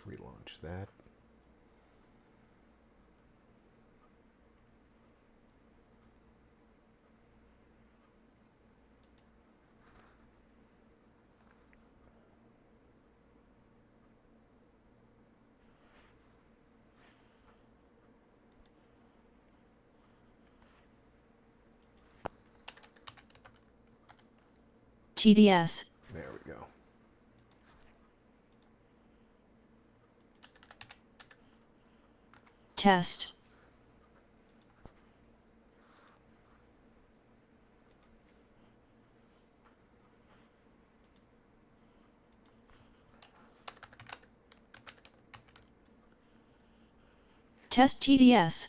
relaunch that. TDS. There we go. Test. Test TDS.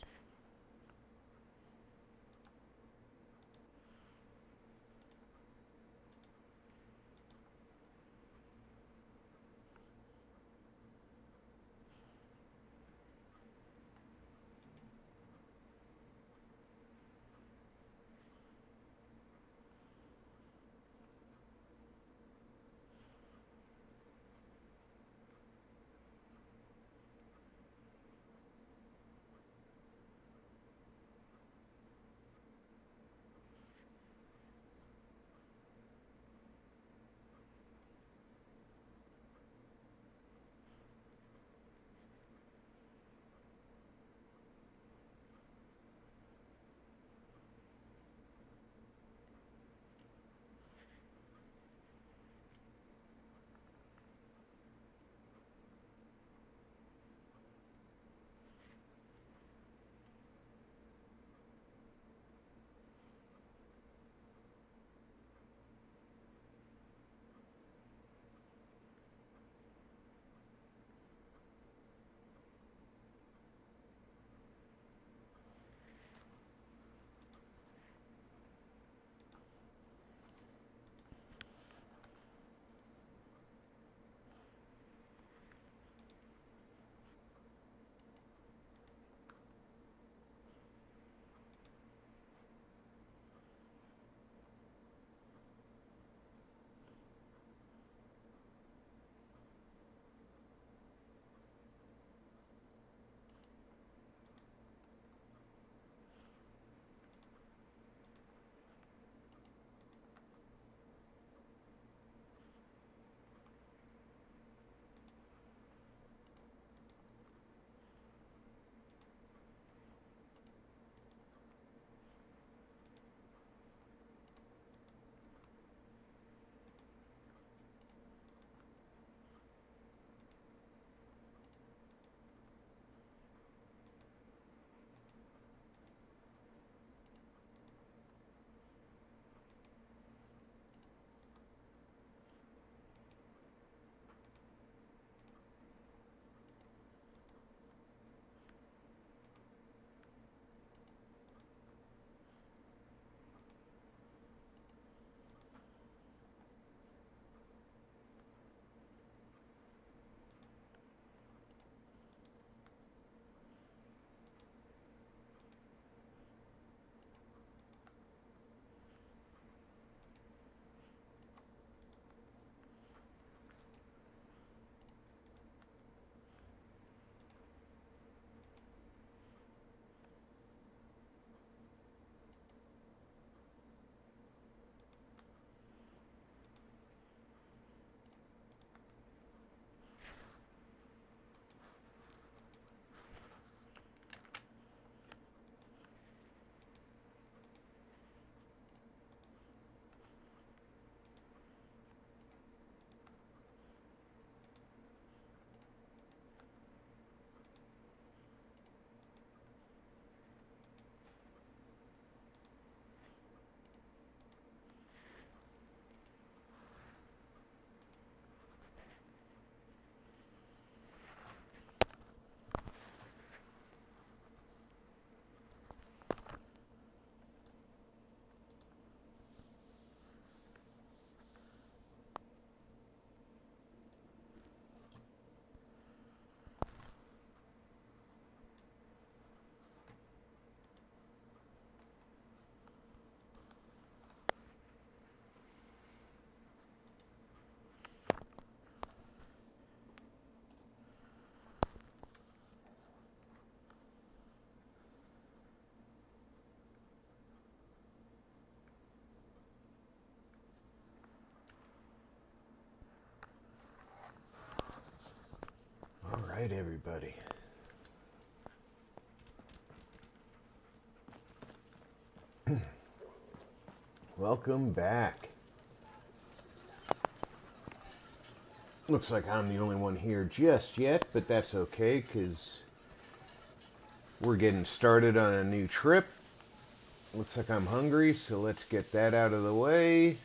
Alright, everybody. Welcome back. Looks like I'm the only one here just yet, but that's okay, because we're getting started on a new trip. Looks like I'm hungry, so let's get that out of the way.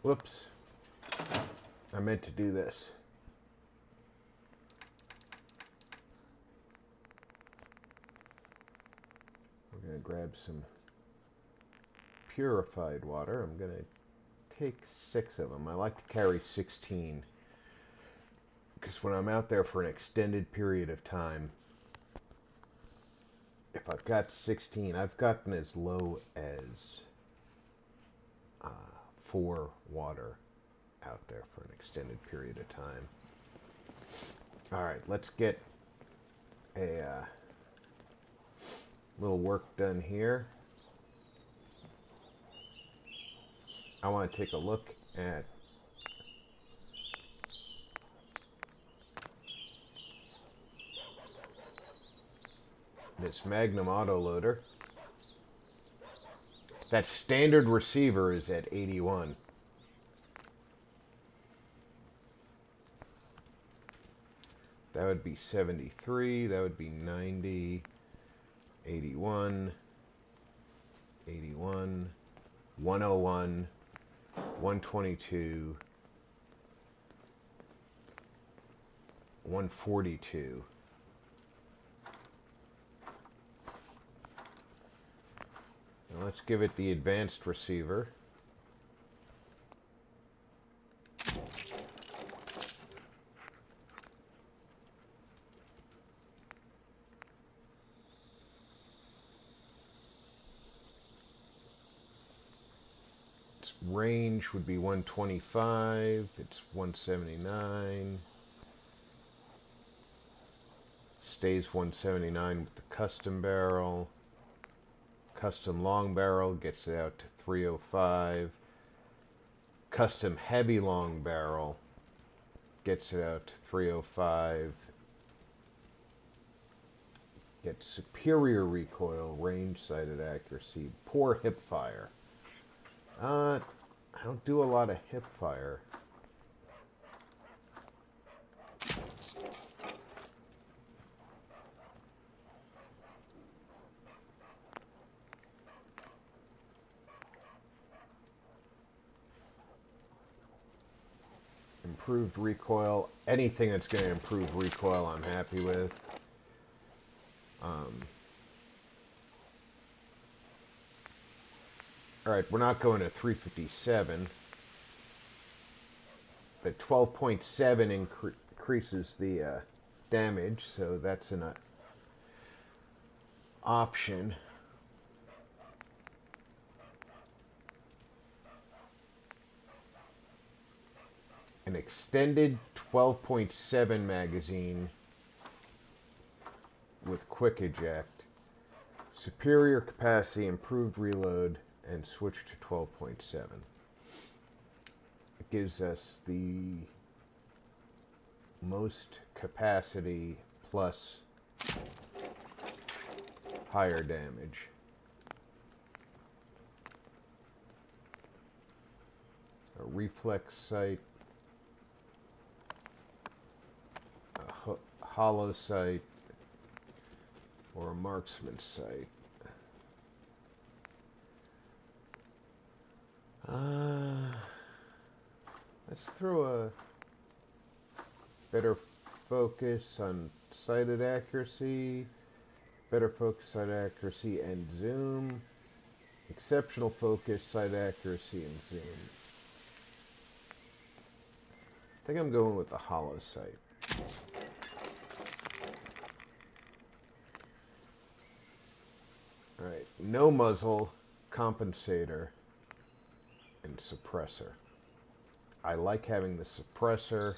Whoops. I meant to do this. We're going to grab some purified water. I'm going to take 6 of them. I like to carry 16 because when I'm out there for an extended period of time, if I've got 16, I've gotten as low as 4 water out there for an extended period of time. All right, let's get a little work done here. I want to take a look at this Magnum autoloader. That standard receiver is at 81. That would be 73, that would be 90, 81, 81, 101, 122, 142. Now let's give it the advanced receiver. Its range would be 125, it's 179. Stays 179 with the custom barrel. Custom long barrel gets it out to 305. Custom heavy long barrel gets it out to 305. Gets superior recoil, range sighted accuracy, poor hip fire. I don't do a lot of hip fire. Improved recoil. Anything that's going to improve recoil, I'm happy with. Alright, we're not going to 357. But 12.7 increases the damage, so that's an option. An extended 12.7 magazine with quick eject, superior capacity, improved reload, and switch to 12.7. It gives us the most capacity plus higher damage. A reflex sight, a hollow sight, or a marksman sight. Let's throw a better focus on sighted accuracy, better focus, sight accuracy, and zoom. Exceptional focus, sight accuracy, and zoom. I think I'm going with the hollow sight. Alright, no muzzle, compensator, and suppressor. I like having the suppressor.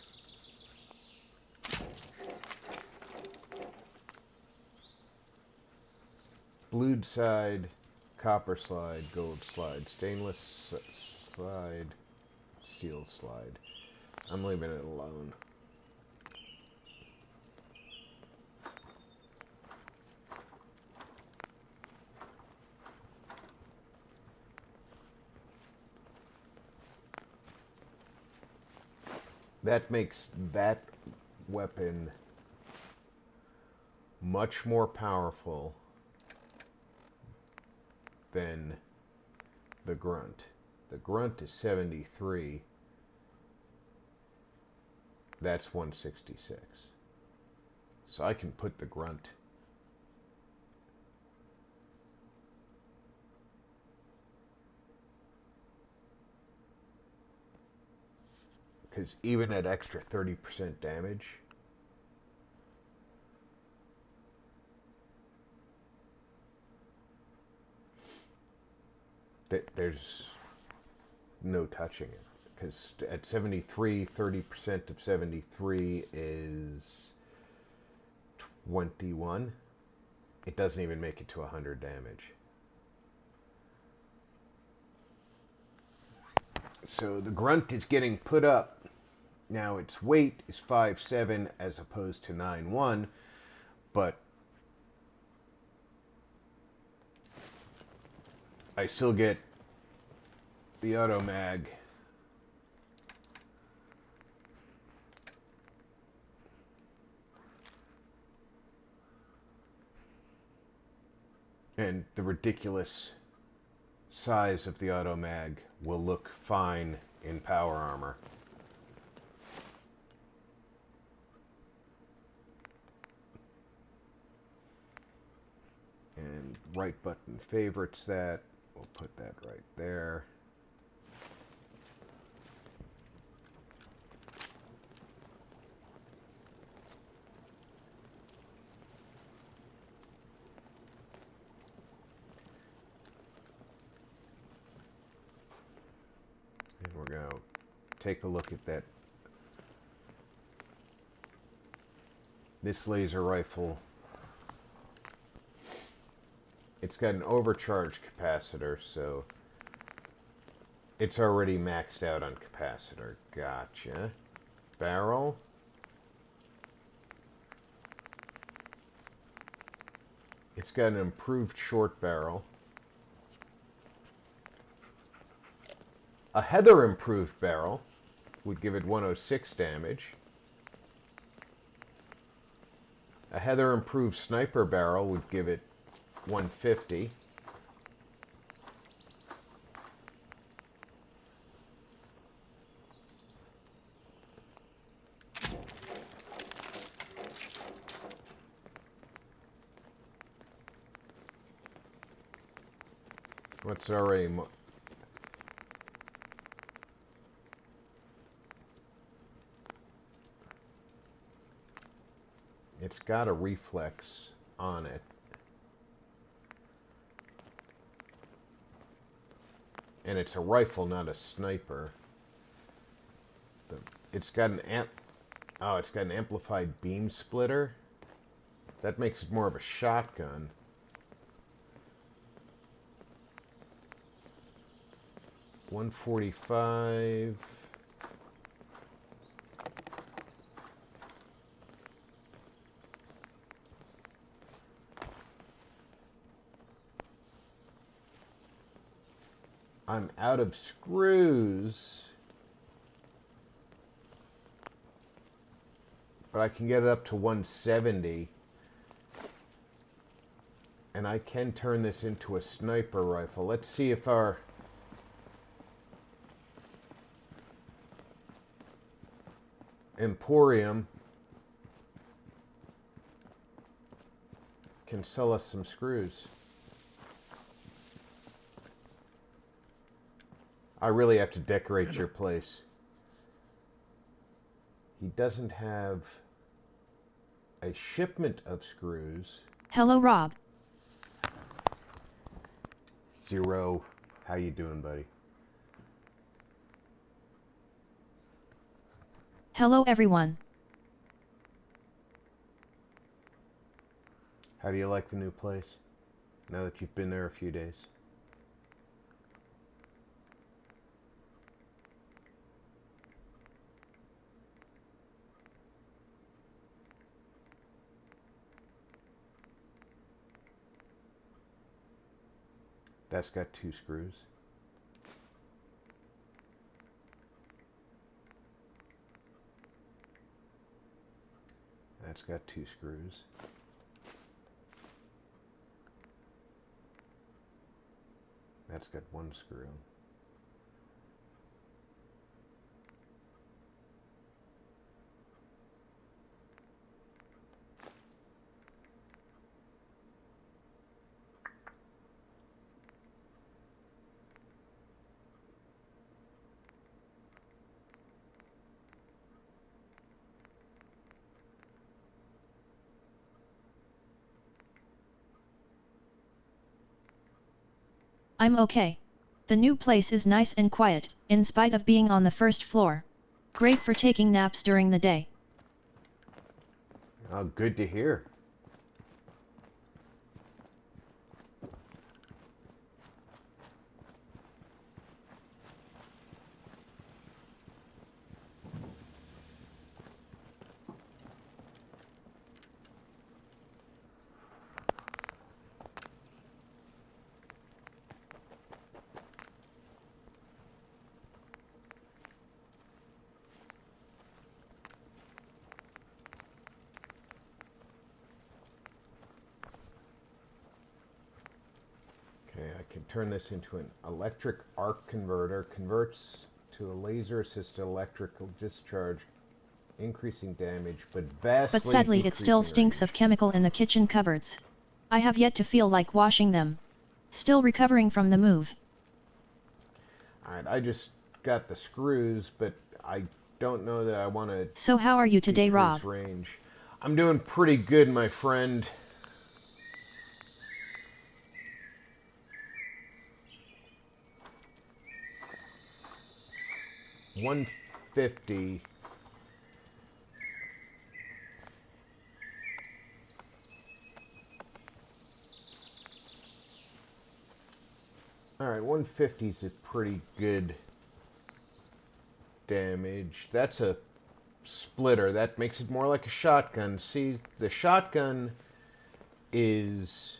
Blued side, copper slide, gold slide, stainless slide, steel slide. I'm leaving it alone. That makes that weapon much more powerful than the grunt. The grunt is 73. That's 166. So I can put the grunt because even at extra 30% damage, there's no touching it. Because at 73, 30% of 73 is 21. It doesn't even make it to 100 damage. So the grunt is getting put up. Now its weight is 5.7 as opposed to 9.1, but I still get the auto mag. And the ridiculous size of the auto mag will look fine in power armor. And right button favorites that. We'll put that right there. And we're going to take a look at that. This laser rifle, it's got an overcharge capacitor, so it's already maxed out on capacitor. Gotcha. Barrel. It's got an improved short barrel. A Heather improved barrel would give it 106 damage. A Heather improved sniper barrel would give it 150. What's already it's got a reflex on it. And it's a rifle, not a sniper. It's got an it's got an amplified beam splitter. That makes it more of a shotgun. $145. I'm out of screws, but I can get it up to 170, and I can turn this into a sniper rifle. Let's see if our Emporium can sell us some screws. I really have to decorate your place. doesn't have a shipment of screws. Hello, Rob. Zero, how you doing, buddy? Hello, everyone. How do you like the new place, now that you've been there a few days? That's got 2 screws. That's got 2 screws. That's got 1 screw. I'm okay. The new place is nice and quiet, in spite of being on the first floor. Great for taking naps during the day. Oh, good to hear. Okay, I can turn this into an electric arc converter. Converts to a laser-assisted electrical discharge, increasing damage, but vastly But sadly it still stinks of chemical in the kitchen cupboards. I have yet to feel like washing them. Still recovering from the move. Alright, I just got the screws, but I don't know that I want to So how are you today, Rob? range. I'm doing pretty good, my friend. $150. Alright, 150 is a pretty good damage. That's a splitter. That makes it more like a shotgun. See, the shotgun is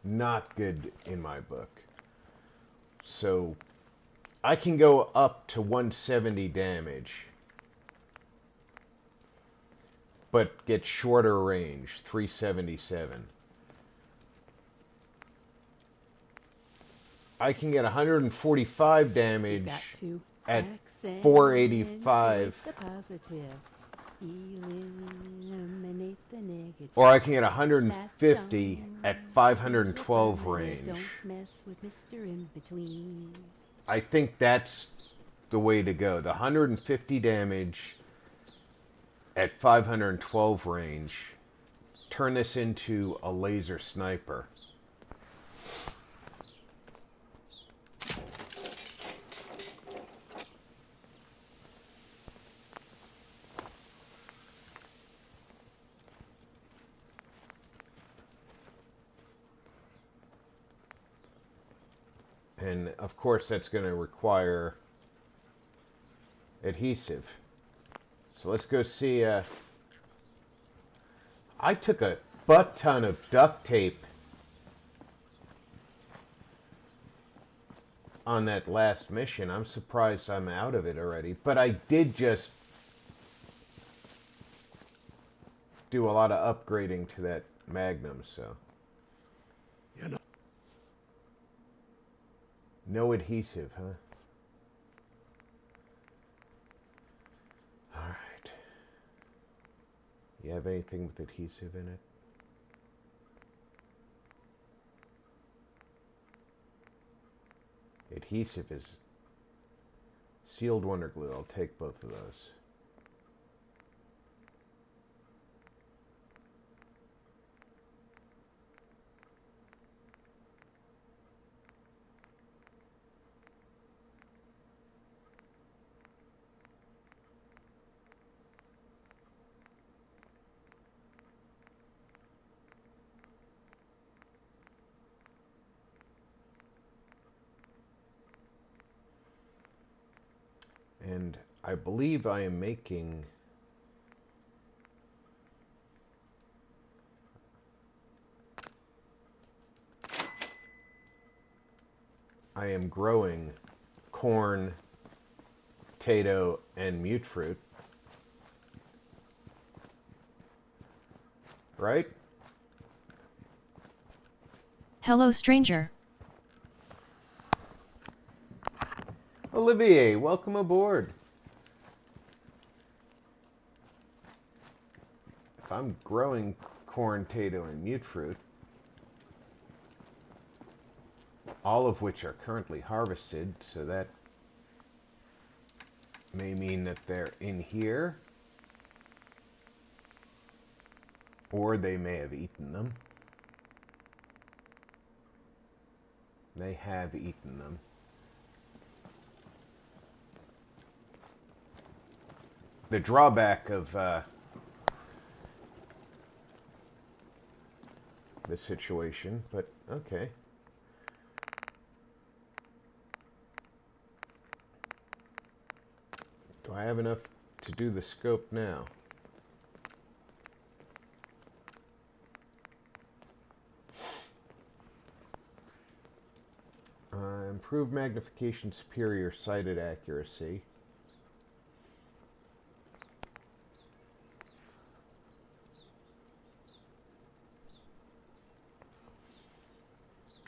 not good in my book. So I can go up to 170 damage, but get shorter range, 377. I can get 145 damage at 485. Or I can get 150 at 512 range. I think that's the way to go. The 150 damage at 512 range. Turn this into a laser sniper. And of course that's going to require adhesive. So let's go see. I took a butt ton of duct tape on that last mission. I'm surprised I'm out of it already. But I did just do a lot of upgrading to that Magnum, so. You know. No adhesive, huh? All right. You have anything with adhesive in it? Adhesive is Sealed Wonder Glue. I'll take both of those. And I believe I am making growing corn, potato, and mute fruit. Right? Hello, stranger. Olivier, welcome aboard. If I'm growing corn, potato, and mute fruit, all of which are currently harvested, so that may mean that they're in here, or they may have eaten them. They have eaten them. The drawback of the situation, but okay. Do I have enough to do the scope now? Improved magnification, superior sighted accuracy.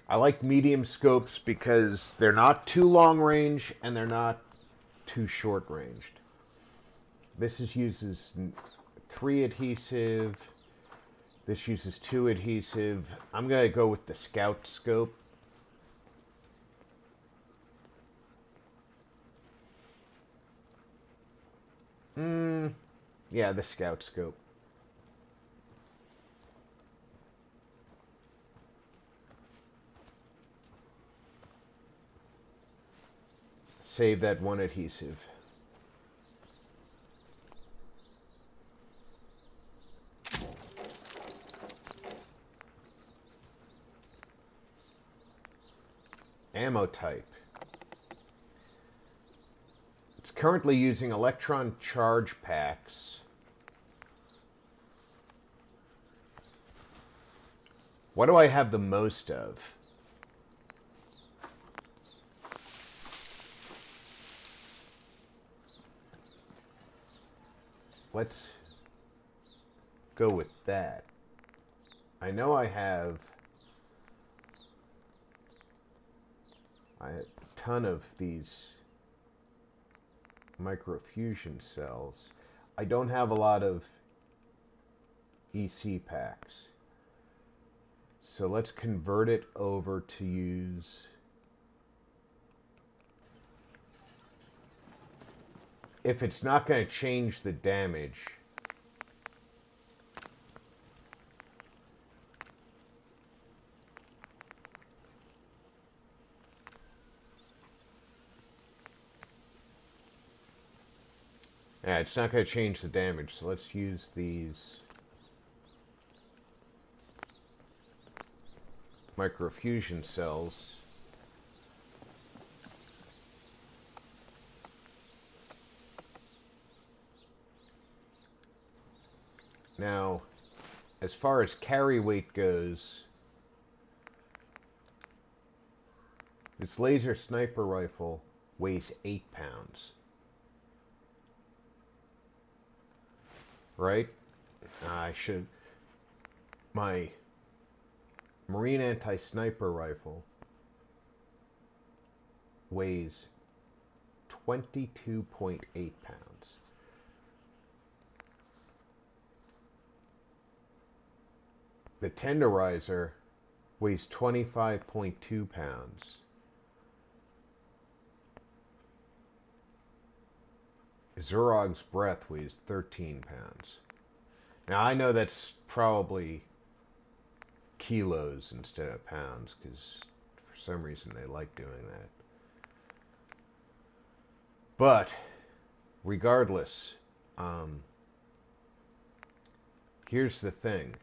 I like medium scopes because they're not too long range and they're not too short ranged. This uses 3 adhesive. This uses 2 adhesive. I'm going to go with the Scout scope. Yeah, the Scout scope. Save that 1 adhesive. Ammo type. It's currently using electron charge packs. What do I have the most of? Let's go with that. I know I have a ton of these microfusion cells. I don't have a lot of EC packs. So let's convert it over to use if it's not going to change the damage. Yeah, it's not going to change the damage, so let's use these microfusion cells. Now, as far as carry weight goes, this laser sniper rifle weighs 8 pounds. Right? My Marine anti-sniper rifle weighs 22.8 pounds. The tenderizer weighs 25.2 pounds. Zurog's breath weighs 13 pounds. Now I know that's probably kilos instead of pounds, because for some reason they like doing that. But regardless, here's the thing.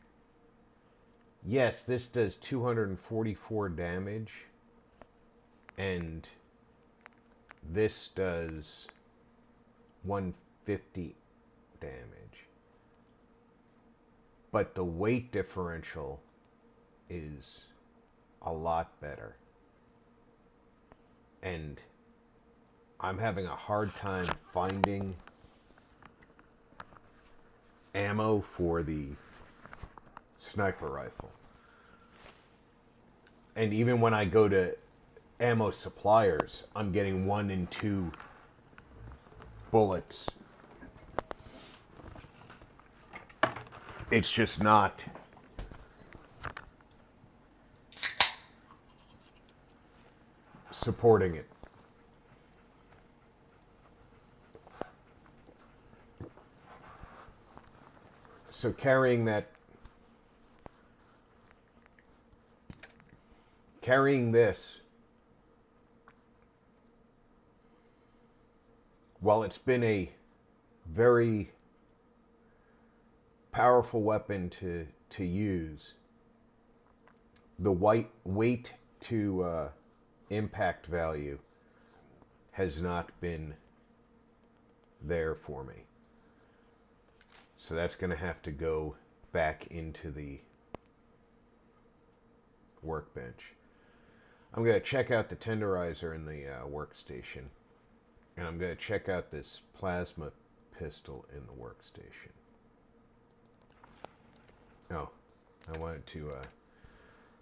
Yes, this does 244 damage, and this does 150 damage. But the weight differential is a lot better. And I'm having a hard time finding ammo for the sniper rifle. And even when I go to ammo suppliers, I'm getting 1 and 2 bullets. It's just not supporting it. So carrying this, while it's been a very powerful weapon to use, the weight to impact value has not been there for me. So that's going to have to go back into the workbench. I'm going to check out the tenderizer in the workstation. And I'm going to check out this plasma pistol in the workstation. Oh, I wanted to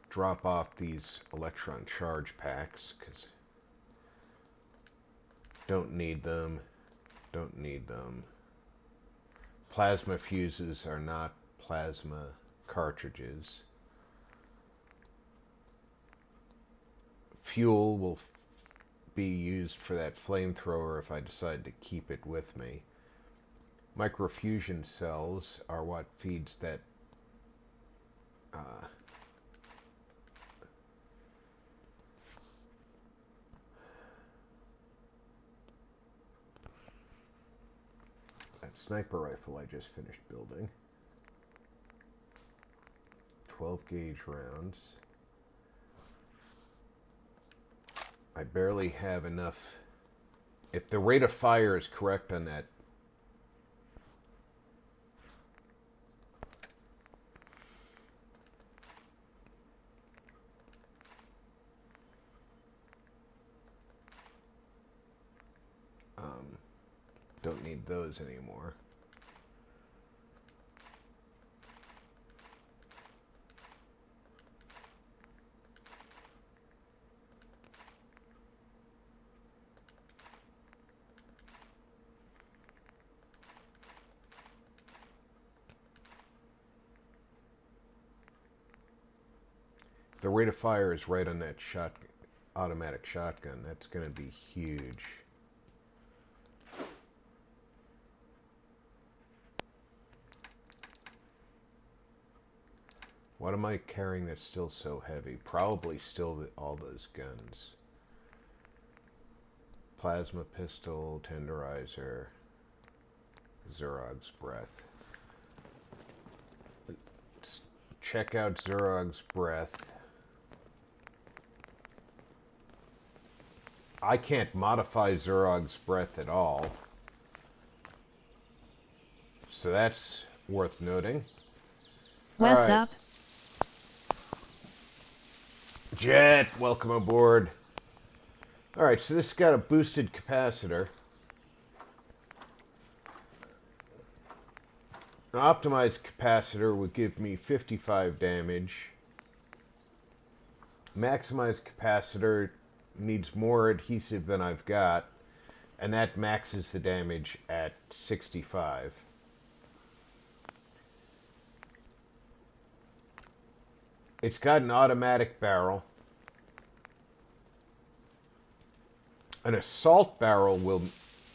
drop off these electron charge packs, because don't need them. Plasma fuses are not plasma cartridges. Fuel will be used for that flamethrower if I decide to keep it with me. Microfusion cells are what feeds that sniper rifle I just finished building. 12 gauge rounds. I barely have enough. If the rate of fire is correct on that, don't need those anymore. The rate of fire is right on that automatic shotgun. That's going to be huge. What am I carrying that's still so heavy? Probably still all those guns. Plasma pistol, tenderizer, Zurog's breath. Let's check out Zurog's breath. I can't modify Zurog's breath at all. So that's worth noting. What's up? Jet, welcome aboard. Alright, so this has got a boosted capacitor. An optimized capacitor would give me 55 damage. Maximized capacitor needs more adhesive than I've got, and that maxes the damage at 65. It's got an automatic barrel. An assault barrel will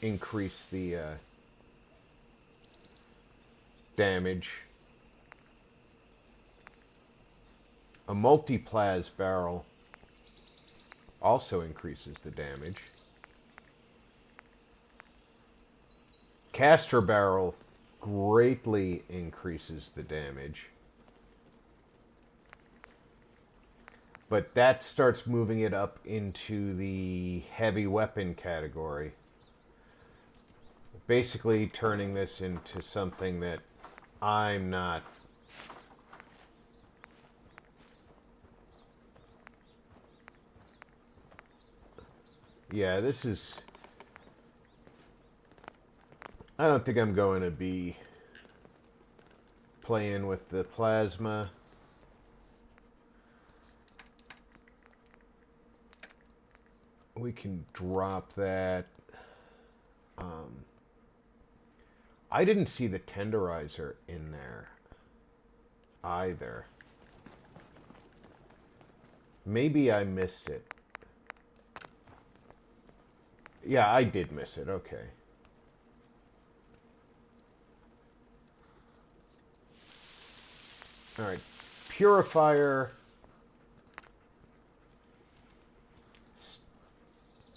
increase the damage. A multi-plas barrel also increases the damage. Caster barrel greatly increases the damage. But that starts moving it up into the heavy weapon category. Basically turning this into something that I'm not. Yeah, this is... I don't think I'm going to be playing with the plasma. We can drop that. I didn't see the tenderizer in there either. Maybe I missed it. Yeah, I did miss it. Okay. All right. Purifier.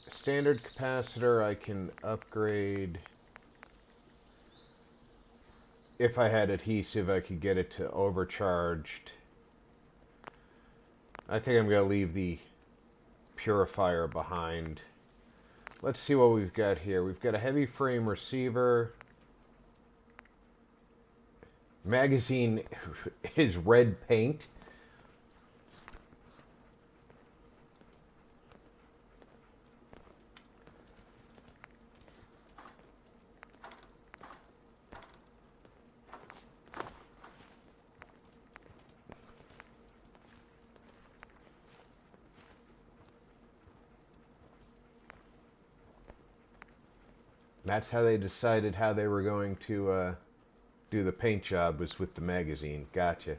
Standard capacitor I can upgrade. If I had adhesive, I could get it to overcharged. I think I'm going to leave the purifier behind. Let's see what we've got here. We've got a heavy frame receiver. Magazine is red paint. That's how they decided how they were going to do the paint job, was with the magazine. Gotcha.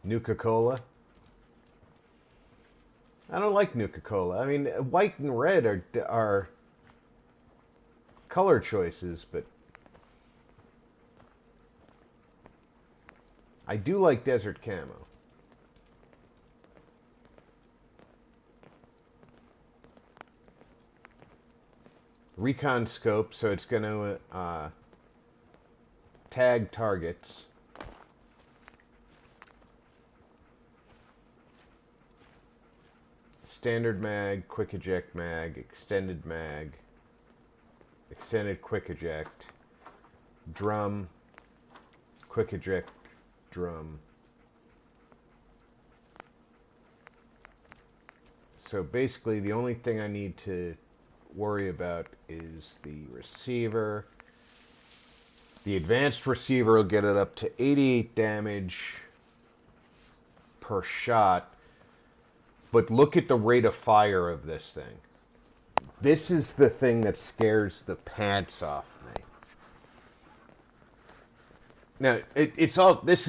Nuka-Cola. I don't like Nuka-Cola. I mean, white and red are color choices, but I do like Desert Camo. Recon scope, so it's going to tag targets. Standard mag, quick eject mag, extended quick eject, drum, quick eject drum. So basically the only thing I need to worry about is the receiver. The advanced receiver will get it up to 88 damage per shot. But look at the rate of fire of this thing. This is the thing that scares the pants off me. Now, this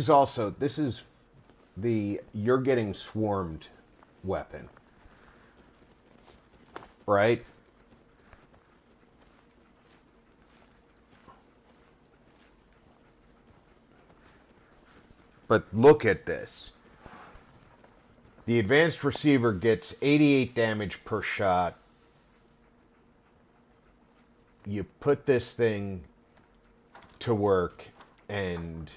is the you're getting swarmed weapon. Right? But look at this. The advanced receiver gets 88 damage per shot. You put this thing to work and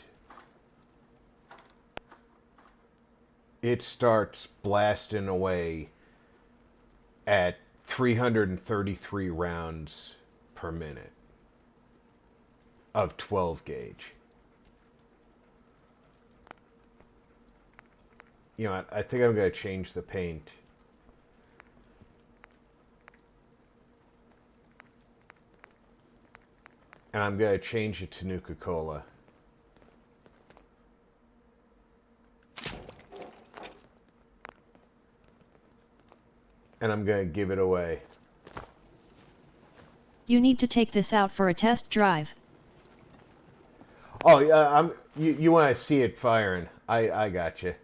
it starts blasting away at 333 rounds per minute of 12 gauge. You know, I think I'm going to change the paint. And I'm going to change it to Nuka-Cola. And I'm going to give it away. You need to take this out for a test drive. Oh, yeah, you want to see it firing. I got you.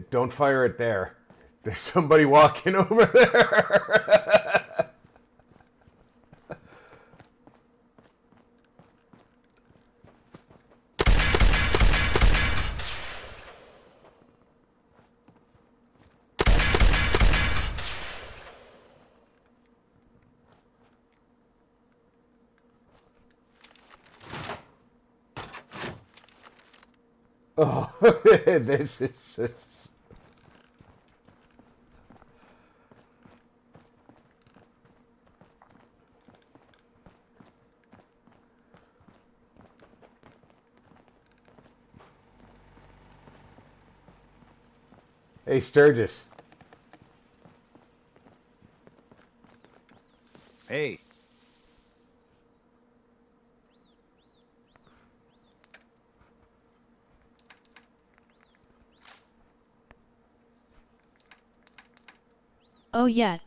Don't fire it there. There's somebody walking over there. Oh, this is just... Hey, Sturgis. Hey, Oh yeah.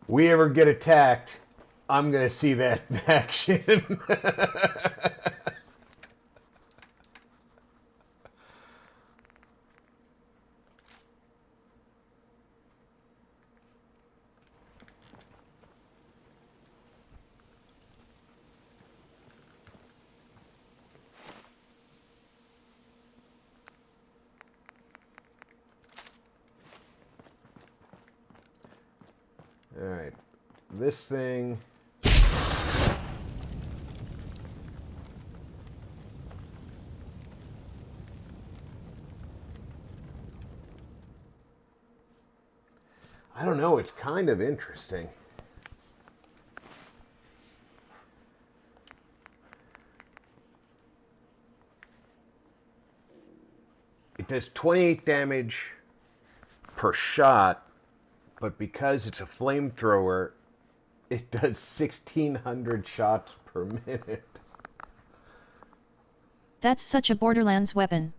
We ever get attacked, I'm gonna see that in action. All right, this thing. I don't know, it's kind of interesting. It does 28 damage per shot, but because it's a flamethrower, it does 1,600 shots per minute. That's such a Borderlands weapon.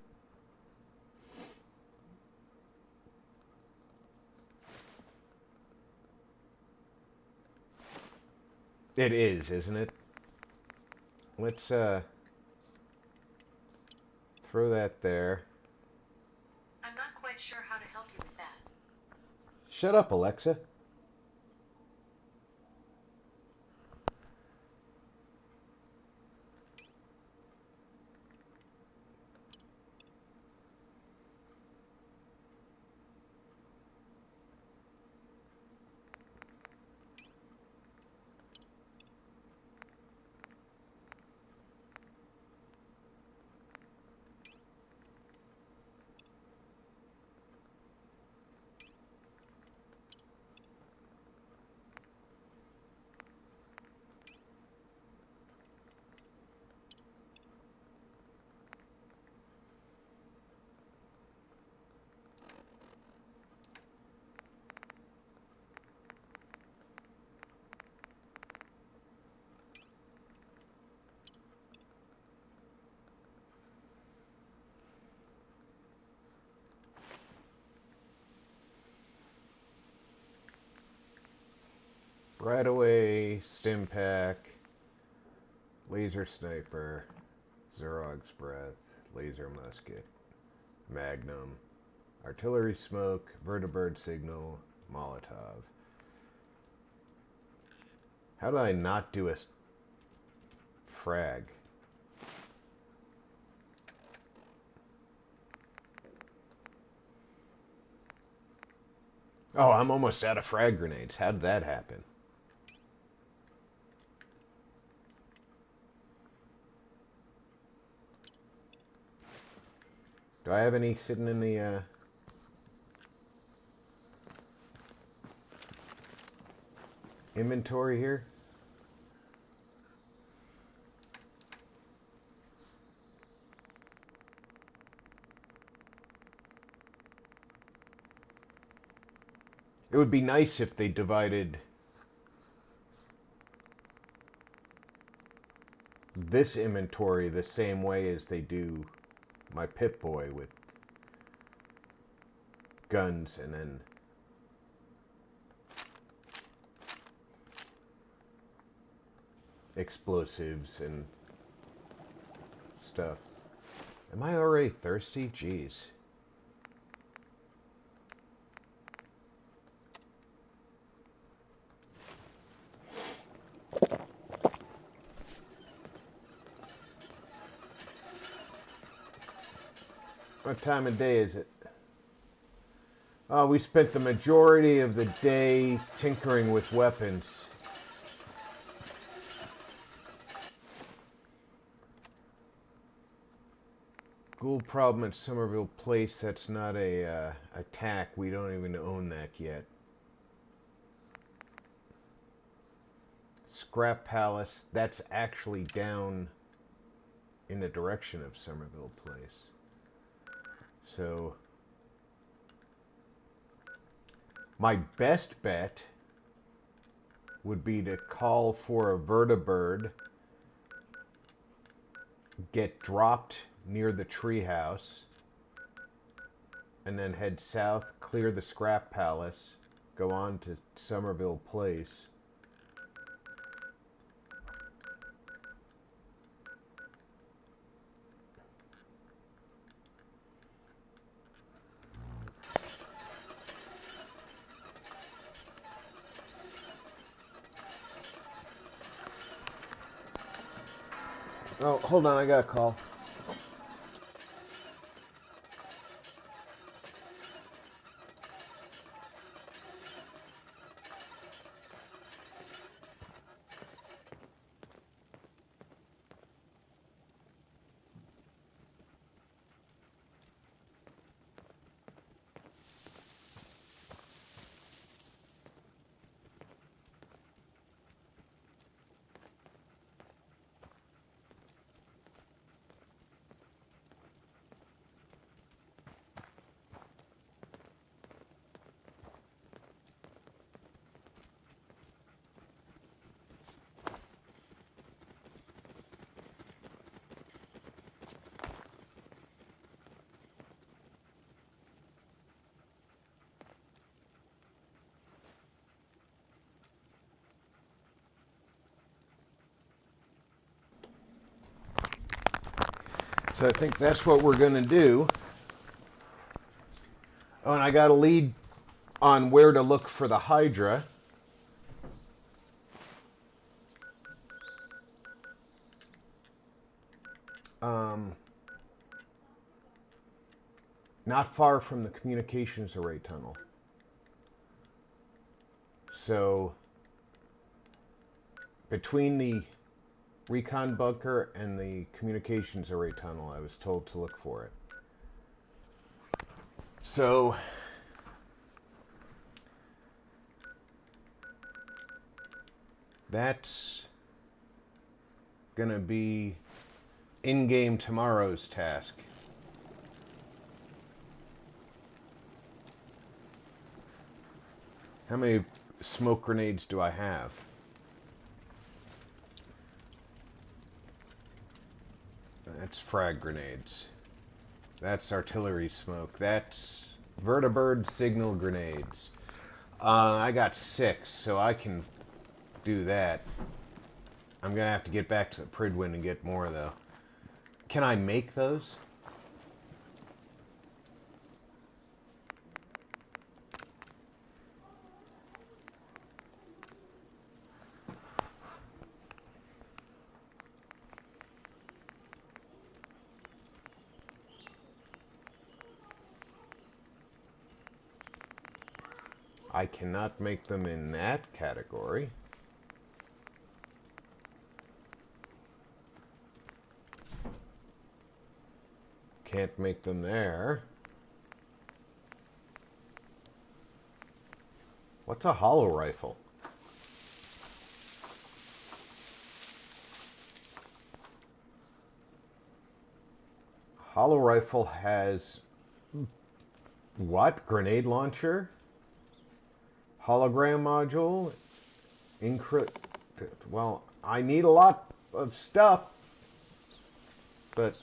It is, isn't it? Let's throw that there. I'm not quite sure how to help you with that. Shut up, Alexa. Right away, stim pack, laser sniper, Xerog's breath, laser musket, magnum, artillery smoke, vertibird signal, Molotov. How did I not do a frag? Oh, I'm almost out of frag grenades. How did that happen? Do I have any sitting in the inventory here? It would be nice if they divided this inventory the same way as they do my Pip-Boy with guns and then explosives and stuff. Am I already thirsty? Jeez. What time of day is it? We spent the majority of the day tinkering with weapons. Ghoul problem at Somerville Place. That's not a attack. We don't even own that yet. Scrap Palace. That's actually down in the direction of Somerville Place. So my best bet would be to call for a vertibird, get dropped near the treehouse, and then head south, clear the Scrap Palace, go on to Somerville Place. Oh, hold on, I got a call. So I think that's what we're going to do. Oh, and I got a lead on where to look for the Hydra. Not far from the communications array tunnel. So between the recon bunker and the communications array tunnel, I was told to look for it. So that's gonna be in-game tomorrow's task. How many smoke grenades do I have? That's frag grenades. That's artillery smoke. That's vertibird signal grenades. I got 6, so I can do that. I'm gonna have to get back to the Pridwin and get more, though. Can I make those? I cannot make them in that category. Can't make them there. What's a hollow rifle? Hollow rifle has what? Grenade launcher? Hologram module? Well, I need a lot of stuff but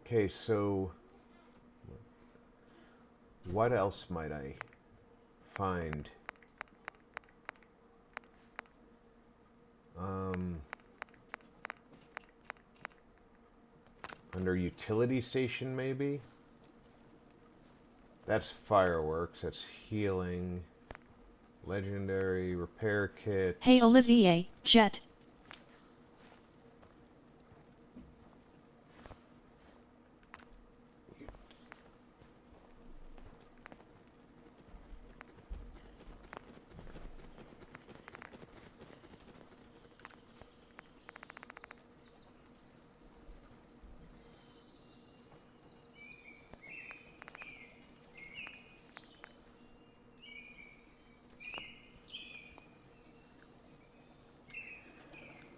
okay, so what else might I find? Under utility station, maybe? That's fireworks, that's healing, legendary, repair kit. Hey Olivier, Jet.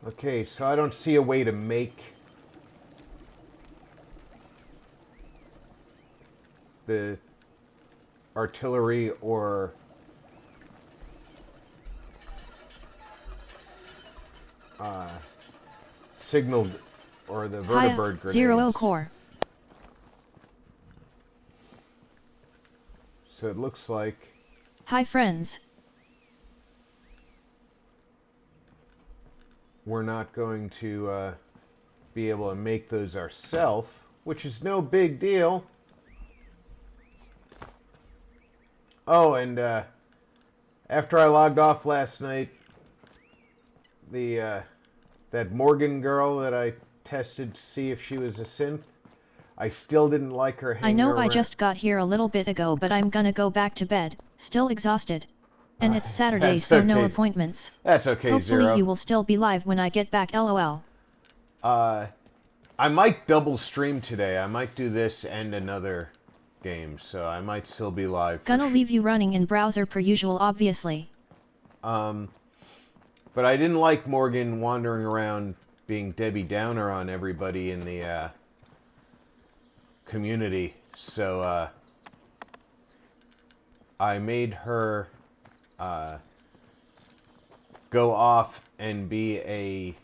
Okay, so I don't see a way to make the artillery or signal or the Hiya, vertibird grenades. Zero Core. So it looks like Hi friends. we're not going to be able to make those ourselves, which is no big deal. Oh, and after I logged off last night, the that Morgan girl that I tested to see if she was a synth, I still didn't like her I hanging know around. I just got here a little bit ago, but I'm gonna go back to bed, still exhausted. And it's Saturday, That's so no okay. appointments. That's okay, Hopefully Zero. you will still be live when I get back, lol. I might double stream today. I might do this and another game, so I might still be live. Gonna leave you running in browser per usual, obviously. But I didn't like Morgan wandering around being Debbie Downer on everybody in the community, so I made her go off and be a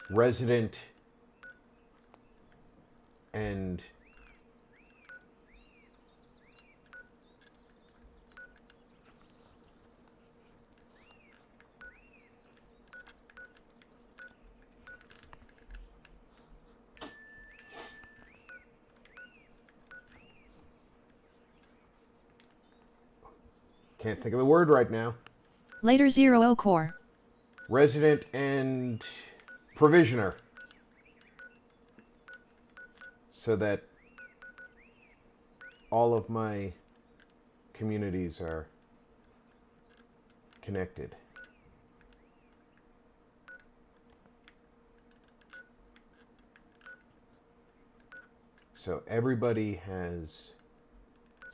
resident and can't think of the word right now. Later Zero Core. Resident and provisioner. So that all of my communities are connected. So everybody has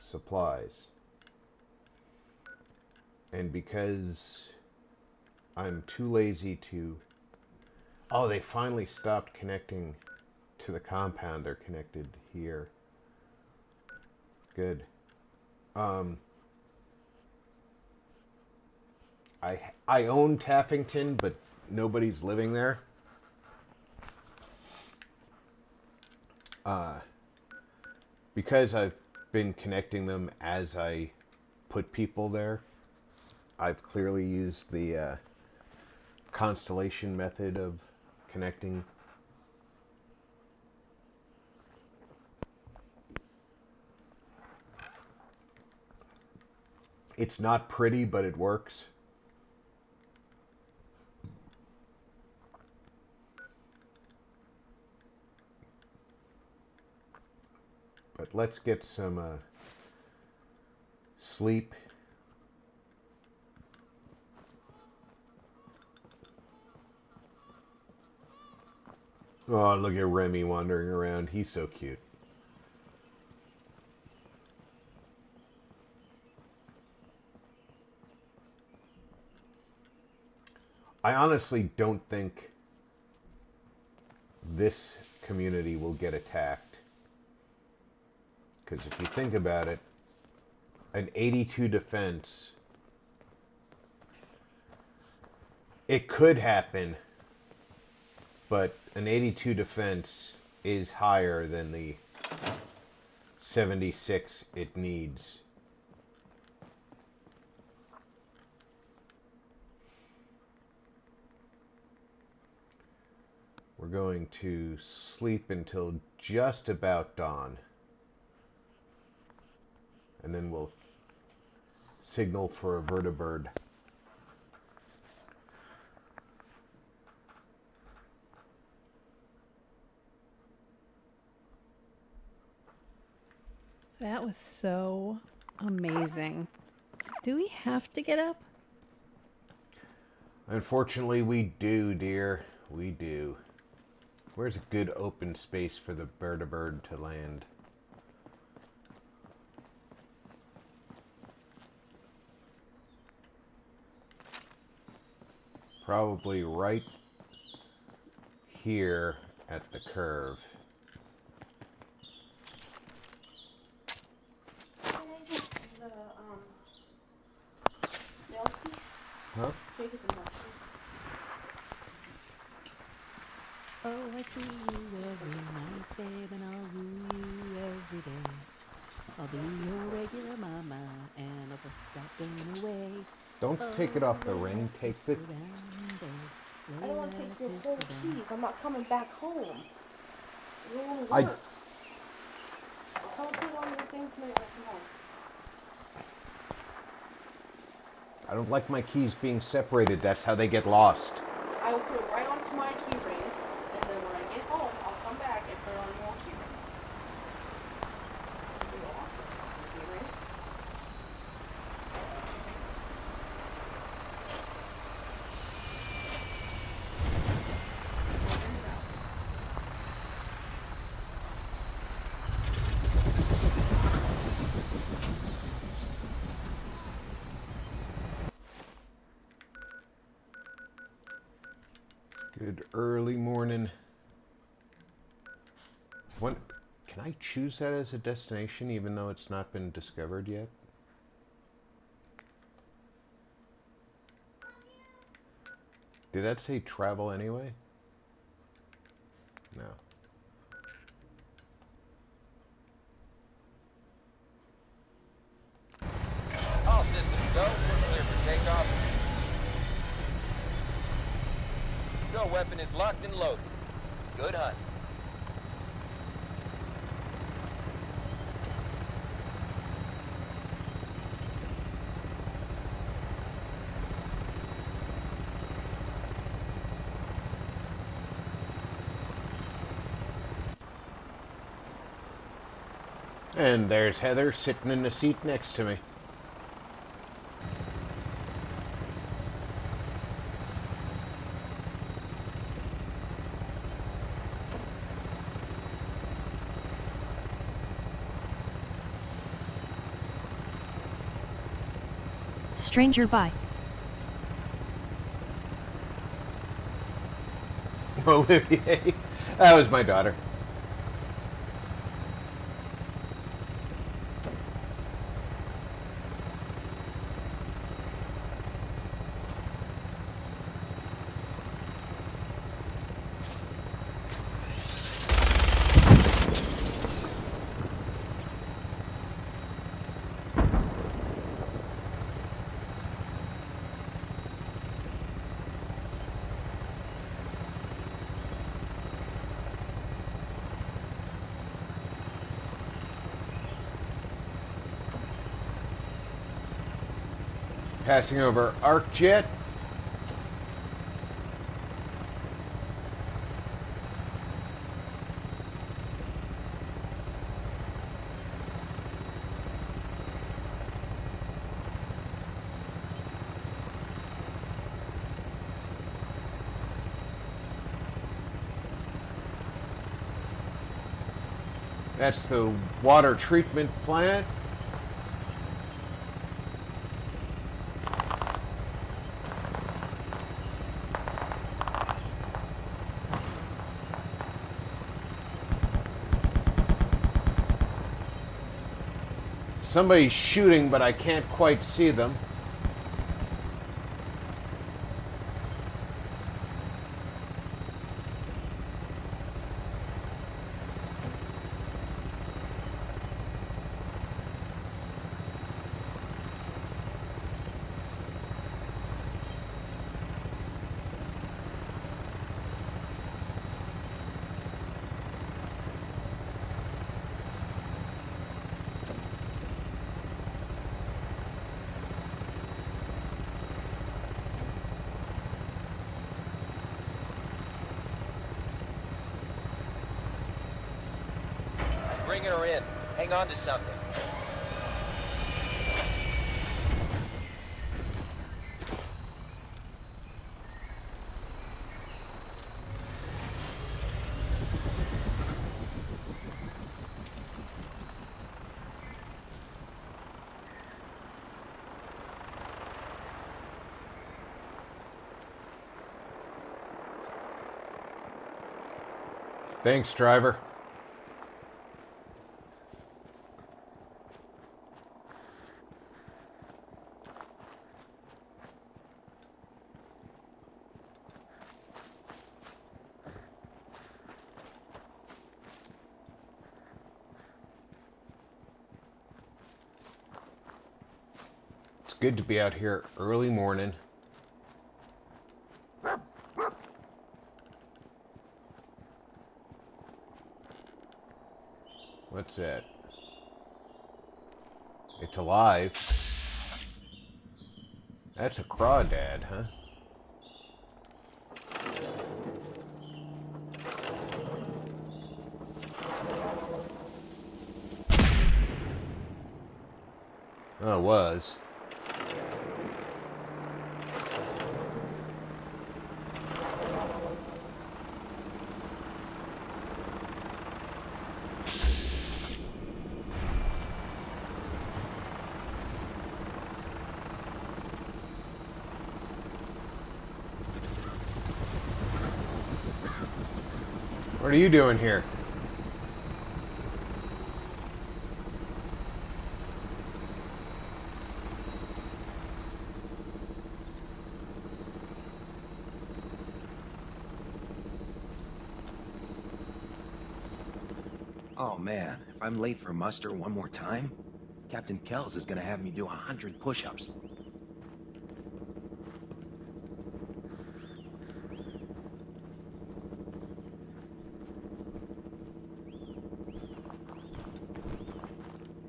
supplies. And because I'm too lazy to... Oh, they finally stopped connecting to the compound. They're connected here. Good. I own Taffington, but nobody's living there. Because I've been connecting them as I put people there, I've clearly used the constellation method of connecting. It's not pretty, but it works. But let's get some sleep. Oh, look at Remy wandering around. He's so cute. I honestly don't think this community will get attacked. Because if you think about it, an 82 defense, it could happen, but an 82 defense is higher than the 76 it needs. We're going to sleep until just about dawn. And then we'll signal for a vertibird. That was so amazing. Do we have to get up? Unfortunately, we do, dear. We do. Where's a good open space for the vertibird to land? Probably right here at the curve. Huh? Oh, I see you every night, babe, and I'll woo you every day. I'll be your regular mama, and I'll put that thing away. Don't take it off the ring. Take the... I don't want to take your whole keys. I'm not coming back home. You don't want to I- work. I'll put on your thing tonight when I come home. I don't like my keys being separated. That's how they get lost. I will put it right onto my key ring, and then when I get home, I'll come back and put it on your key ring. It'll be awesome. Key ring. Good early morning. When, can I choose that as a destination even though it's not been discovered yet? Did that say travel anyway? No. All systems go. We're clear for takeoff. Your weapon is locked and loaded. Good hunt. And there's Heather sitting in the seat next to me. Stranger by. Olivier. That was my daughter. Passing over ArcJet. That's the water treatment plant. Somebody's shooting, but I can't quite see them. Bringing her in. Hang on to something. Thanks, driver. It's good to be out here early morning. What's that? It's alive. That's a crawdad, huh? Oh, it was. What are you doing here? Oh man, if I'm late for muster one more time, Captain Kells is gonna have me do 100 push-ups.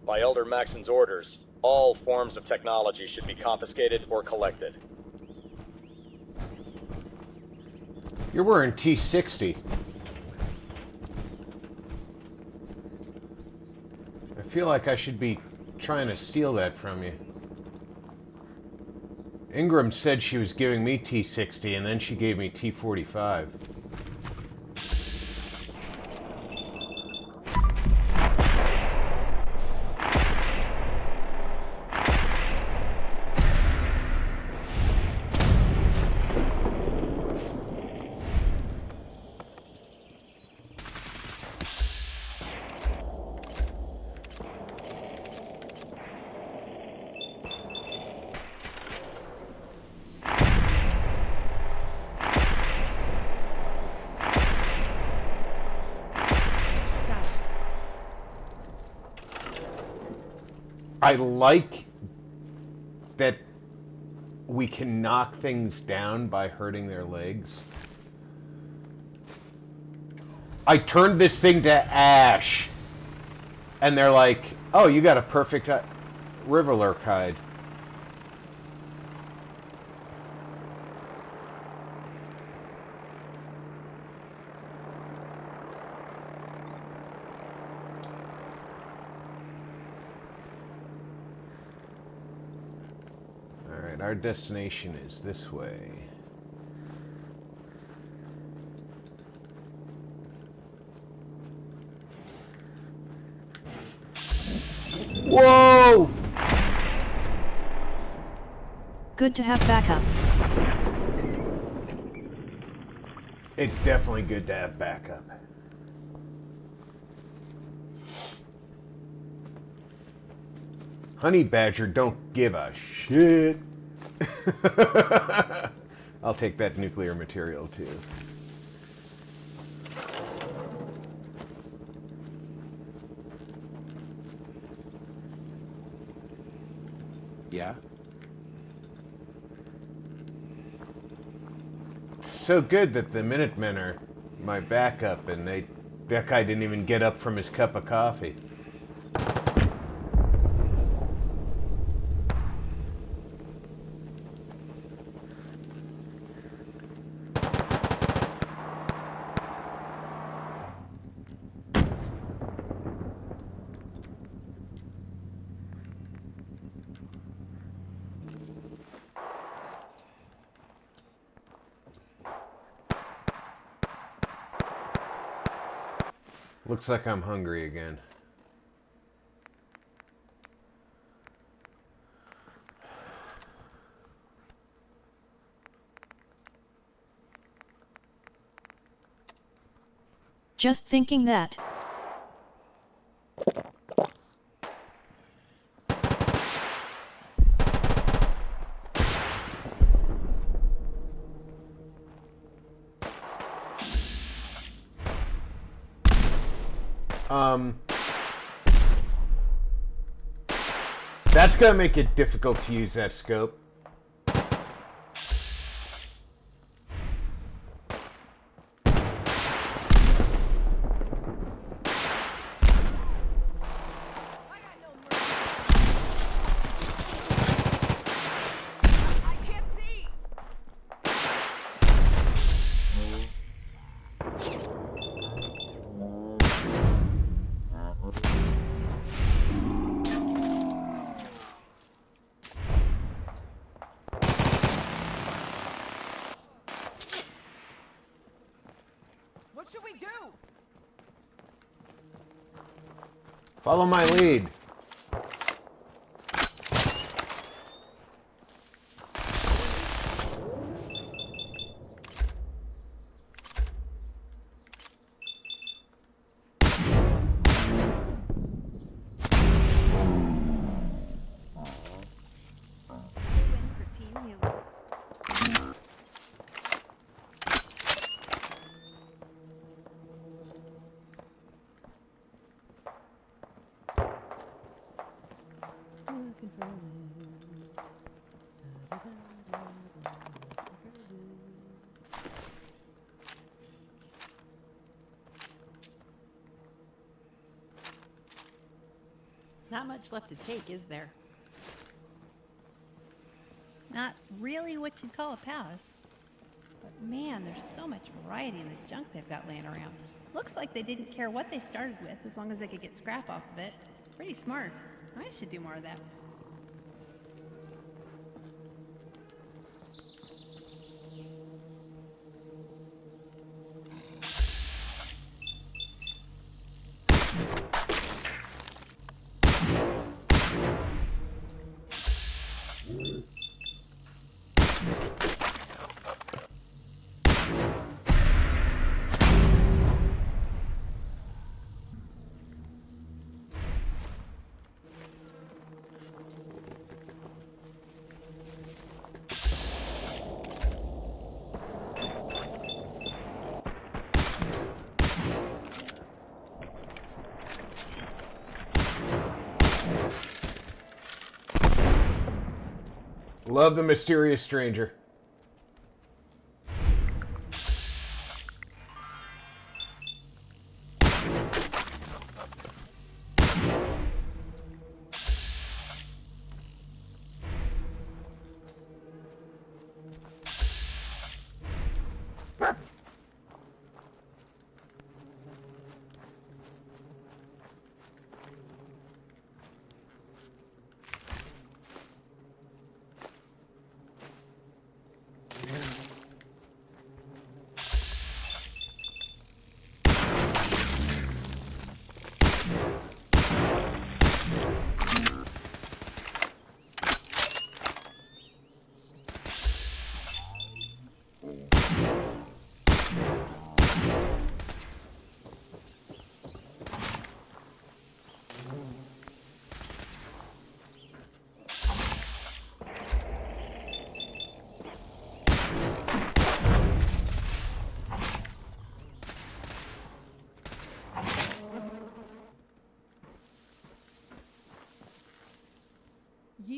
By Elder Maxon's orders, all forms of technology should be confiscated or collected. You're wearing T60. I feel like I should be trying to steal that from you. Ingram said she was giving me T60 and then she gave me T45. I like that we can knock things down by hurting their legs. I turned this thing to ash, and they're like, oh, you got a perfect river lurk hide. Alright, our destination is this way. Whoa! Good to have backup. It's definitely good to have backup. Honey Badger don't give a shit. I'll take that nuclear material too. Yeah? So good that the Minutemen are my backup, and that guy didn't even get up from his cup of coffee. Looks like I'm hungry again. Just thinking that. That's gonna make it difficult to use that scope. What should we do? Follow my lead. Looking for loot. Not much left to take, is there? Not really what you'd call a palace. But man, there's so much variety in the junk they've got laying around. Looks like they didn't care what they started with as long as they could get scrap off of it. Pretty smart. I should do more of that. Love the mysterious stranger.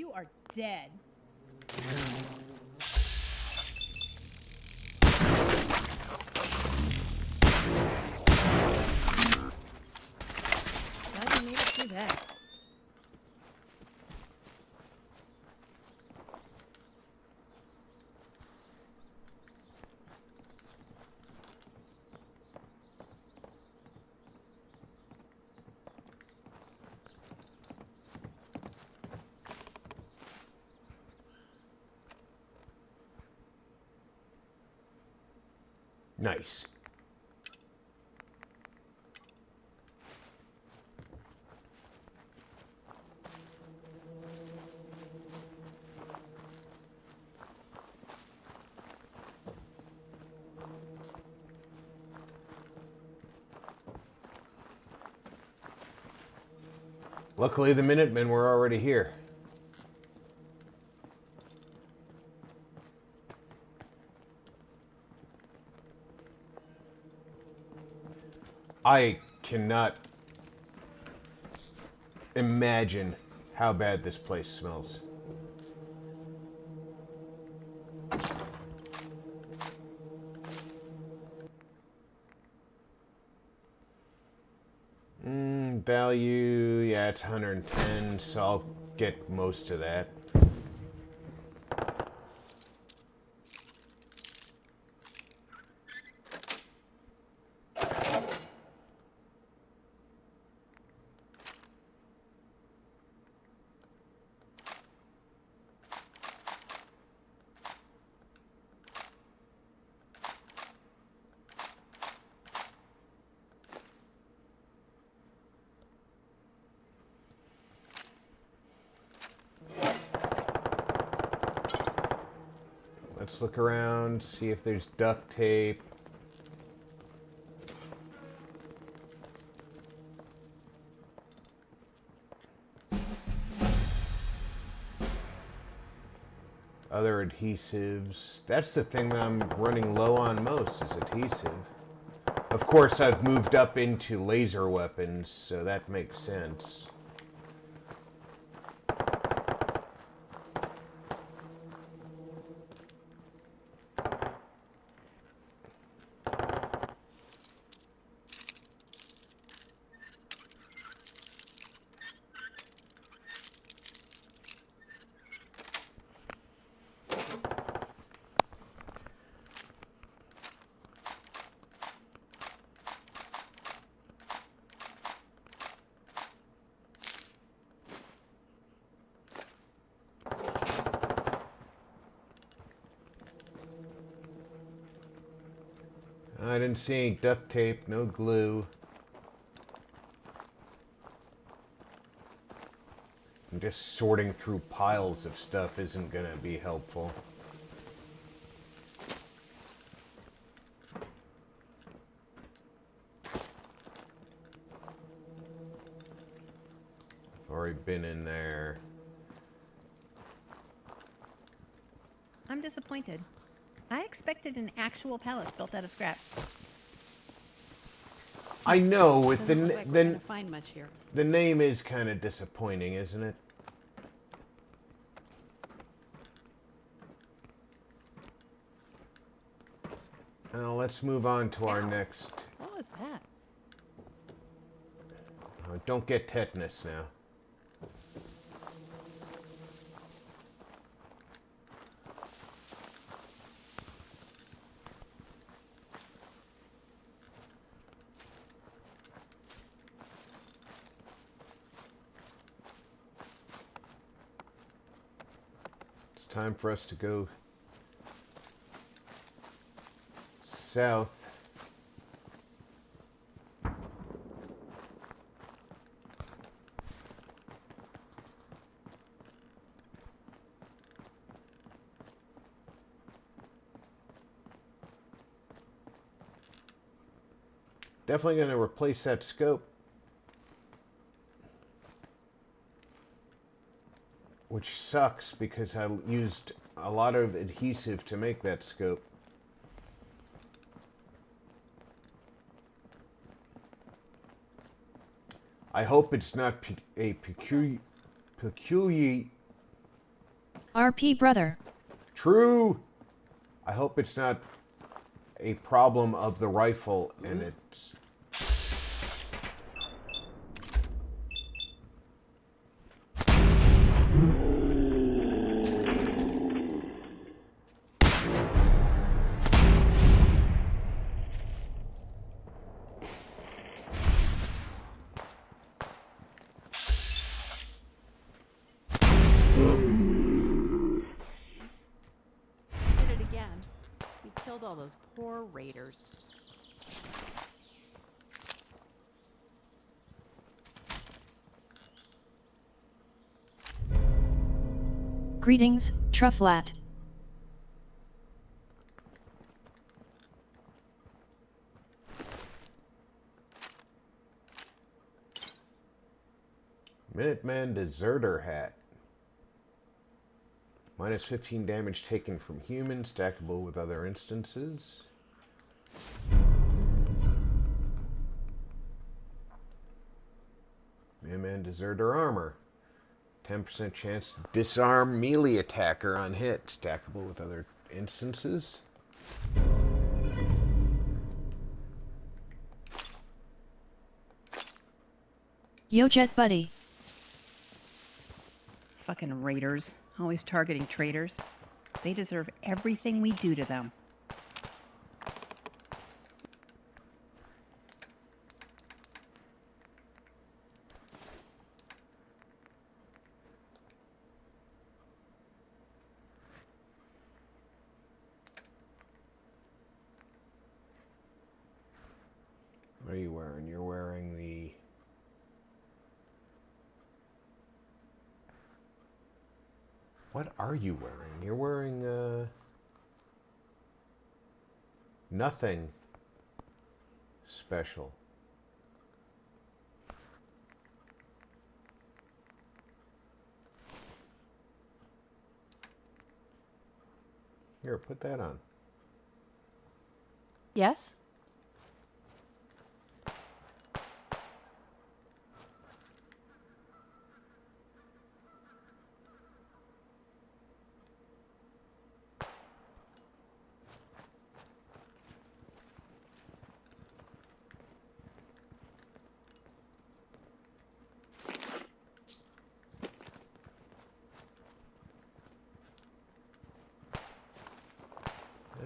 You are dead. Glad you made it through that. Nice. Luckily, the Minutemen were already here. I cannot imagine how bad this place smells. Value, yeah, it's 110, so I'll get most of that. Let's look around, see if there's duct tape. Other adhesives. That's the thing that I'm running low on most, is adhesive. Of course, I've moved up into laser weapons, so that makes sense. I didn't see any duct tape, no glue. And just sorting through piles of stuff isn't gonna be helpful. I've already been in there. I'm disappointed. I expected an actual palace built out of scrap. I know, with Doesn't look like we're gonna find much here. the name is kind of disappointing, isn't it? Now let's move on to our next. What was that? Don't get tetanus now. It's time for us to go south. Definitely going to replace that scope, which sucks because I used a lot of adhesive to make that scope. I hope it's not a peculiar RP brother. True. I hope it's not a problem of the rifle and it's... Did it again. We killed all those poor raiders. Greetings, Trufflat. Minuteman Deserter Hat. Minus 15 damage taken from humans, stackable with other instances. Minuteman Deserter Armor. 10% chance to disarm melee attacker on hit, stackable with other instances. Yo Jet Buddy. Fucking raiders. Always targeting traitors. They deserve everything we do to them. What are you wearing? You're wearing the... What are you wearing? You're wearing, nothing special. Here, put that on. Yes?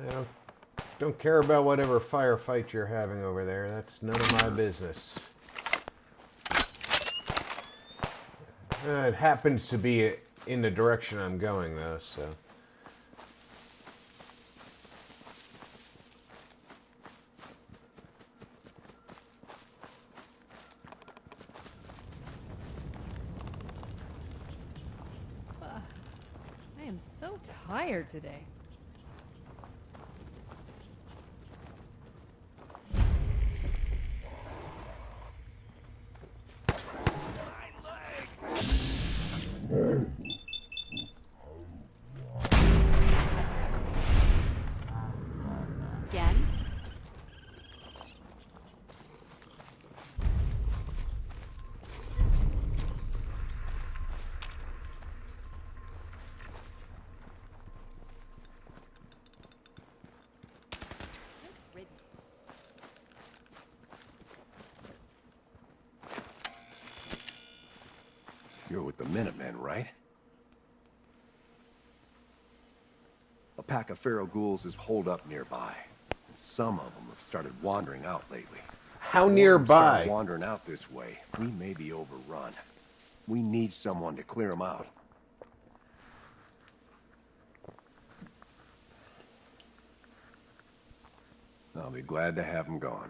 I don't care about whatever firefight you're having over there. That's none of my business. It happens to be in the direction I'm going, though, so... I am so tired today. Again? You're with the Minutemen, right? A pack of feral ghouls is holed up nearby. And some of them have started wandering out lately. How If nearby? start wandering out this way, we may be overrun. We need someone to clear them out. I'll be glad to have them gone.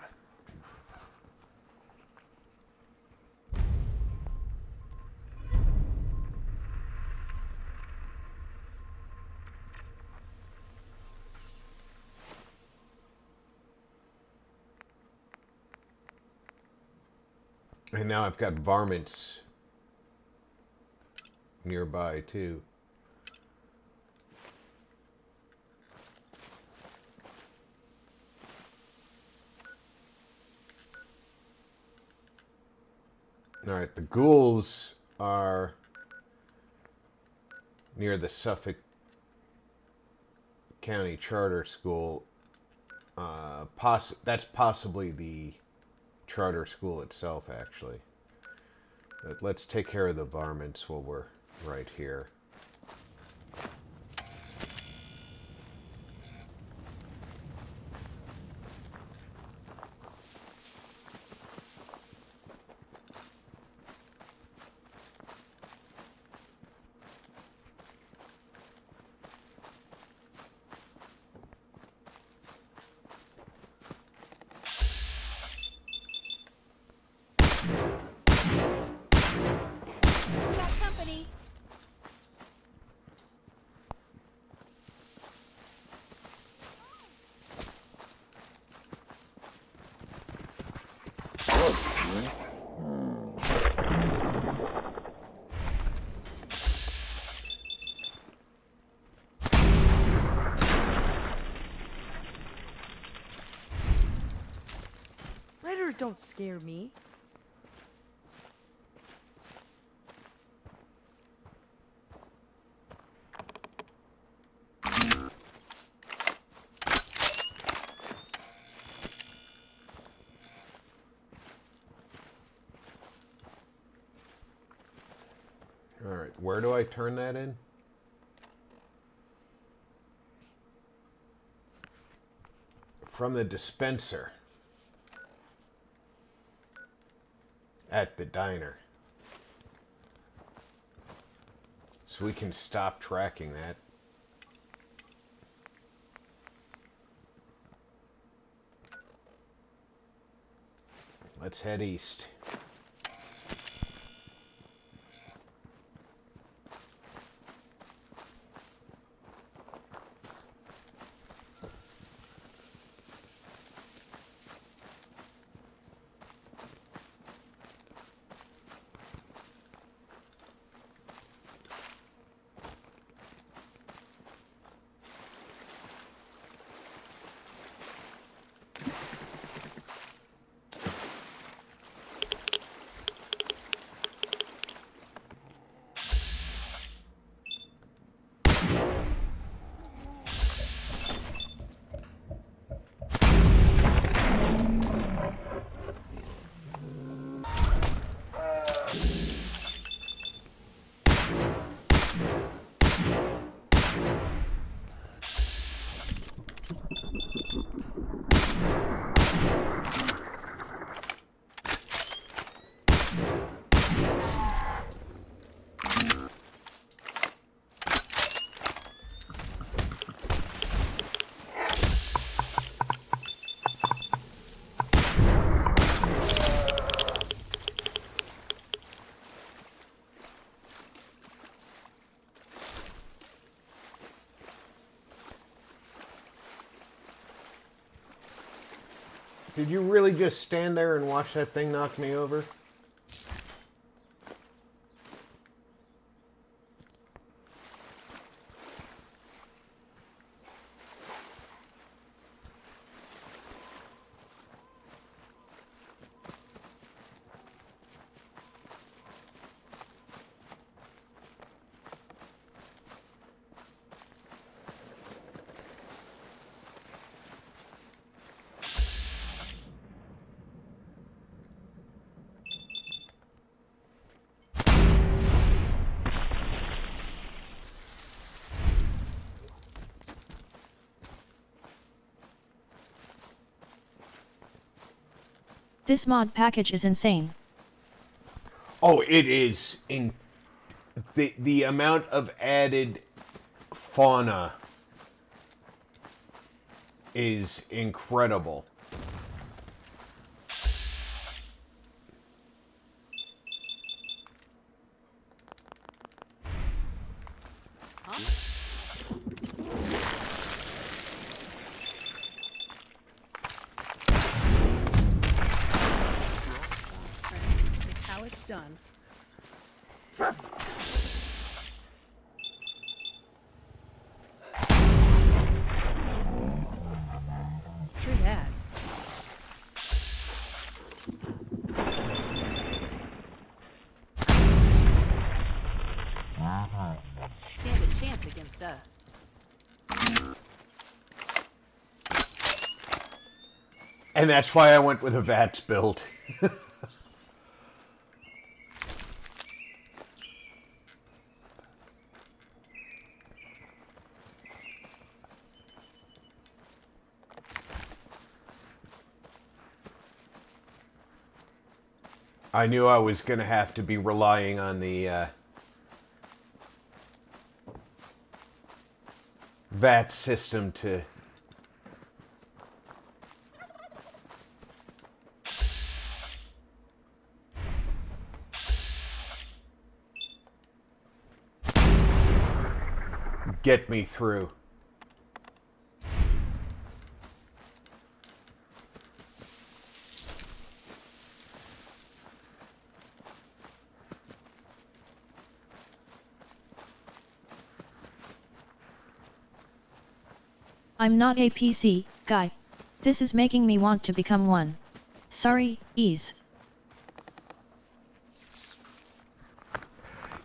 And now I've got varmints nearby, too. Alright, the ghouls are near the Suffolk County Charter School. That's possibly the charter school itself, actually. But let's take care of the varmints while we're right here. Predators don't scare me. Alright, where do I turn that in? From the dispenser. At the diner. So we can stop tracking that. Let's head east. Did you really just stand there and watch that thing knock me over? This mod package is insane. Oh, it is. In the amount of added fauna is incredible. That's how it's done. Through that. Stand a us. And that's why I went with a VATS build. I knew I was going to have to be relying on the VAT system to get me through. I'm not a PC guy. This is making me want to become one. Sorry, ease.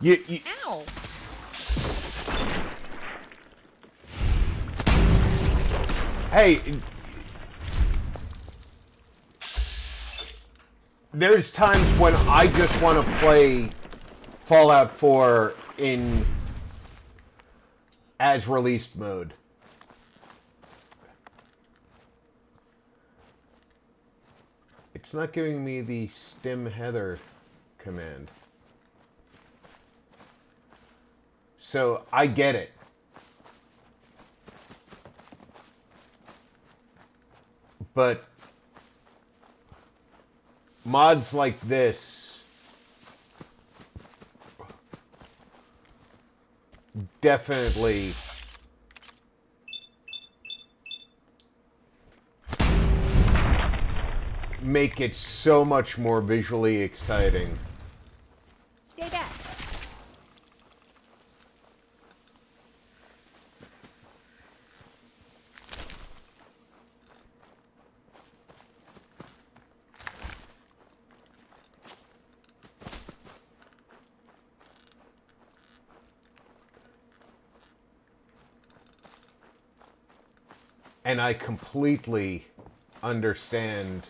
Ow! Hey, there's times when I just want to play Fallout 4 in as released mode. It's not giving me the stim heather command. So I get it. But mods like this definitely make it so much more visually exciting. Stay back. And I completely understand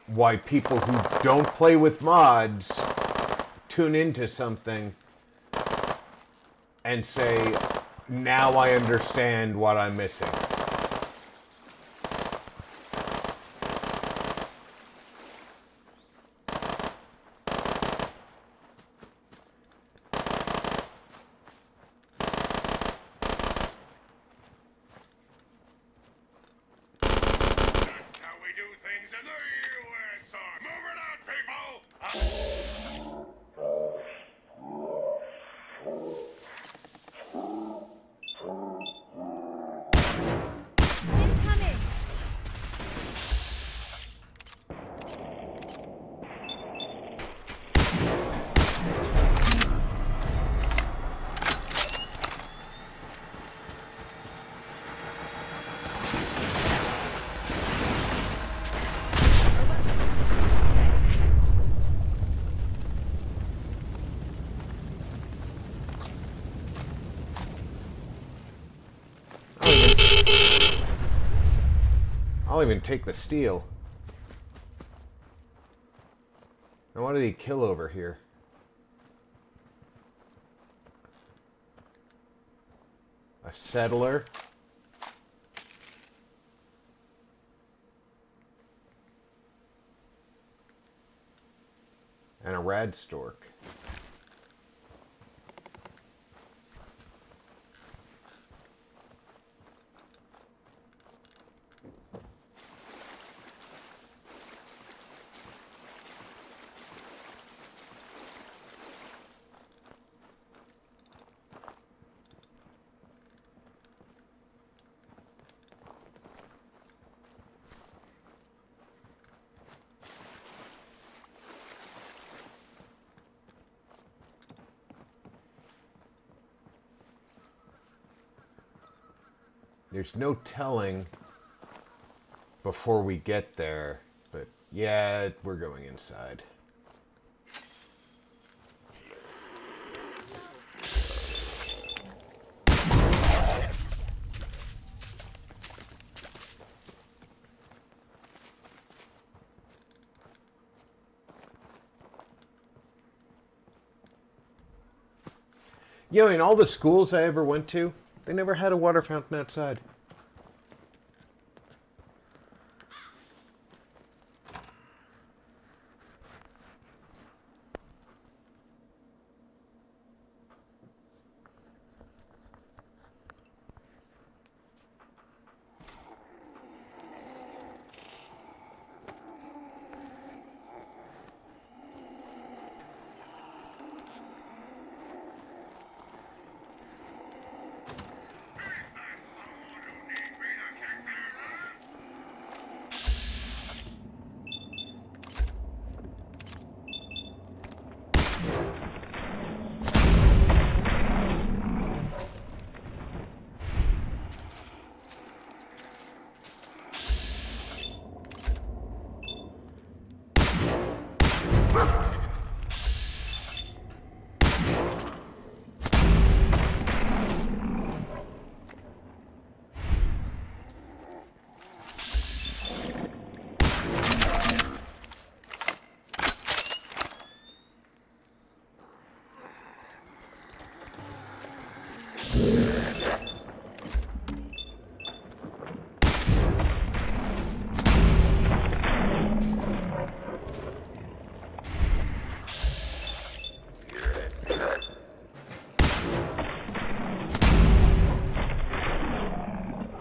why people who don't play with mods tune into something and say, now I understand what I'm missing. I'll even take the steel. Now what did he kill over here? A settler. And a rad stork. There's no telling before we get there, but yeah, we're going inside. You know, in all the schools I ever went to, they never had a water fountain outside.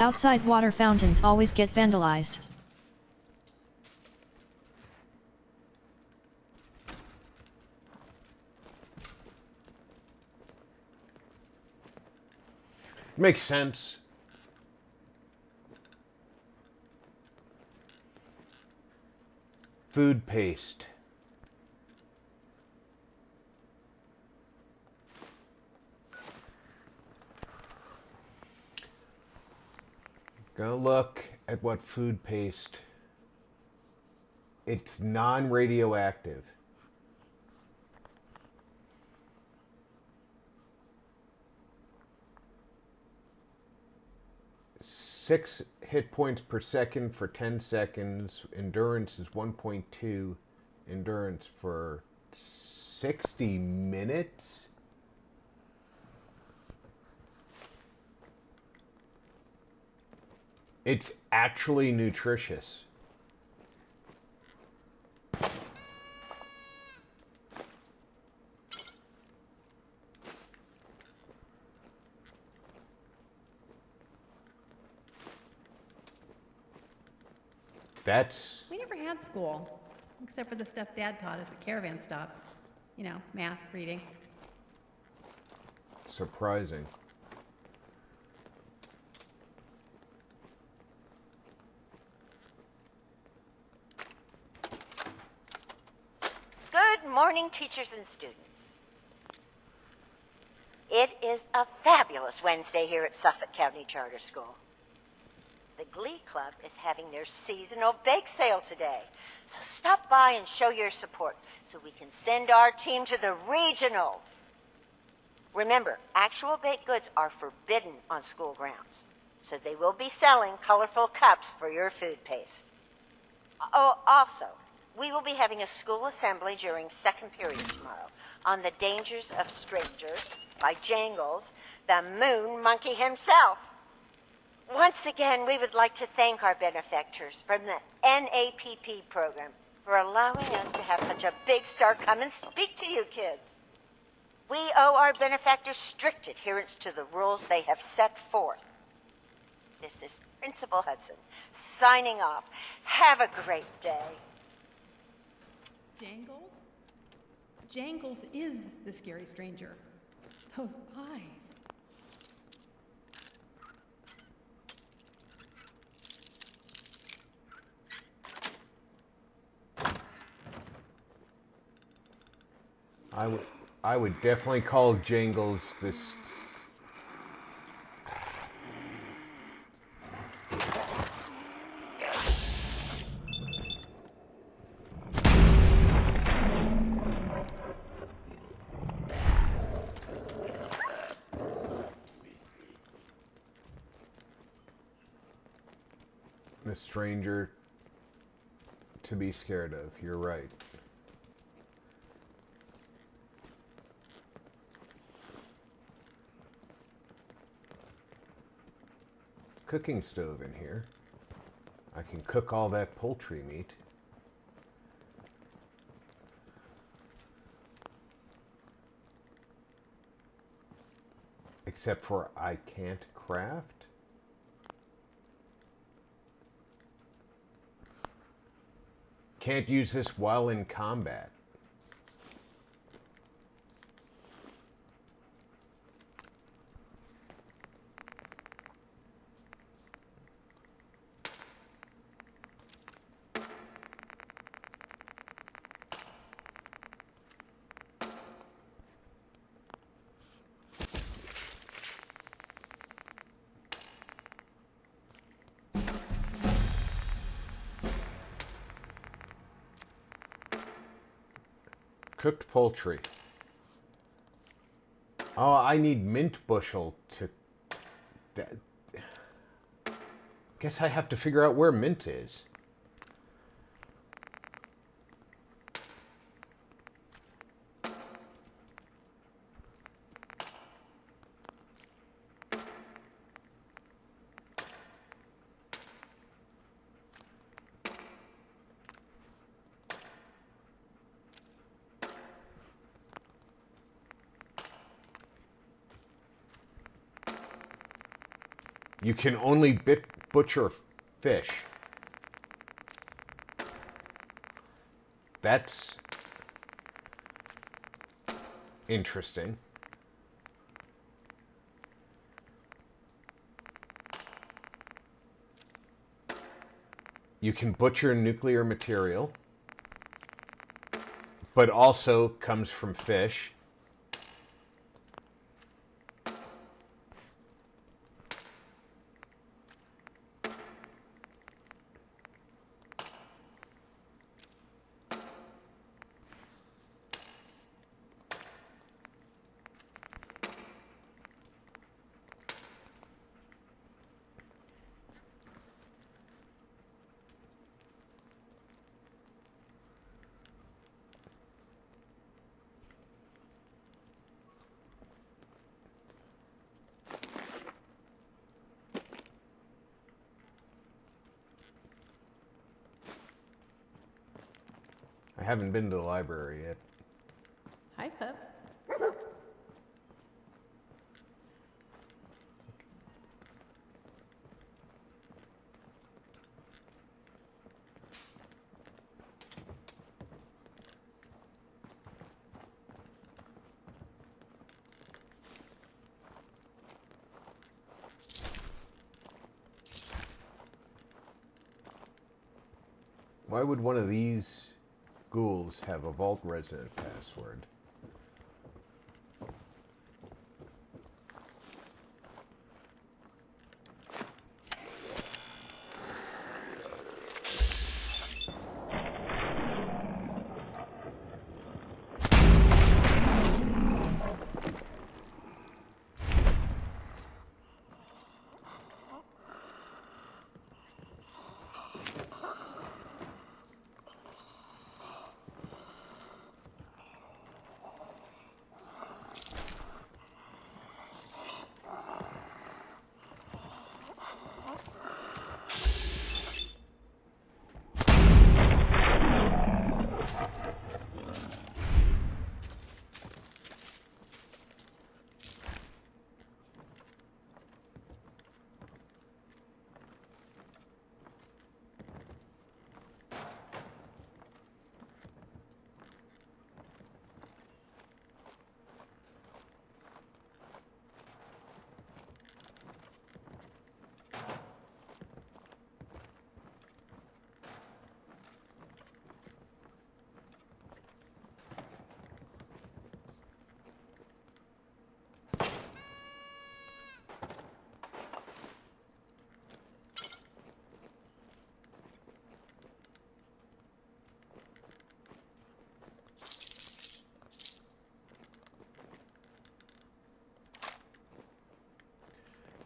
Outside water fountains always get vandalized. Makes sense. Food paste. Gonna look at what food paste. It's non-radioactive. Six hit points per second for 10 seconds. Endurance is 1.2. Endurance for 60 minutes. It's actually nutritious. That's... We never had school, except for the stuff Dad taught us at caravan stops. You know, math, reading. surprising. Good morning, teachers and students. It is a fabulous Wednesday here at Suffolk County Charter School. The Glee Club is having their seasonal bake sale today. So stop by and show your support so we can send our team to the regionals. Remember, actual baked goods are forbidden on school grounds, so they will be selling colorful cups for your food paste. Oh, also, we will be having a school assembly during second period tomorrow on the dangers of strangers by Jangles, the moon monkey himself. Once again, we would like to thank our benefactors from the NAPP program for allowing us to have such a big star come and speak to you kids. We owe our benefactors strict adherence to the rules they have set forth. This is Principal Hudson, signing off. Have a great day. Jangles? Jangles is the scary stranger. Those eyes. I would definitely call Jangles this. The stranger to be scared of. You're right. cooking stove in here. I can cook all that poultry meat. Except for I can't craft. Can't use this while in combat. Cooked poultry. Oh, I need mint bushel to... That, guess I have to figure out where mint is. You can only butcher fish. That's interesting. You can butcher nuclear material, but also comes from fish. I haven't been to the library yet. Hi, pup. Why would one of these ghouls have a vault resident password?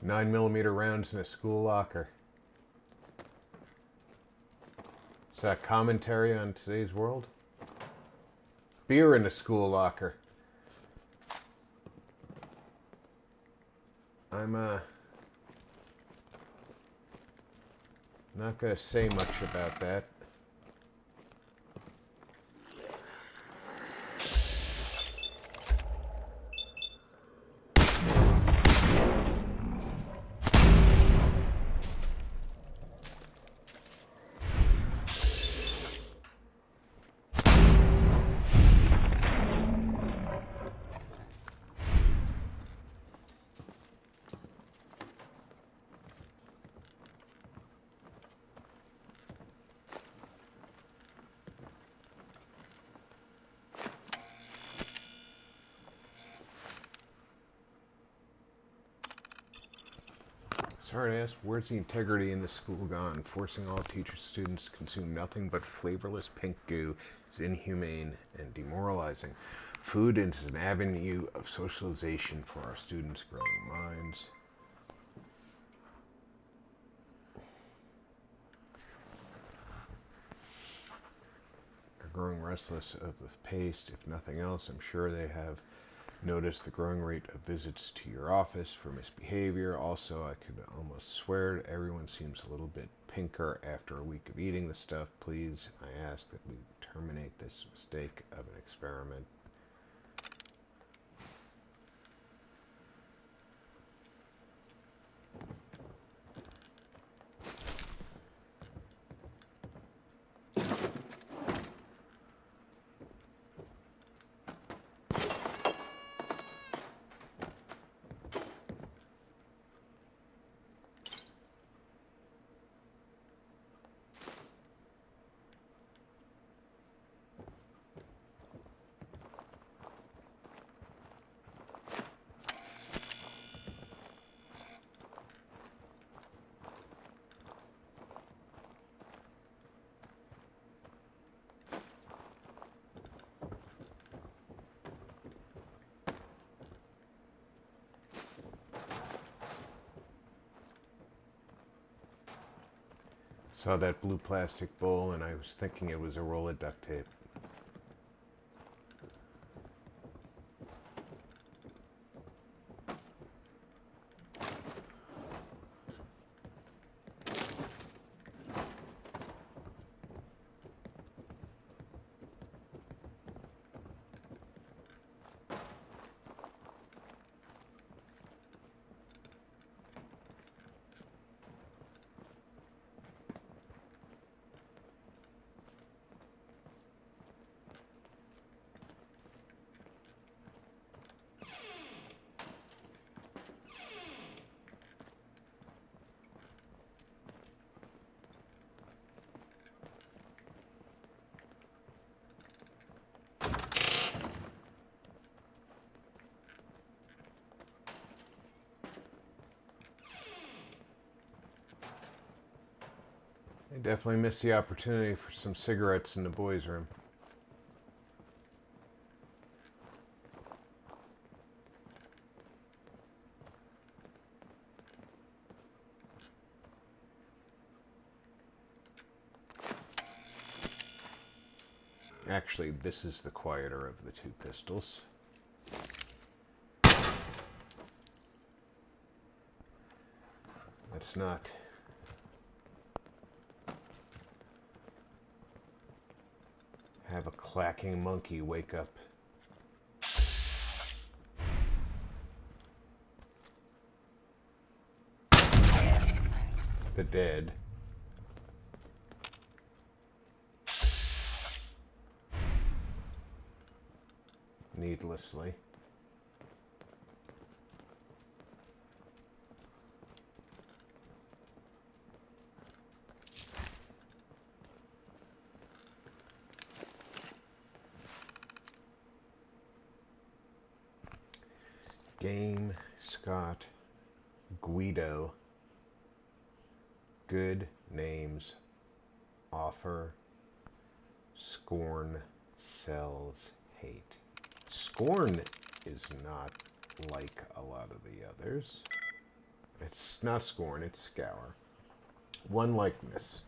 .9mm rounds in a school locker. Is that commentary on today's world? Beer in a school locker. I'm Not gonna say much about that. Sorry to ask, where's the integrity in the school gone? Forcing all teachers students to consume nothing but flavorless pink goo is inhumane and demoralizing. Food is an avenue of socialization for our students' growing minds. They're growing restless of the pace. If nothing else, I'm sure they have noticed the growing rate of visits to your office for misbehavior. Also, I could almost swear everyone seems a little bit pinker after a week of eating the stuff. Please, I ask that we terminate this mistake of an experiment. Saw that blue plastic bowl and I was thinking it was a roll of duct tape. I definitely missed the opportunity for some cigarettes in the boys' room. Actually, this is the quieter of the two pistols. Let's not have a clacking monkey wake up the dead. Needlessly. Game, Scott, Guido. Good names offer, scorn sells hate. Scorn is not like a lot of the others. It's not scorn, it's scour. One likeness.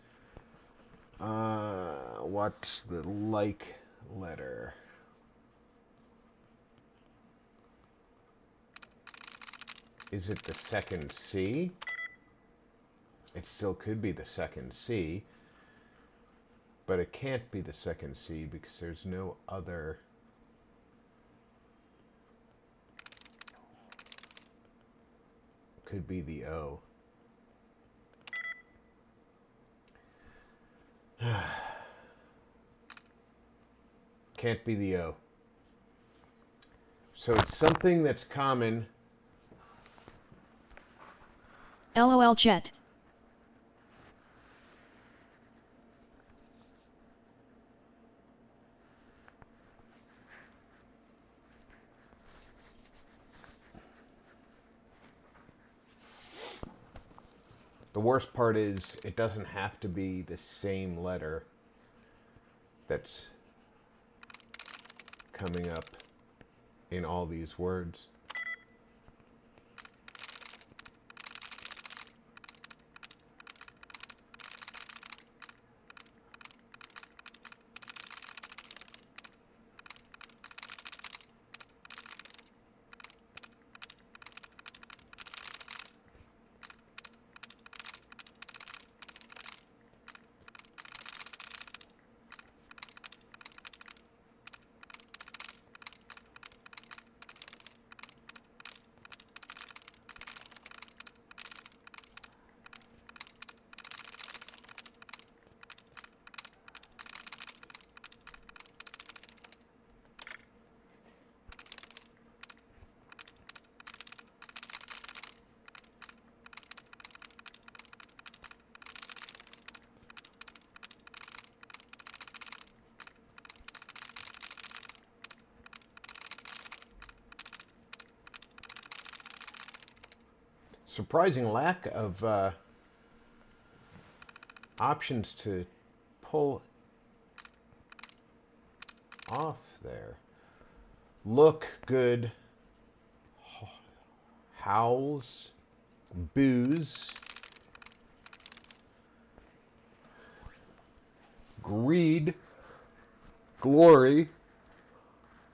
What's the like letter? Is it the second C? It still could be the second C, but it can't be the second C because there's no other. Could be the O. Can't be the O. So it's something that's common. LOL Jet. The worst part is it doesn't have to be the same letter that's coming up in all these words. Surprising lack of options to pull off there. Look good. Howls. Booze. Greed. Glory.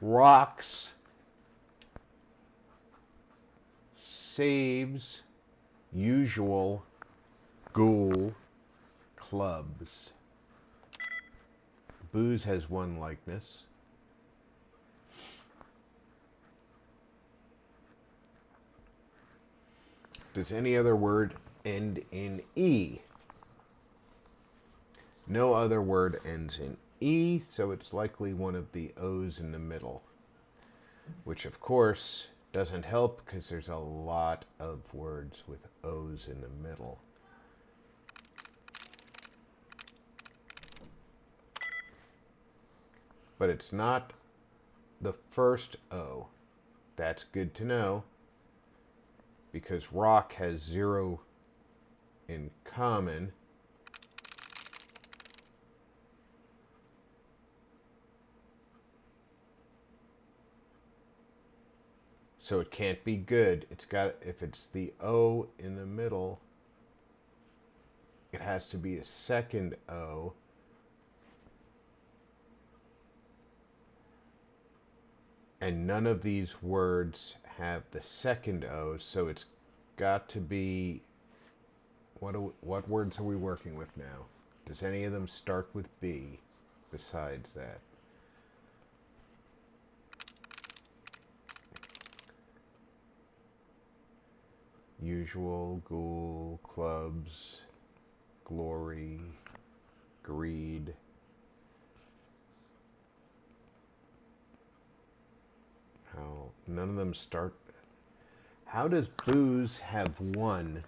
Rocks. Saves. Usual. Ghoul. Clubs. Booze has one likeness. Does any other word end in E? No other word ends in E, so it's likely one of the O's in the middle. Which, of course, doesn't help because there's a lot of words with O's in the middle. But it's not the first O. That's good to know, because rock has 0 in common. So it can't be good. It's got, if it's the O in the middle, it has to be a second O. And none of these words have the second O, so it's got to be, what words are we working with now? Does any of them start with B besides that? Usual, ghoul, clubs, glory, greed. How none of them start. How does booze have 1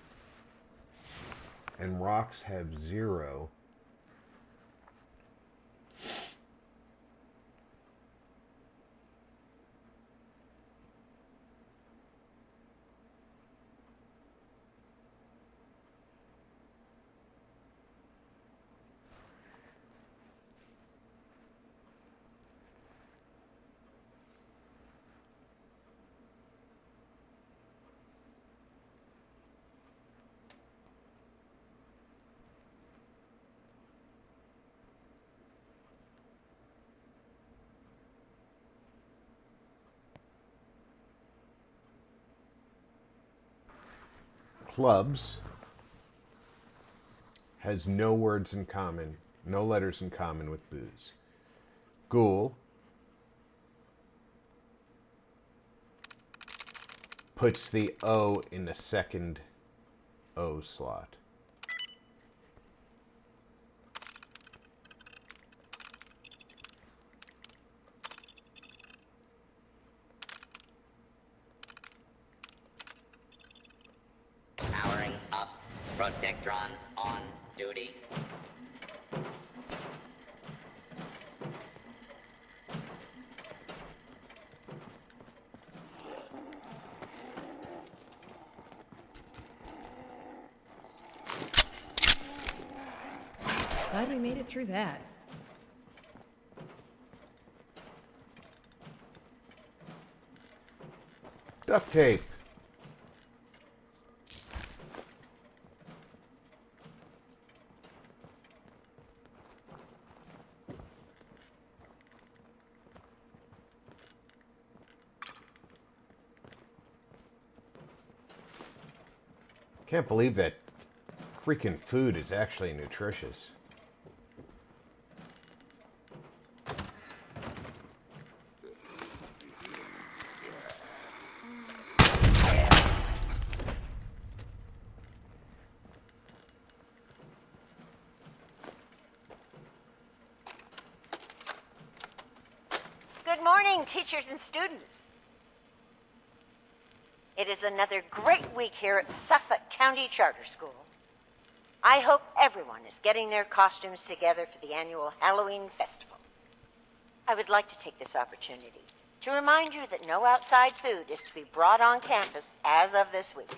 and rocks have 0? Clubs. has no words in common, no letters in common with booze. Ghoul puts the O in the second O slot. Powering up. Protectron on duty. Glad we made it through that. Duct tape. Can't believe that freaking food is actually nutritious. Good morning, teachers and students. It is another great week here at Suffolk County Charter School. I hope everyone is getting their costumes together for the annual Halloween festival. I would like to take this opportunity to remind you that no outside food is to be brought on campus as of this week.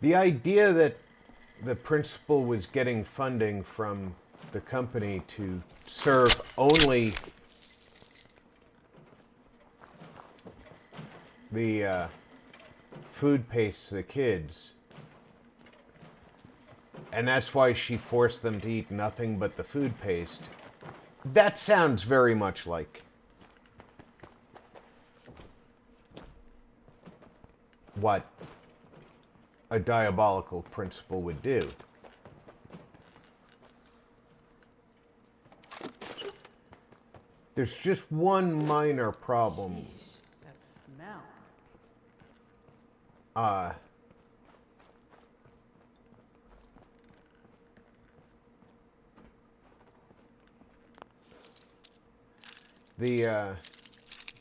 The idea that the principal was getting funding from the company to serve only the food paste to the kids, and that's why she forced them to eat nothing but the food paste, that sounds very much like what a diabolical principal would do. There's just one minor problem. Jeez, that smell.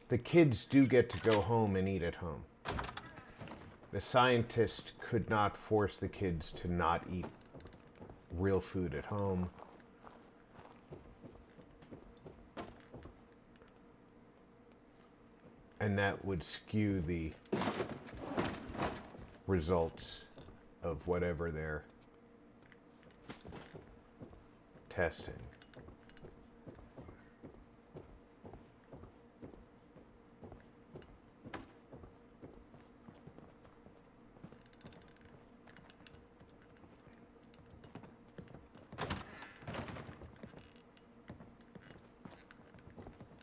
The kids do get to go home and eat at home. The scientist could not force the kids to not eat real food at home. And that would skew the results of whatever they're testing.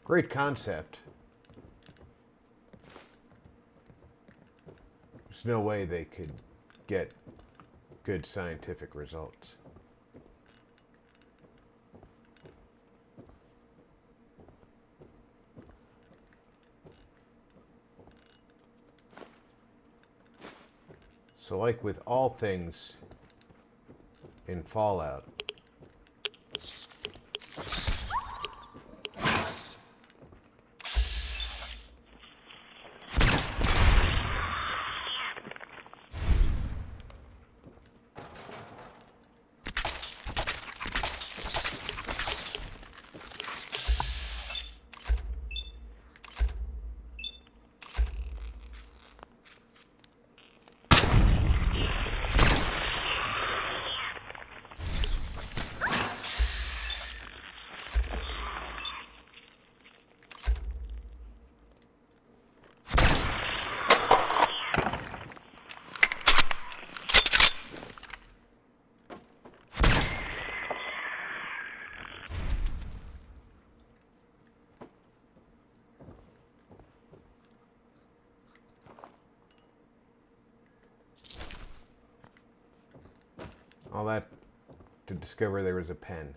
Great concept. There's no way they could get good scientific results. So like with all things in Fallout, all that to discover there was a pen.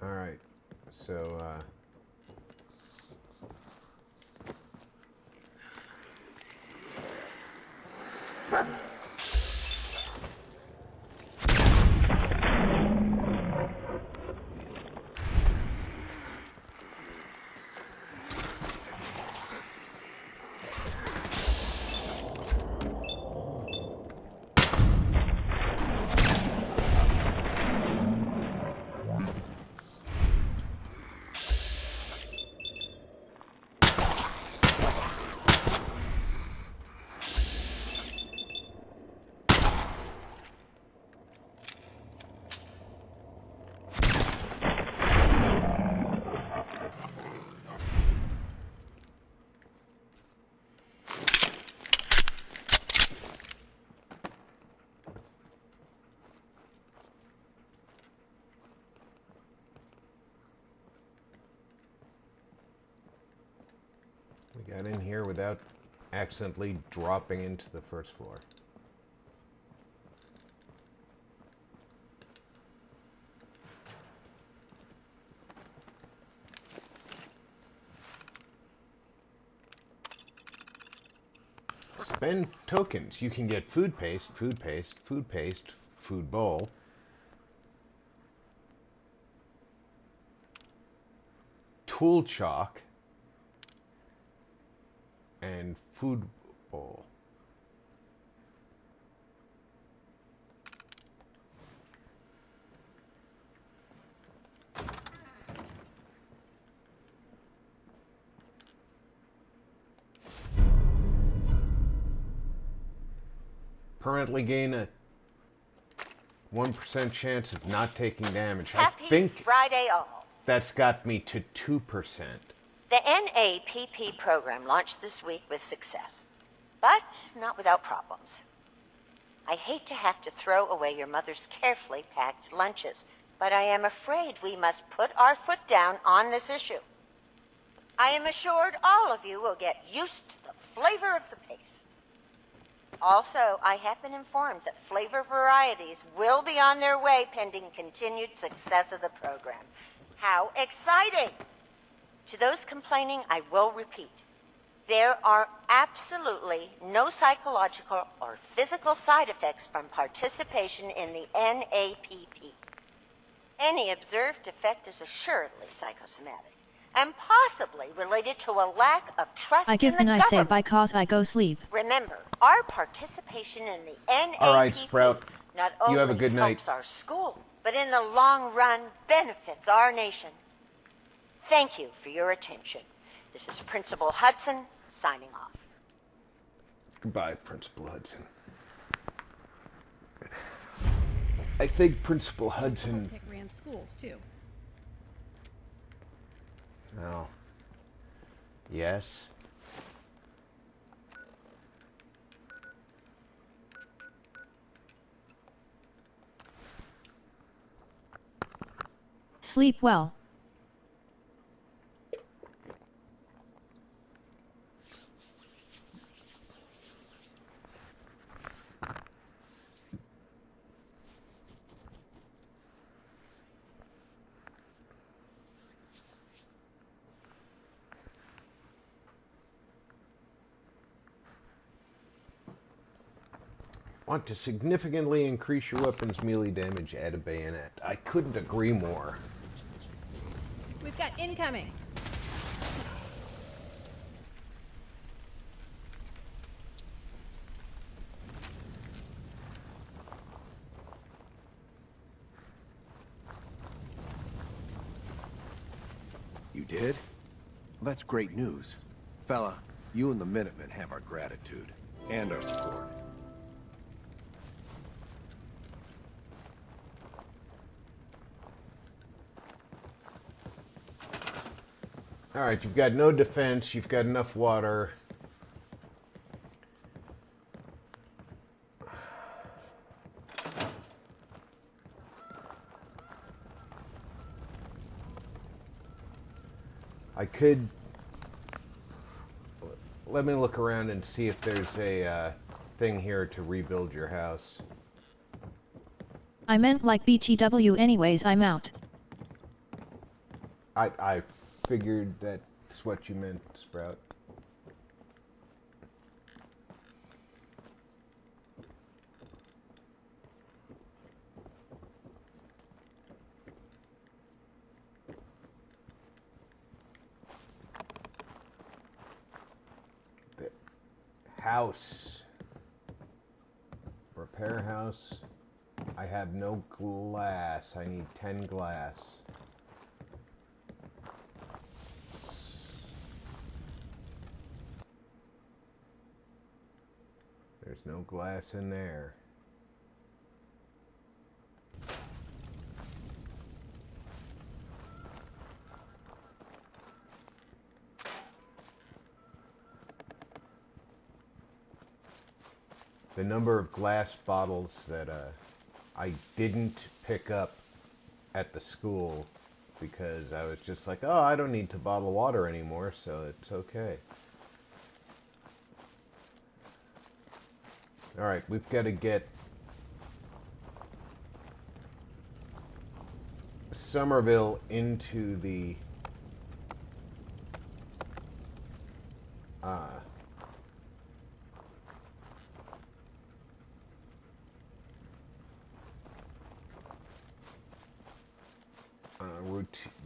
All right, so we got in here without accidentally dropping into the first floor. Spend tokens. You can get food paste, food paste, food paste, food bowl. Tool chalk. And food bowl. Permanently gain a 1% chance of not taking damage. Happy I think Friday all. that's got me to 2%. The NAPP program launched this week with success, but not without problems. I hate to have to throw away your mother's carefully packed lunches, but I am afraid we must put our foot down on this issue. I am assured all of you will get used to the flavor of the pace. Also, I have been informed that flavor varieties will be on their way pending continued success of the program. How exciting! To those complaining, I will repeat. There are absolutely no psychological or physical side effects from participation in the NAPP. Any observed effect is assuredly psychosomatic and possibly related to a lack of trust I give in the and I say government. by cause I go sleep. Remember, our participation in the NAPP All right, Sprout. not You only have a good night. helps our school, but in the long run benefits our nation. Thank you for your attention. This is Principal Hudson signing off. Goodbye, Principal Hudson. I think Principal Hudson... Tech ran schools, too. Oh. Yes. Sleep well. Want to significantly increase your weapon's melee damage, add a bayonet. I couldn't agree more. We've got incoming. You did? Well, that's great news. Fella, you and the Minutemen have our gratitude. And our support. Alright, you've got no defense, you've got enough water. I could... Let me look around and see if there's a thing here to rebuild your house. I meant like BTW anyways, I'm out. I figured that's what you meant, Sprout. The house. Repair house. I have no glass. I need 10 glass. There's no glass in there. The number of glass bottles that I didn't pick up at the school because I was just like, oh, I don't need to bottle water anymore, so it's okay. Alright, we've got to get Somerville into the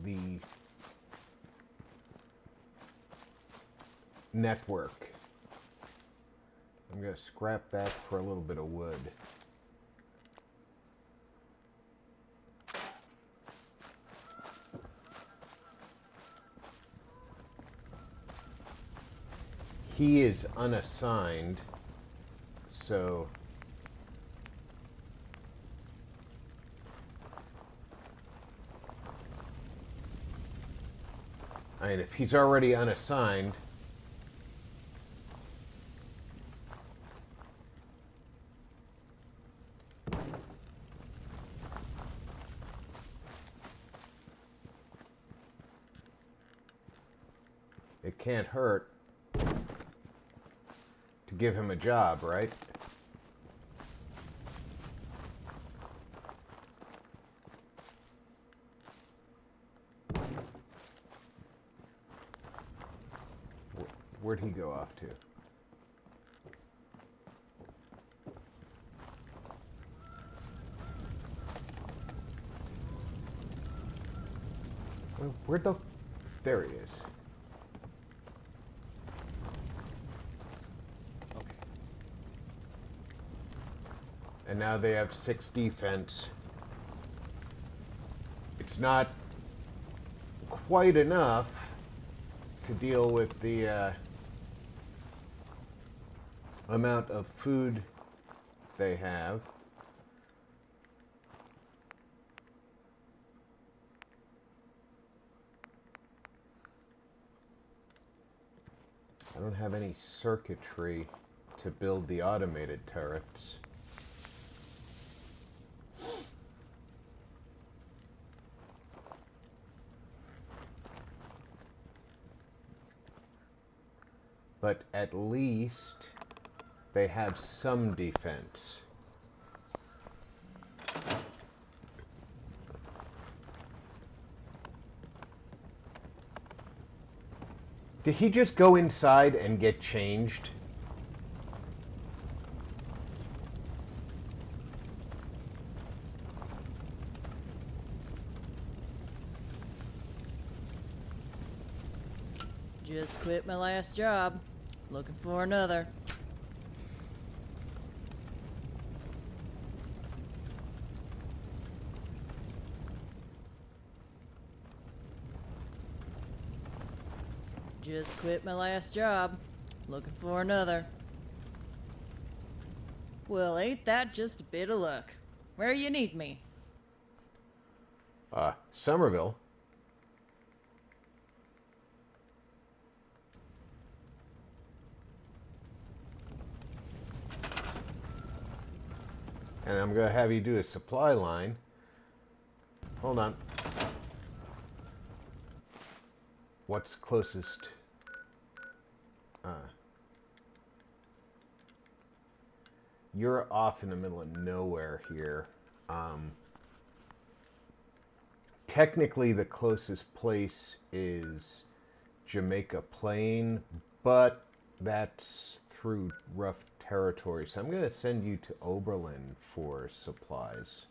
the network. I'm going to scrap that for a little bit of wood. He is unassigned, so I mean, if he's already unassigned, it can't hurt to give him a job, right? Where'd he go off to? Where'd the... There he is. Okay. And now they have 6 defense. It's not quite enough to deal with the amount of food they have. I don't have any circuitry to build the automated turrets. But at least they have some defense. Did he just go inside and get changed? Just quit my last job. Looking for another. Just quit my last job. Looking for another. Well, ain't that just a bit of luck? Where you need me? Somerville. And I'm going to have you do a supply line. Hold on. What's closest? You're off in the middle of nowhere here. Technically, the closest place is Jamaica Plain, but that's through rough territory. So I'm going to send you to Oberlin for supplies.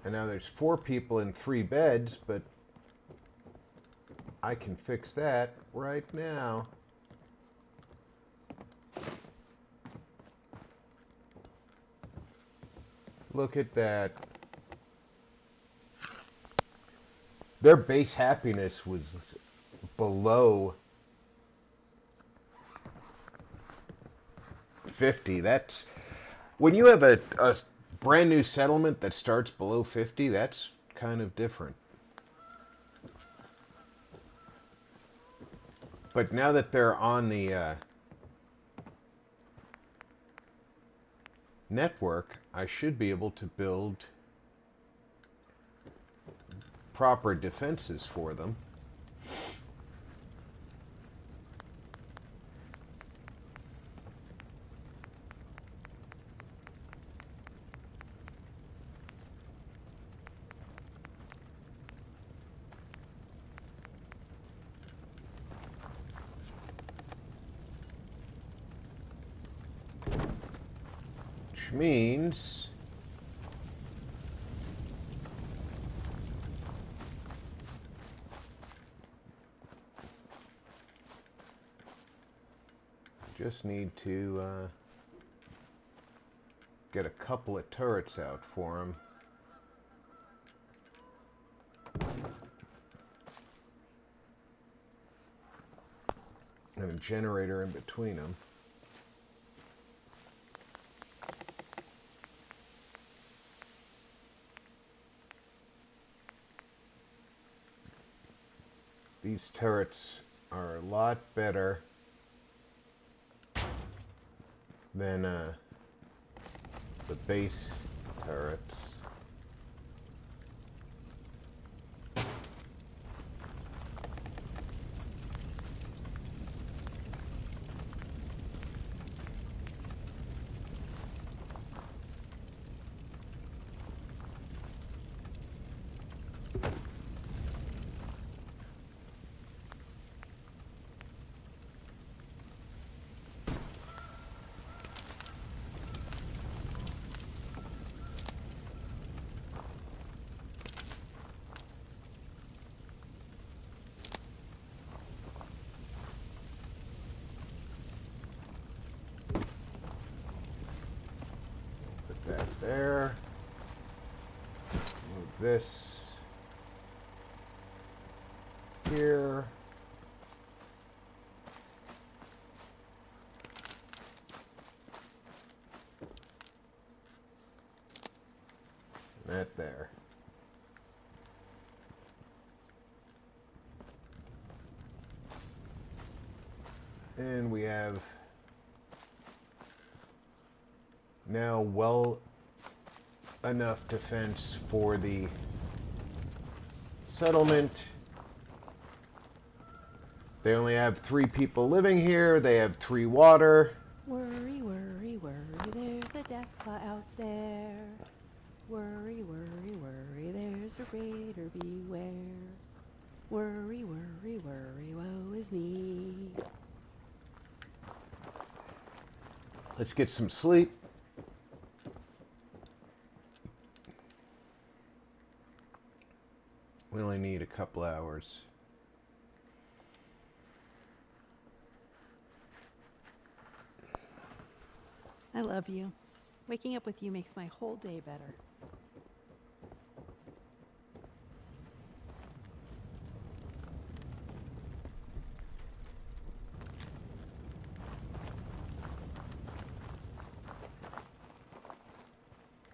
And now there's 4 people in 3 beds, but I can fix that right now. Look at that. Their base happiness was below 50. That's when you have a brand new settlement that starts below 50, that's kind of different. But now that they're on the network, I should be able to build proper defenses for them. Which means just need to get a couple of turrets out for him. And a generator in between them. These turrets are a lot better than the base turrets. That there. Move this here. That there. And we have now well enough defense for the settlement. They only have 3 people living here. They have 3 water. Worry, worry, worry, there's a death claw out there. Worry, worry, worry, there's a raider, beware. Worry, worry, worry, woe is me. Let's get some sleep. We only need a couple hours. I love you. Waking up with you makes my whole day better.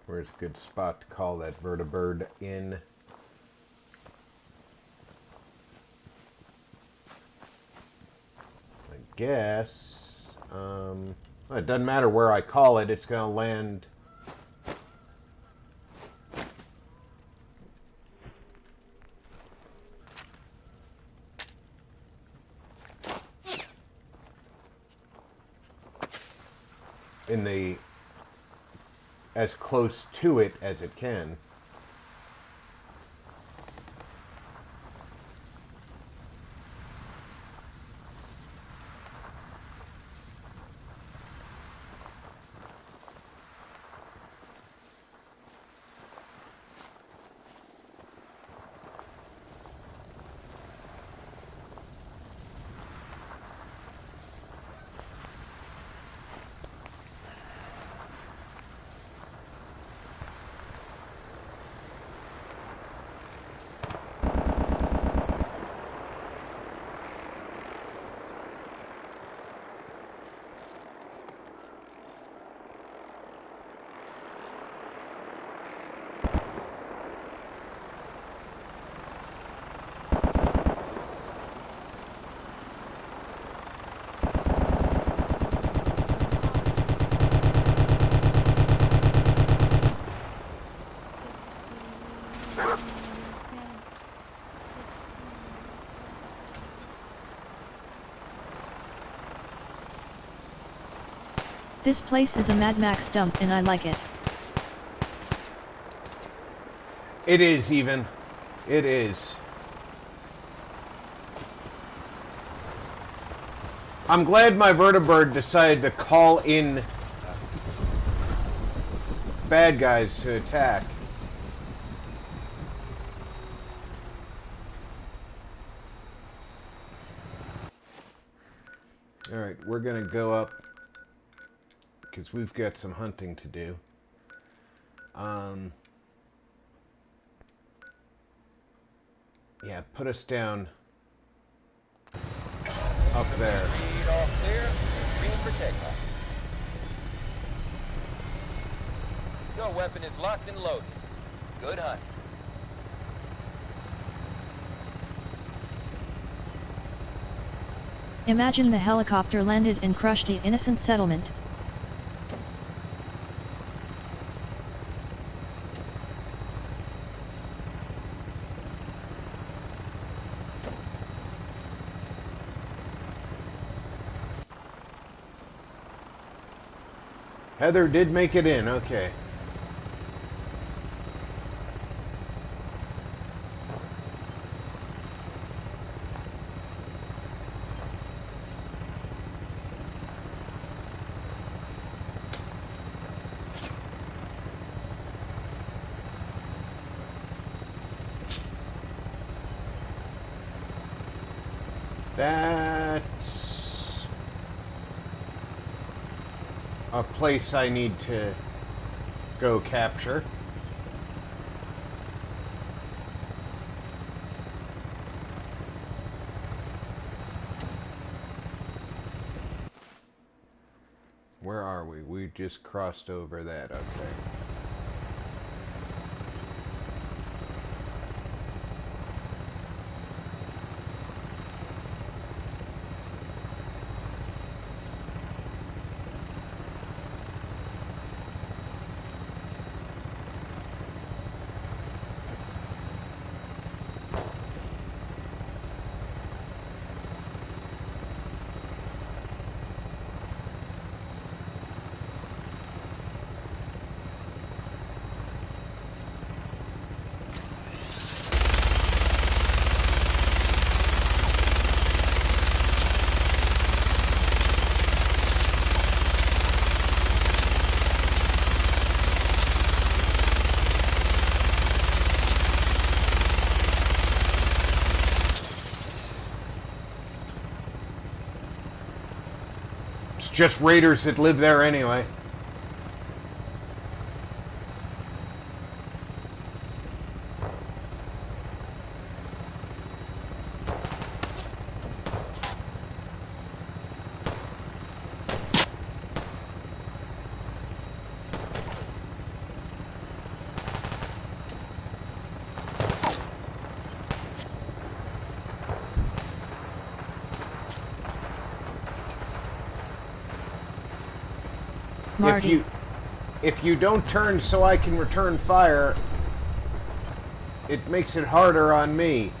Where's a good spot to call that vertibird in? I guess. It doesn't matter where I call it, it's going to land. In the as close to it as it can. This place is a Mad Max dump and I like it. It is even. It is. I'm glad my vertibird decided to call in bad guys to attack. Alright, we're gonna go up because we've got some hunting to do. Yeah, put us down up there. Lead all clear. Green for takeoff. Your weapon is locked and loaded. Good hunt. Imagine the helicopter landed and crushed the innocent settlement. Heather did make it in, okay. That's a place I need to go capture. Where are we? We just crossed over that, okay. just raiders that live there anyway. Marty. If you don't turn so I can return fire, it makes it harder on me.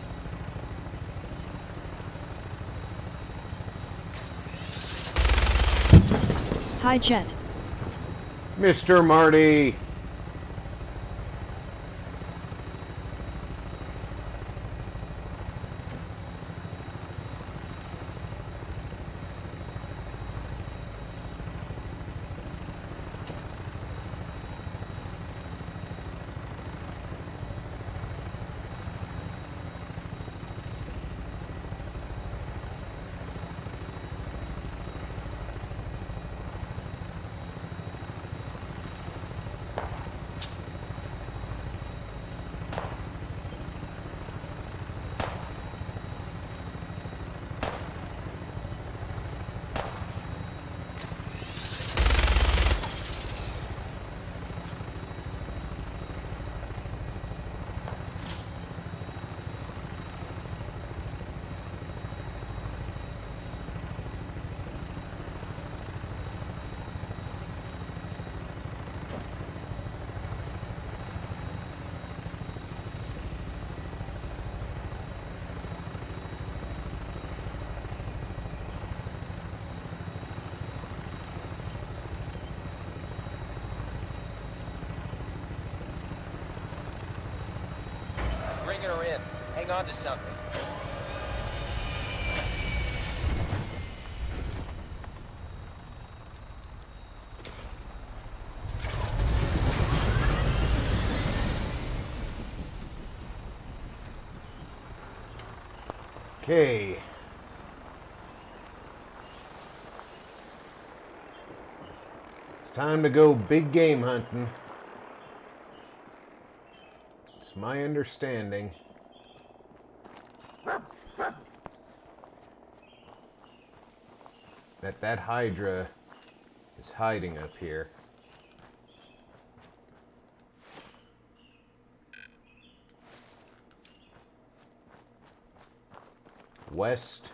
Hi, Jet. Mr. Marty. Bringing her in. Hang on to something. Okay. Time to go big game hunting. It's my understanding. That Hydra is hiding up here. West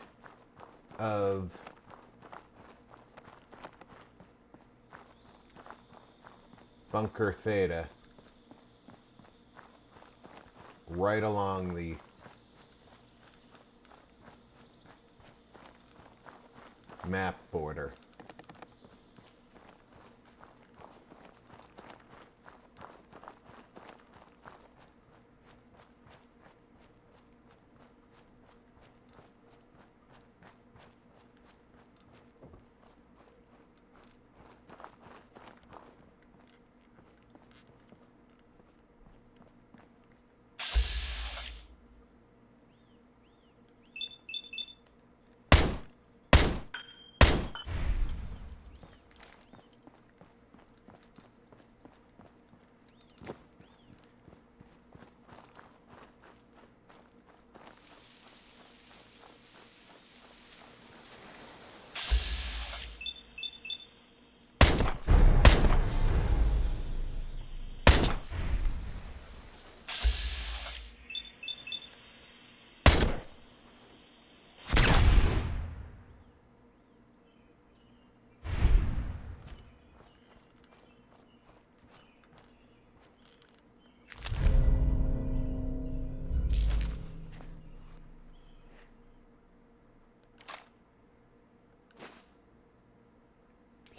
of Bunker Theta, right along the map border.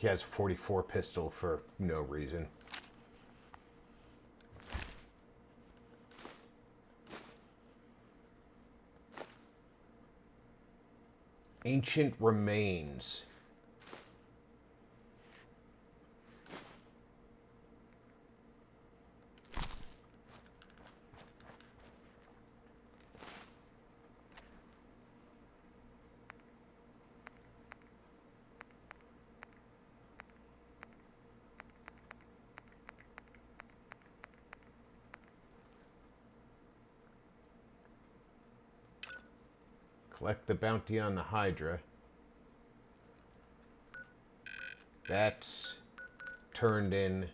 He has 44 pistol for no reason. Ancient remains. collect the bounty on the Hydra. That's turned in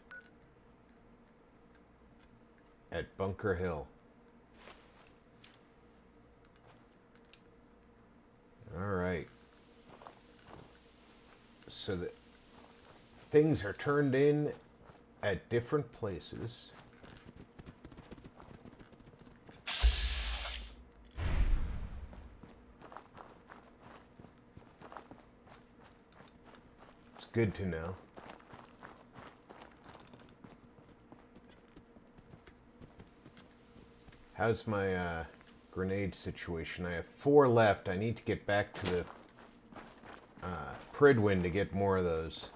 at Bunker Hill. Alright. So the things are turned in at different places. It's good to know. How's my grenade situation? I have 4 left. I need to get back to the Pridwin to get more of those.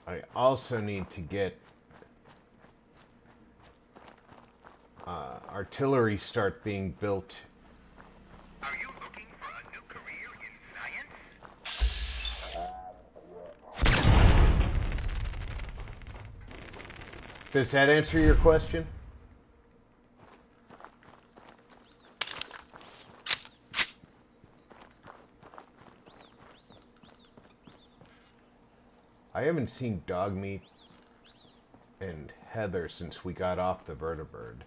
I also need to get artillery start being built. Are you looking for a new career in science? Does that answer your question? I haven't seen Dogmeat and Heather since we got off the vertibird.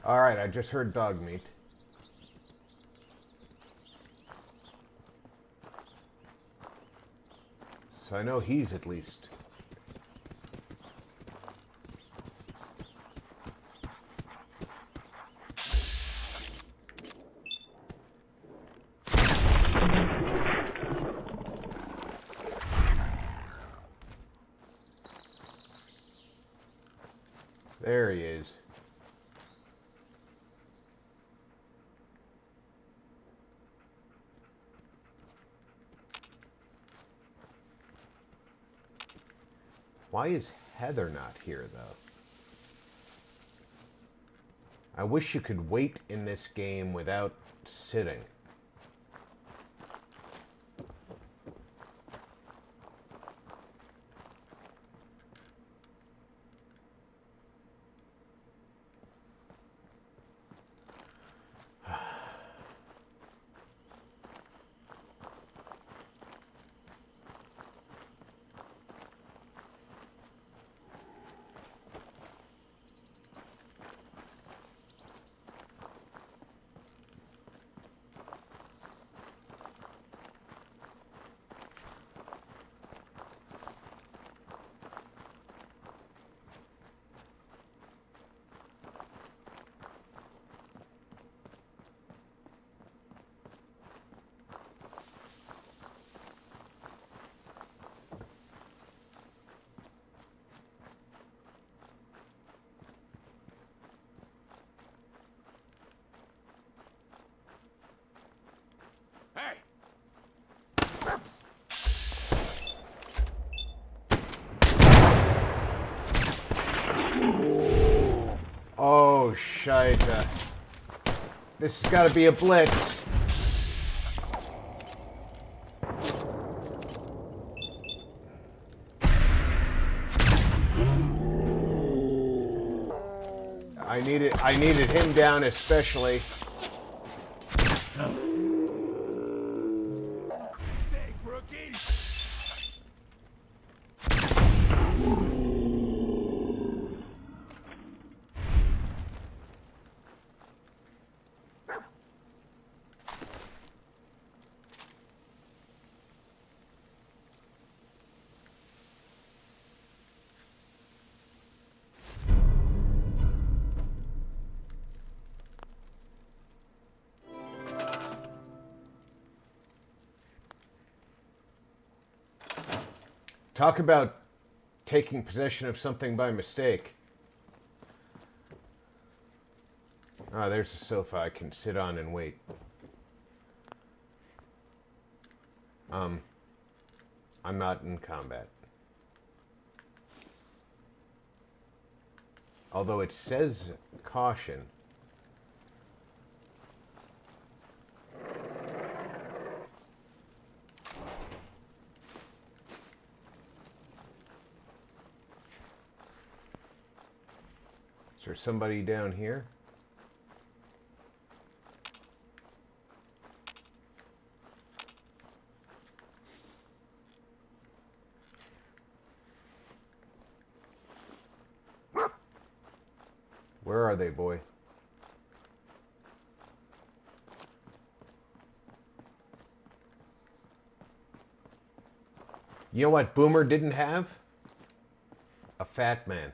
Alright, I just heard Dogmeat. So I know he's at least. There he is. Why is Heather not here, though? I wish you could wait in this game without sitting. Oh, shite. This has got to be a blitz. I needed him down especially. Talk about taking possession of something by mistake. Ah, there's a sofa I can sit on and wait. I'm not in combat. Although it says caution. Is there somebody down here? Where are they, boy? You know what Boomer didn't have? A fat man.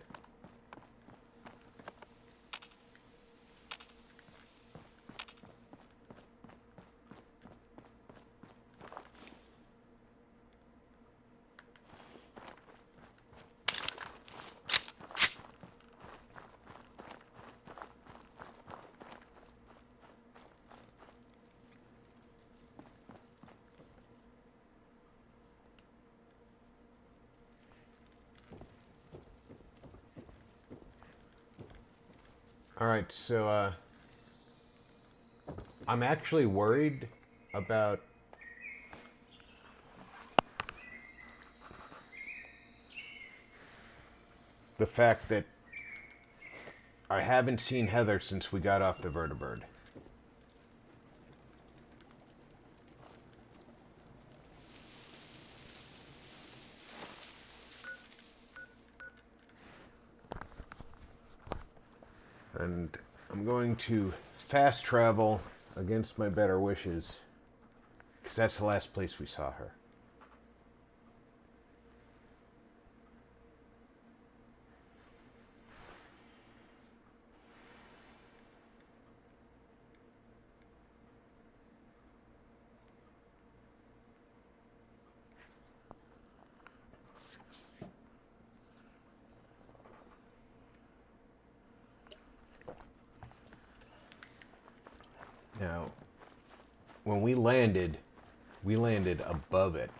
Alright, so, I'm actually worried about the fact that I haven't seen Heather since we got off the vertibird. And I'm going to fast travel against my better wishes, because that's the last place we saw her. Now, when we landed above it.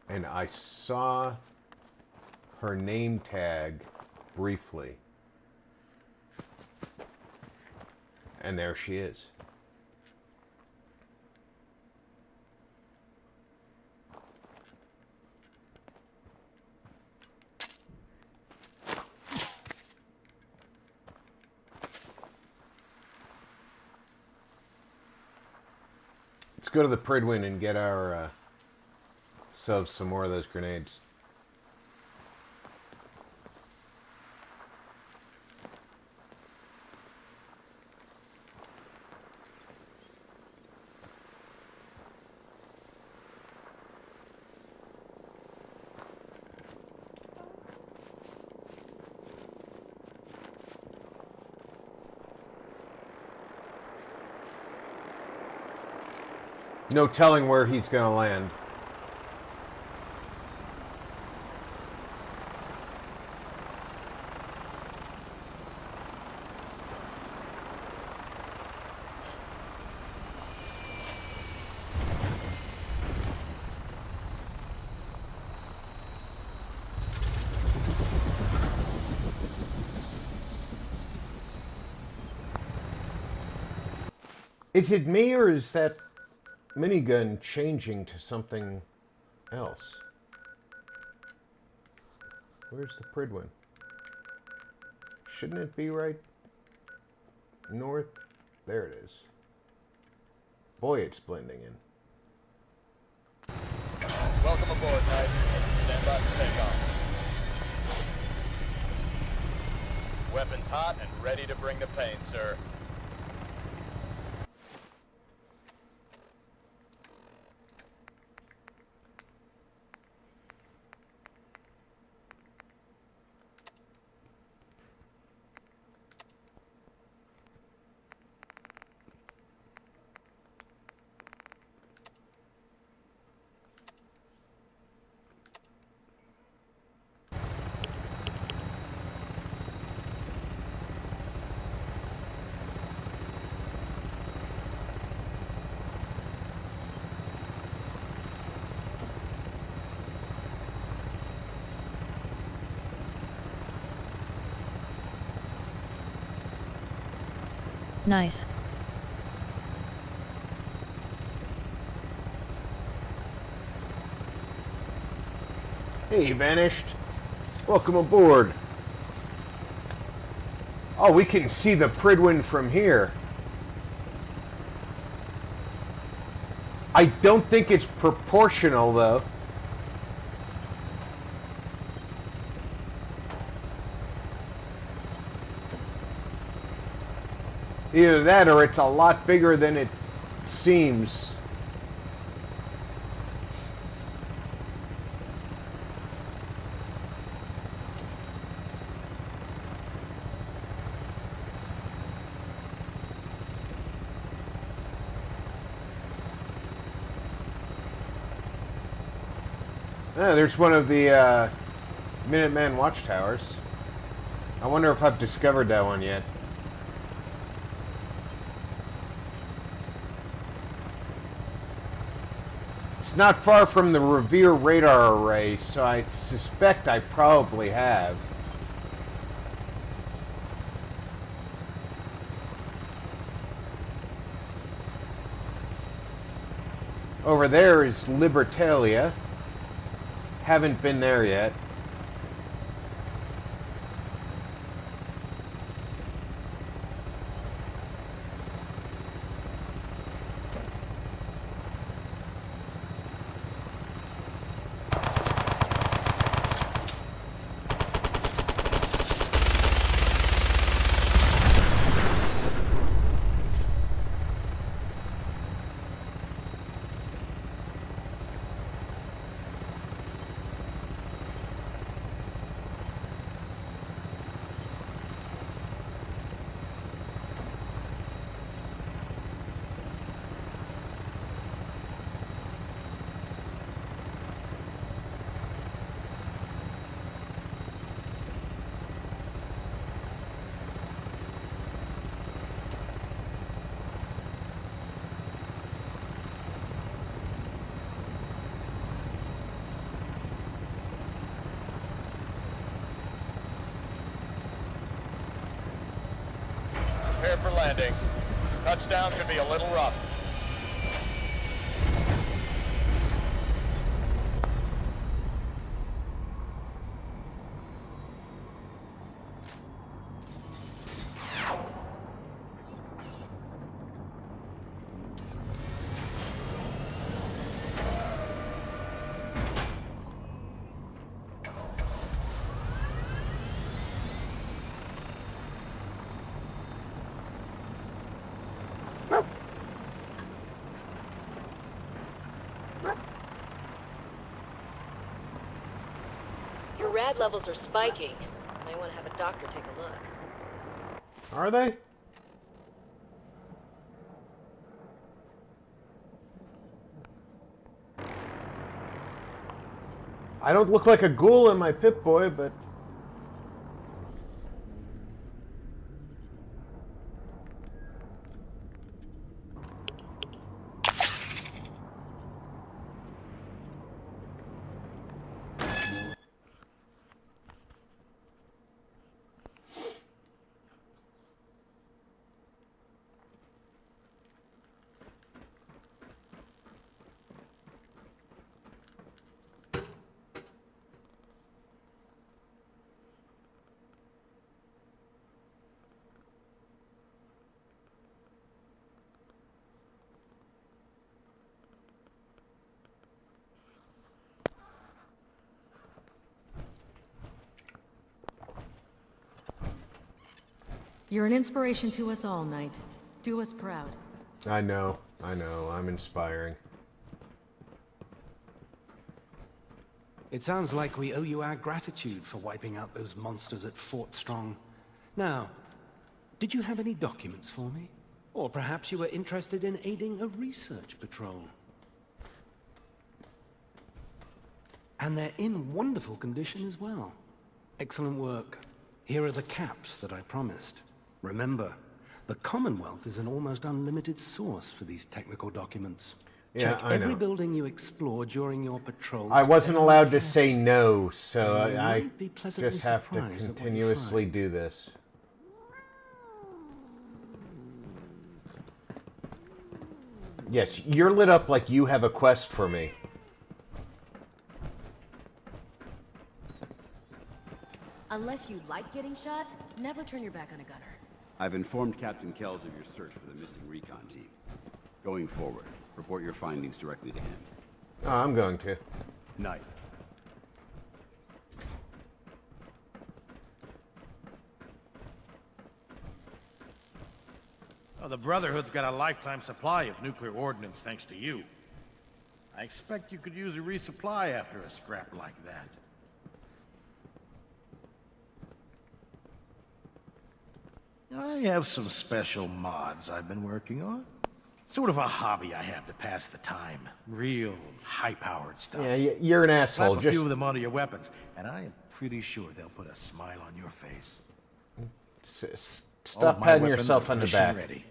And I saw her name tag briefly. And there she is. Let's go to the Pridwin and get our selves some more of those grenades. No telling where he's going to land. Is it me, or is that minigun changing to something else? Where's the Pridwin? Shouldn't it be right north? There it is. Boy, it's blending in. Welcome aboard, Knight. Stand by for takeoff. Weapons hot and ready to bring the pain, sir. Nice. Hey, Vanished. Welcome aboard. Oh, we can see the Pridwin from here. I don't think it's proportional, though. Either that or it's a lot bigger than it seems. Ah, there's one of the Minuteman watchtowers. I wonder if I've discovered that one yet. It's not far from the Revere radar array, so I suspect I probably have. Over there is Libertalia. Haven't been there yet. Prepare for landing. Touchdown should be a little rough. Your rad levels are spiking. You may want to have a doctor take a look. Are they? I don't look like a ghoul in my Pip-Boy, but... You're an inspiration to us all, Knight. Do us proud. I know. I'm inspiring. It sounds like we owe you our gratitude for wiping out those monsters at Fort Strong. Now, did you have any documents for me? Or perhaps you were interested in aiding a research patrol? And they're in wonderful condition as well. Excellent work. Here are the caps that I promised. Remember, the Commonwealth is an almost unlimited source for these technical documents. Yeah, Check I every know. building you explore during your patrols. I wasn't allowed to say no, so And you I might be pleasantly just have to surprised at what you continuously find. do this. Yes, you're lit up like you have a quest for me. Unless you like getting shot, never turn your back on a gunner. I've informed Captain Kells of your search for the missing recon team. Going forward, report your findings directly to him. Oh, I'm going to. Night. Oh, the Brotherhood's got a lifetime supply of nuclear ordnance thanks to you. I expect you could use a resupply after a scrap like that. I have some special mods I've been working on. Sort of a hobby I have to pass the time. Real high-powered stuff. Yeah, you're an asshole. Slap a few of them onto your weapons, and I am pretty sure they'll put a smile on your face. Stop patting yourself on the back. Ready.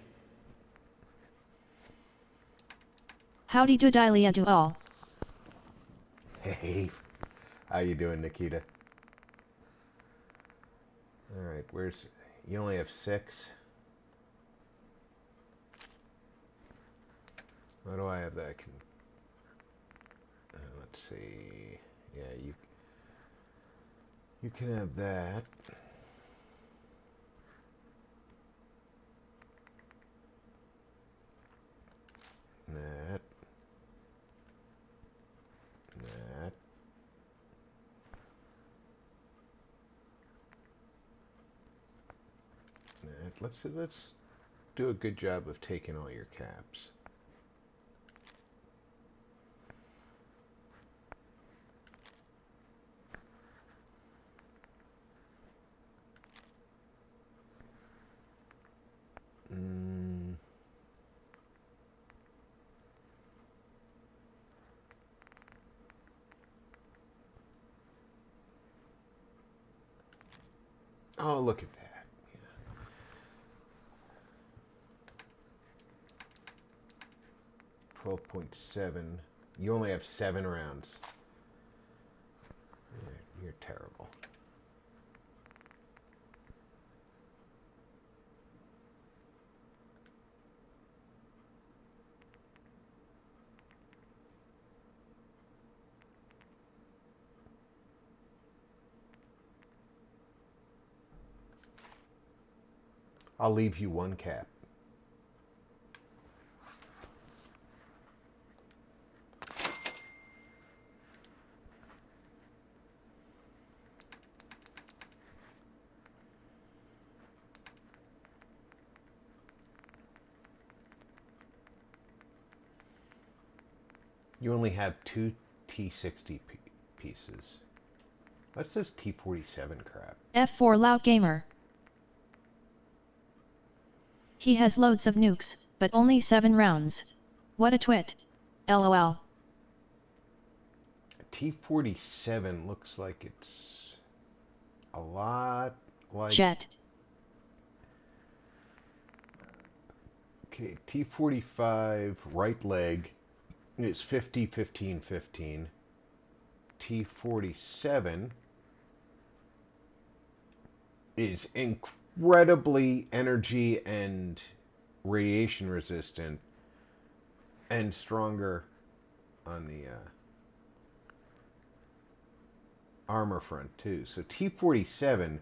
Howdy do Dilia do all. Hey, how you doing, Nikita? All right, where's... You only have 6. Why do I have that? Let's see. Yeah, you can have that. That. That. Let's do a good job of taking all your caps. Oh, look at that. 12.7. You only have 7 rounds. You're terrible. I'll leave you 1 cap. You only have 2 T60 pieces. What's this T47 crap? F4 Loud Gamer. He has loads of nukes, but only 7 rounds. What a twit. LOL. T47 looks like it's a lot like... Jet. Okay, T45 right leg is 50, 15, 15. T47 is incredibly energy and radiation resistant and stronger on the armor front too. So T47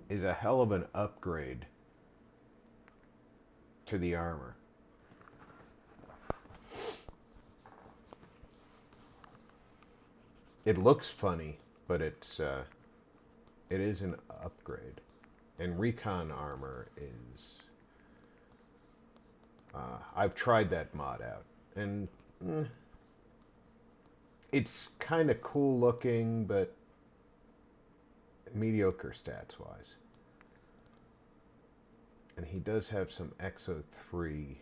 is a hell of an upgrade to the armor. It looks funny, but it is an upgrade. And recon armor is... I've tried that mod out, and it's kind of cool looking, but mediocre stats-wise. And he does have some Exo 3.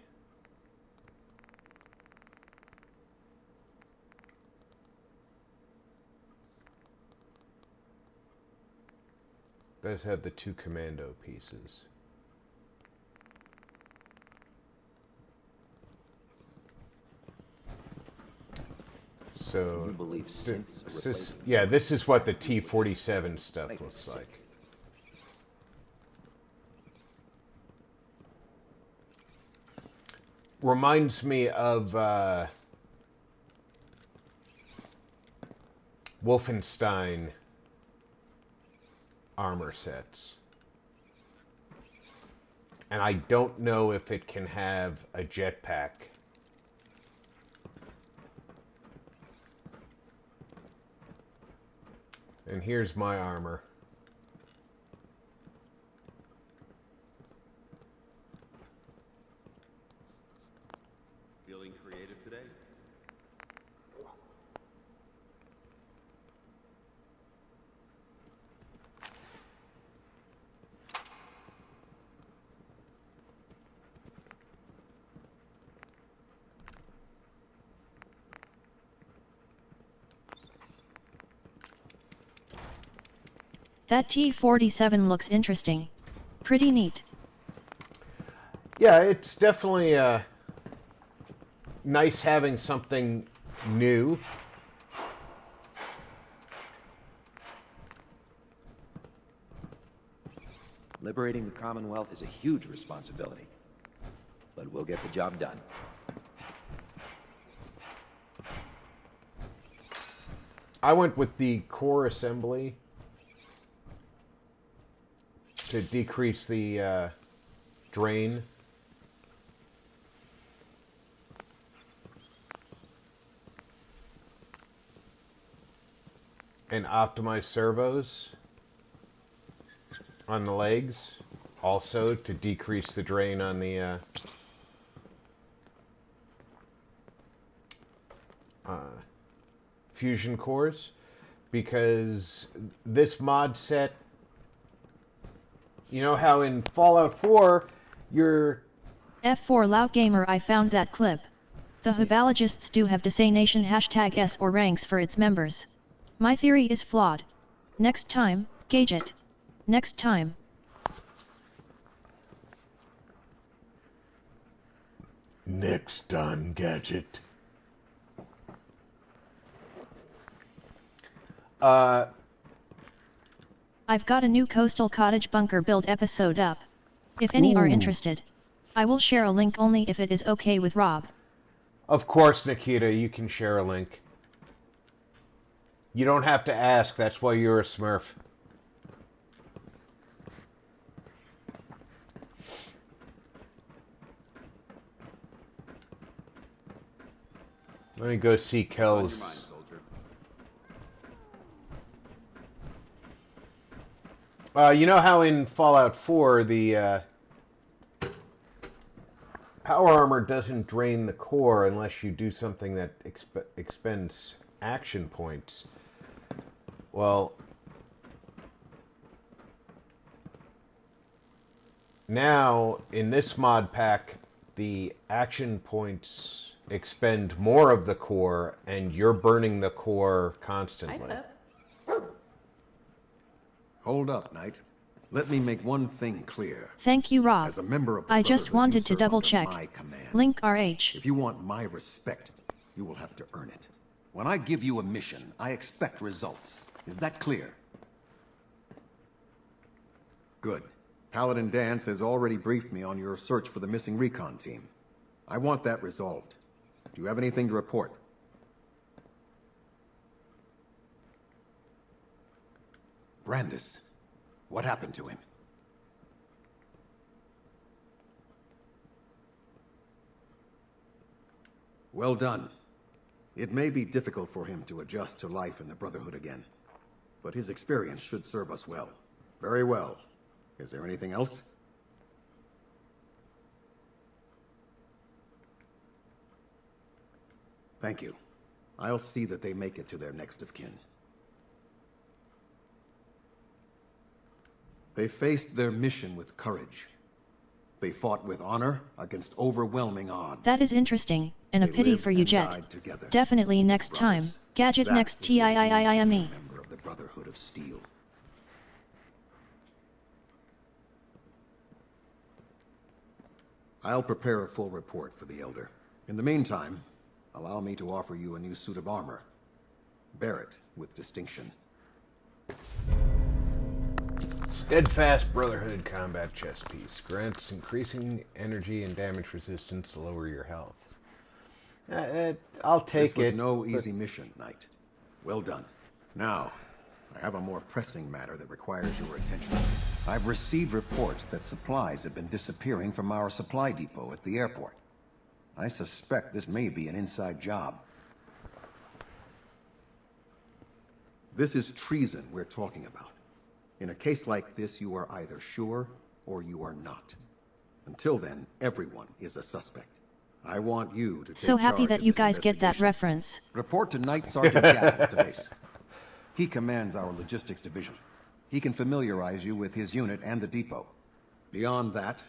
Does have the 2 commando pieces. So, Can you believe synths replacing yeah, this is what the T47 stuff looks like. reminds me of Wolfenstein armor sets. And I don't know if it can have a jetpack. And here's my armor. Feeling creative today? That T-47 looks interesting. Pretty neat. Yeah, it's definitely nice having something new. Liberating the Commonwealth is a huge responsibility, but we'll get the job done. I went with the core assembly to decrease the drain. And optimize servos on the legs, also to decrease the drain on the fusion cores, because this mod set, you know how in Fallout 4 you're F4 Lout Gamer, I found that clip. The Hubologists do have designation #S or ranks for its members. My theory is flawed. Next time, gauge it. Next time. Next time, Gadget. I've got a new coastal cottage bunker build episode up. If any are interested, I will share a link only if it is okay with Rob. Of course, Nikita, you can share a link. You don't have to ask, that's why you're a Smurf. Let me go see Kells. You know how in Fallout 4 the power armor doesn't drain the core unless you do something that expends action points? Well, now in this mod pack, the action points expend more of the core, and you're burning the core constantly. Hold up, Knight. Let me make one thing clear. Thank you, Rob. As a member of the I just Brotherhood, wanted you to serve double under check. my command. Link RH. If you want my respect, you will have to earn it. When I give you a mission, I expect results. Is that clear? Good. Paladin Dance has already briefed me on your search for the missing recon team. I want that resolved. Do you have anything to report? Brandis. What happened to him? Well done. It may be difficult for him to adjust to life in the Brotherhood again, but his experience should serve us well. Very well. Is there anything else? Thank you. I'll see that they make it to their next of kin. They faced their mission with courage. They fought with honor against overwhelming odds. That is interesting, and a They pity lived for you, and Jet. died together. Definitely next time. Gadget That next is what it means to be a TIIIME. member of the Brotherhood of Steel. I'll prepare a full report for the Elder. In the meantime, allow me to offer you a new suit of armor. Bear it with distinction. Steadfast Brotherhood combat chest piece. Grants increasing energy and damage resistance to lower your health. I'll take it. This was no easy mission, Knight. Well done. Now, I have a more pressing matter that requires your attention. I've received reports that supplies have been disappearing from our supply depot at the airport. I suspect this may be an inside job. This is treason we're talking about. In a case like this, you are either sure or you are not. Until then, everyone is a suspect. I want you to take So happy charge that of you this guys get that investigation. reference. Report to Knight Sergeant Gav at the base. He commands our logistics division. He can familiarize you with his unit and the depot. Beyond that,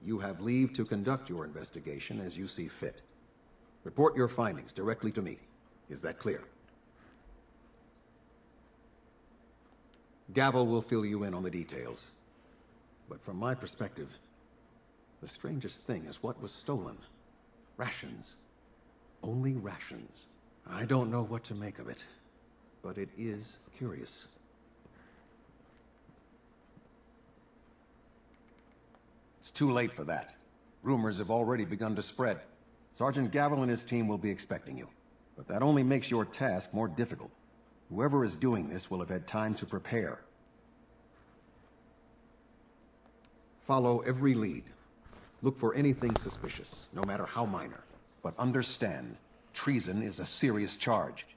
you have leave to conduct your investigation as you see fit. Report your findings directly to me. Is that clear? Gavel will fill you in on the details. But from my perspective, the strangest thing is what was stolen. Rations. Only rations. I don't know what to make of it, but it is curious. It's too late for that. Rumors have already begun to spread. Sergeant Gavel and his team will be expecting you. But that only makes your task more difficult. Whoever is doing this will have had time to prepare. Follow every lead. Look for anything suspicious, no matter how minor. But understand, treason is a serious charge.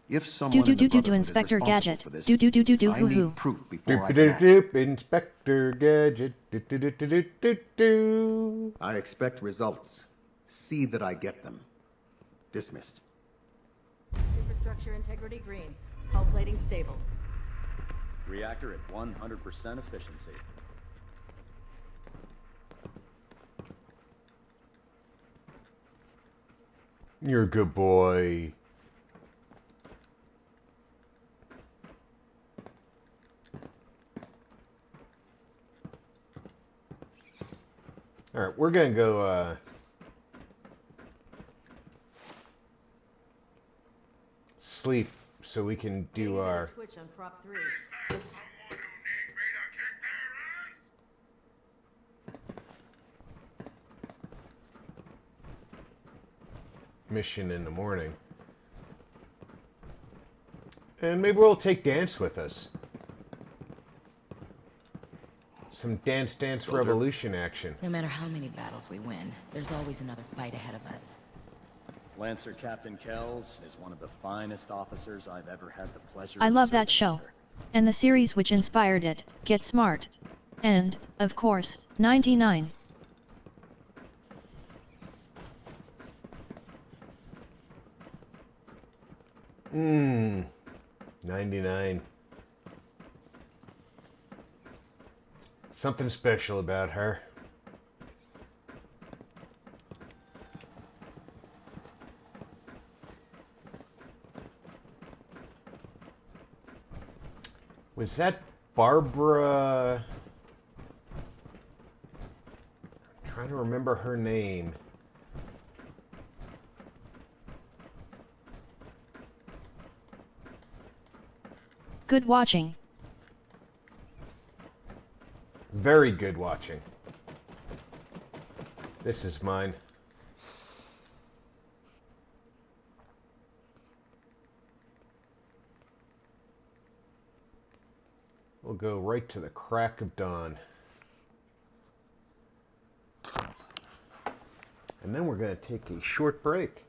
If someone in the Brotherhood is Inspector responsible Gadget. for this, I I need proof before I can act. Inspector Gadget. I expect results. See that I get them. Dismissed. Superstructure integrity green. Hull plating stable. Reactor at 100% efficiency. You're a good boy. Alright, we're gonna go, sleep so we can do our... Twitch on prop 3. mission in the morning. And maybe we'll take Dance with us. Some Dance Dance Revolution action. No matter how many battles we win, there's always another fight ahead of us. Lancer Captain Kells is one of the finest officers I've ever had the pleasure I of love that serving show. And the series which inspired it, Get Smart. And, of course, 99. Mmm. 99. Something special about her. Was that Barbara? I'm trying to remember her name. Good watching. Very good watching. This is mine. We'll go right to the crack of dawn. And then we're going to take a short break.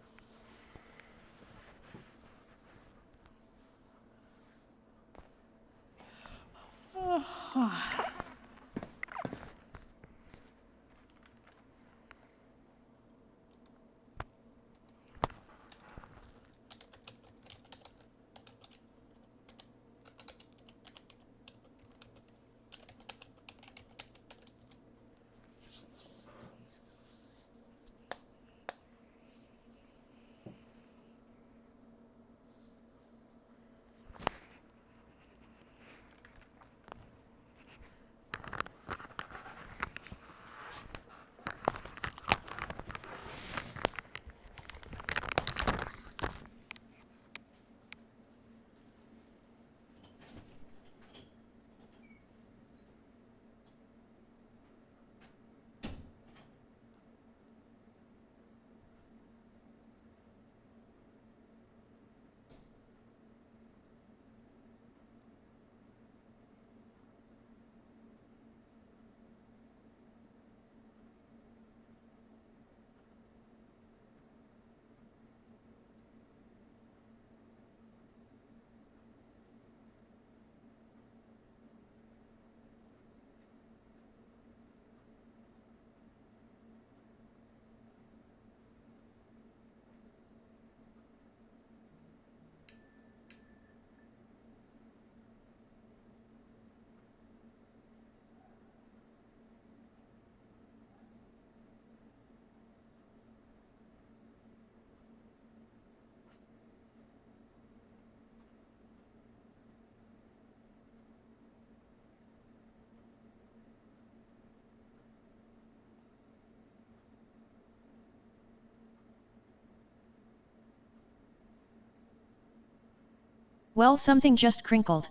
Well, something just crinkled.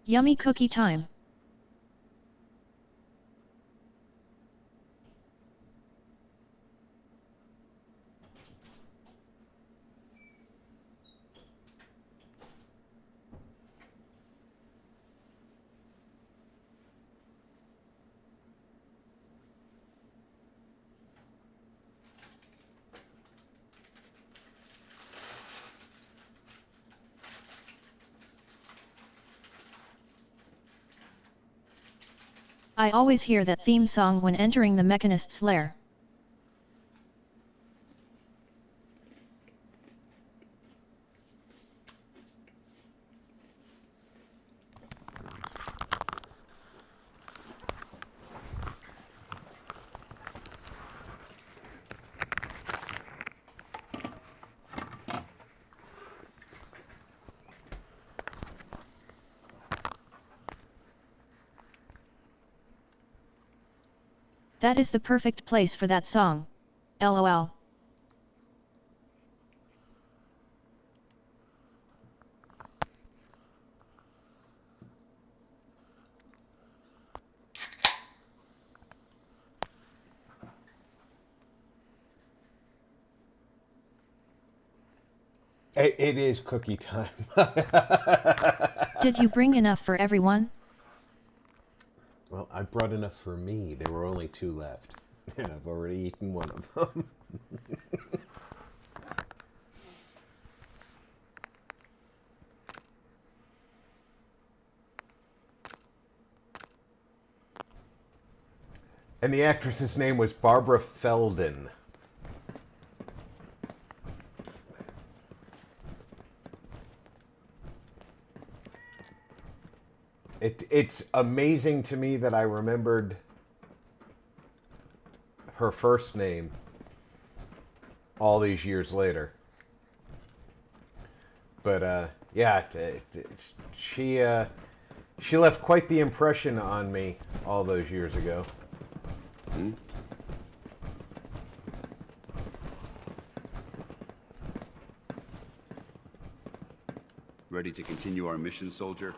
Yummy cookie time. I always hear that theme song when entering the Mechanist's lair. That is the perfect place for that song. LOL. It is cookie time. Did you bring enough for everyone? Well, I brought enough for me. There were only 2 left. And I've already eaten one of them. And the actress's name was Barbara Feldon. It's amazing to me that I remembered her first name all these years later. But yeah, she left quite the impression on me all those years ago. Hmm? Ready to continue our mission, soldier?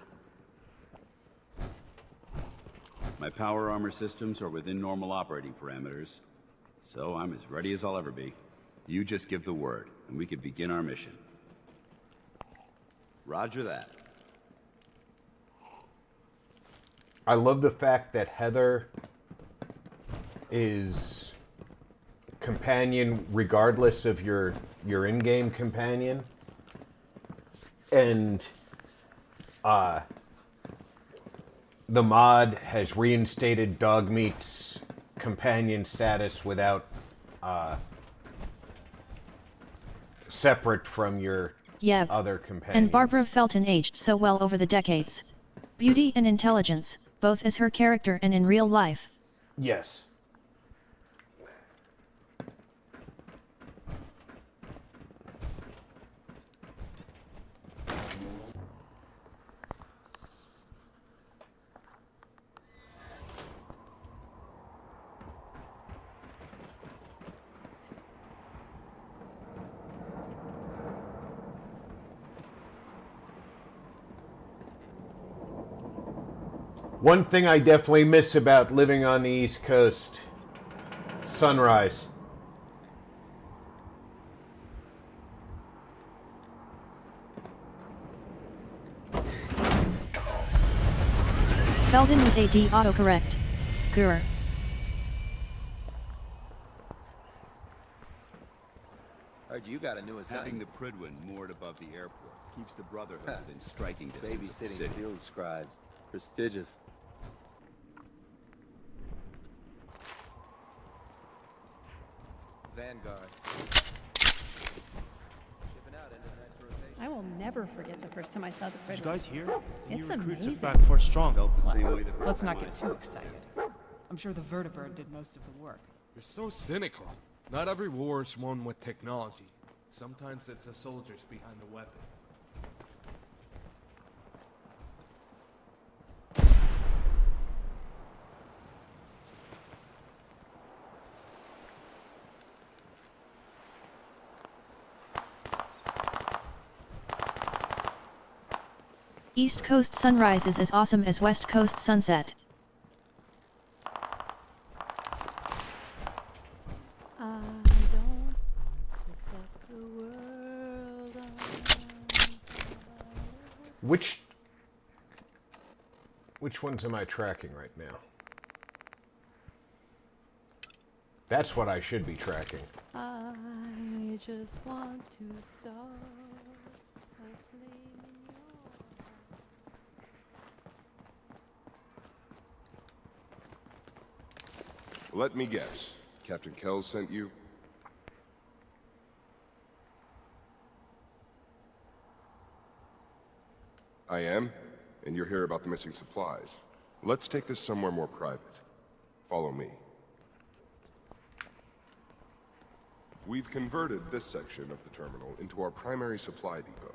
My power armor systems are within normal operating parameters, so I'm as ready as I'll ever be. You just give the word, and we can begin our mission. Roger that. I love the fact that Heather is companion regardless of your in-game companion. And the mod has reinstated Dogmeat's companion status without separate from your other companion. And Barbara Felton aged so well over the decades. Beauty and intelligence, both as her character and in real life. Yes. One thing I definitely miss about living on the East Coast, sunrise. Feldon with AD autocorrect. Grr. Heard you got a new assignment. Having the Prydwen moored above the airport keeps the Brotherhood within striking distance of the city. Babysitting field scribes. Prestigious. Vanguard. I will never forget the first time I saw the Prydwen. You guys here? It's New recruits amazing. are back for strong. Felt the same way the first Let's time not I get saw too it. excited. I'm sure the vertibird did most of the work. You're so cynical. Not every war is won with technology. Sometimes it's the soldiers behind the weapon. East Coast sunrise is as awesome as West Coast sunset. I don't want to set the world on Which ones am I tracking right now? That's what I should be tracking. I just want to start a flame in your heart. Let me guess. Captain Kells sent you? I am, and you're here about the missing supplies. Let's take this somewhere more private. Follow me. We've converted this section of the terminal into our primary supply depot.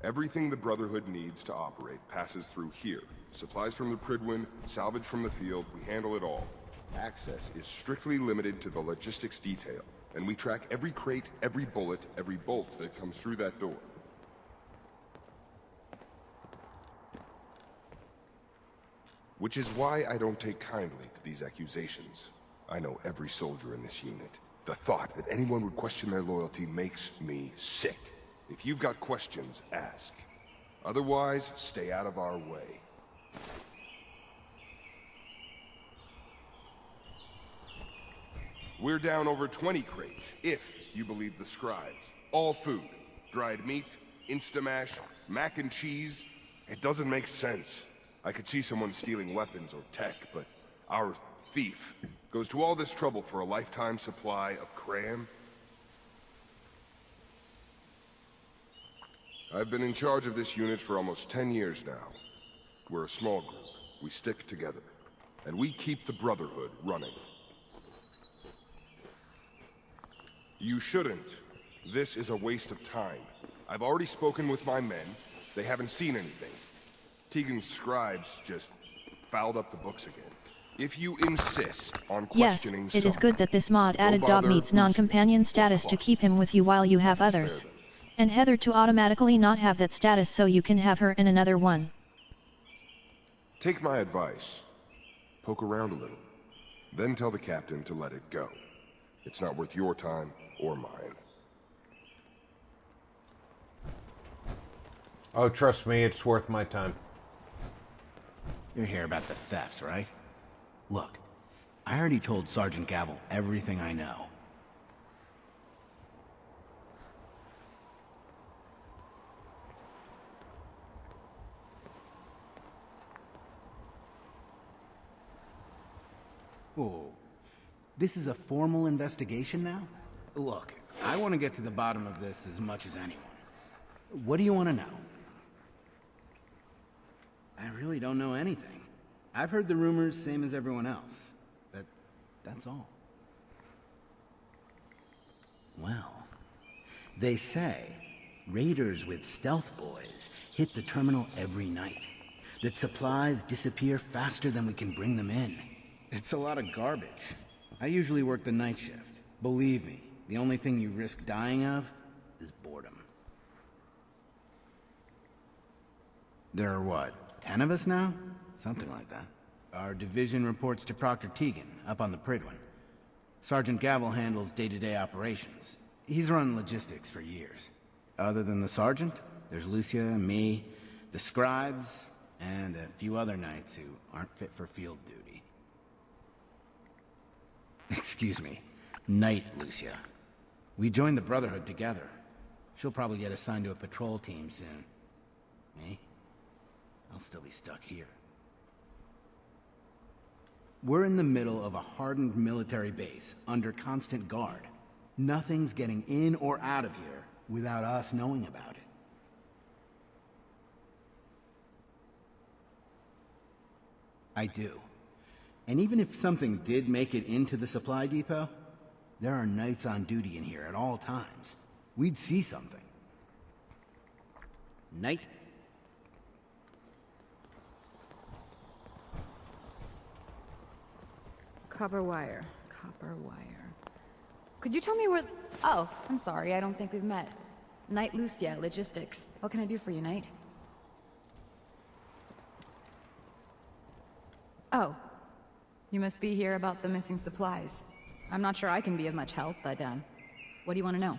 Everything the Brotherhood needs to operate passes through here. Supplies from the Prydwen, salvage from the field, we handle it all. Access is strictly limited to the logistics detail, and we track every crate, every bullet, every bolt that comes through that door. Which is why I don't take kindly to these accusations. I know every soldier in this unit. The thought that anyone would question their loyalty makes me sick. If you've got questions, ask. Otherwise, stay out of our way. We're down over 20 crates, if you believe the scribes. All food. Dried meat, Instamash, mac and cheese. It doesn't make sense. I could see someone stealing weapons or tech, but our thief goes to all this trouble for a lifetime supply of cram? I've been in charge of this unit for almost 10 years now. We're a small group. We stick together. And we keep the Brotherhood running. You shouldn't. This is a waste of time. I've already spoken with my men. They haven't seen anything. Tegan's scribes just fouled up the books again. If you insist on questioning Yes, it is good that this mod added dog meat's non-companion status to keep him with you while you have others. And Heather to automatically not have that status so you can have her in another one. Take my advice. Poke around a little. Then tell the captain to let it go. It's not worth your time or mine. Oh, trust me, it's worth my time. You're here about the thefts, right? Look, I already told Sergeant Gavel everything I know. Whoa. This is a formal investigation now? Look, I want to get to the bottom of this as much as anyone. What do you want to know? I really don't know anything. I've heard the rumors, same as everyone else. But that's all. Well, they say raiders with stealth boys hit the terminal every night. That supplies disappear faster than we can bring them in. It's a lot of garbage. I usually work the night shift. Believe me, the only thing you risk dying of is boredom. There are what, 10 of us now? Something like that. Our division reports to Proctor Tegan, up on the Prydwen. Sergeant Gavel handles day-to-day operations. He's run logistics for years. Other than the sergeant, there's Lucia, me, the scribes, and a few other knights who aren't fit for field duty. Excuse me, Knight Lucia. We joined the Brotherhood together. She'll probably get assigned to a patrol team soon. Me? I'll still be stuck here. We're in the middle of a hardened military base, under constant guard. Nothing's getting in or out of here without us knowing about it. I do. And even if something did make it into the supply depot, there are knights on duty in here at all times. We'd see something. Knight? Copper wire. Copper wire. Could you tell me where... Oh, I'm sorry, I don't think we've met. Knight Lucia, Logistics. What can I do for you, Knight? Oh. You must be here about the missing supplies. I'm not sure I can be of much help, but, what do you want to know?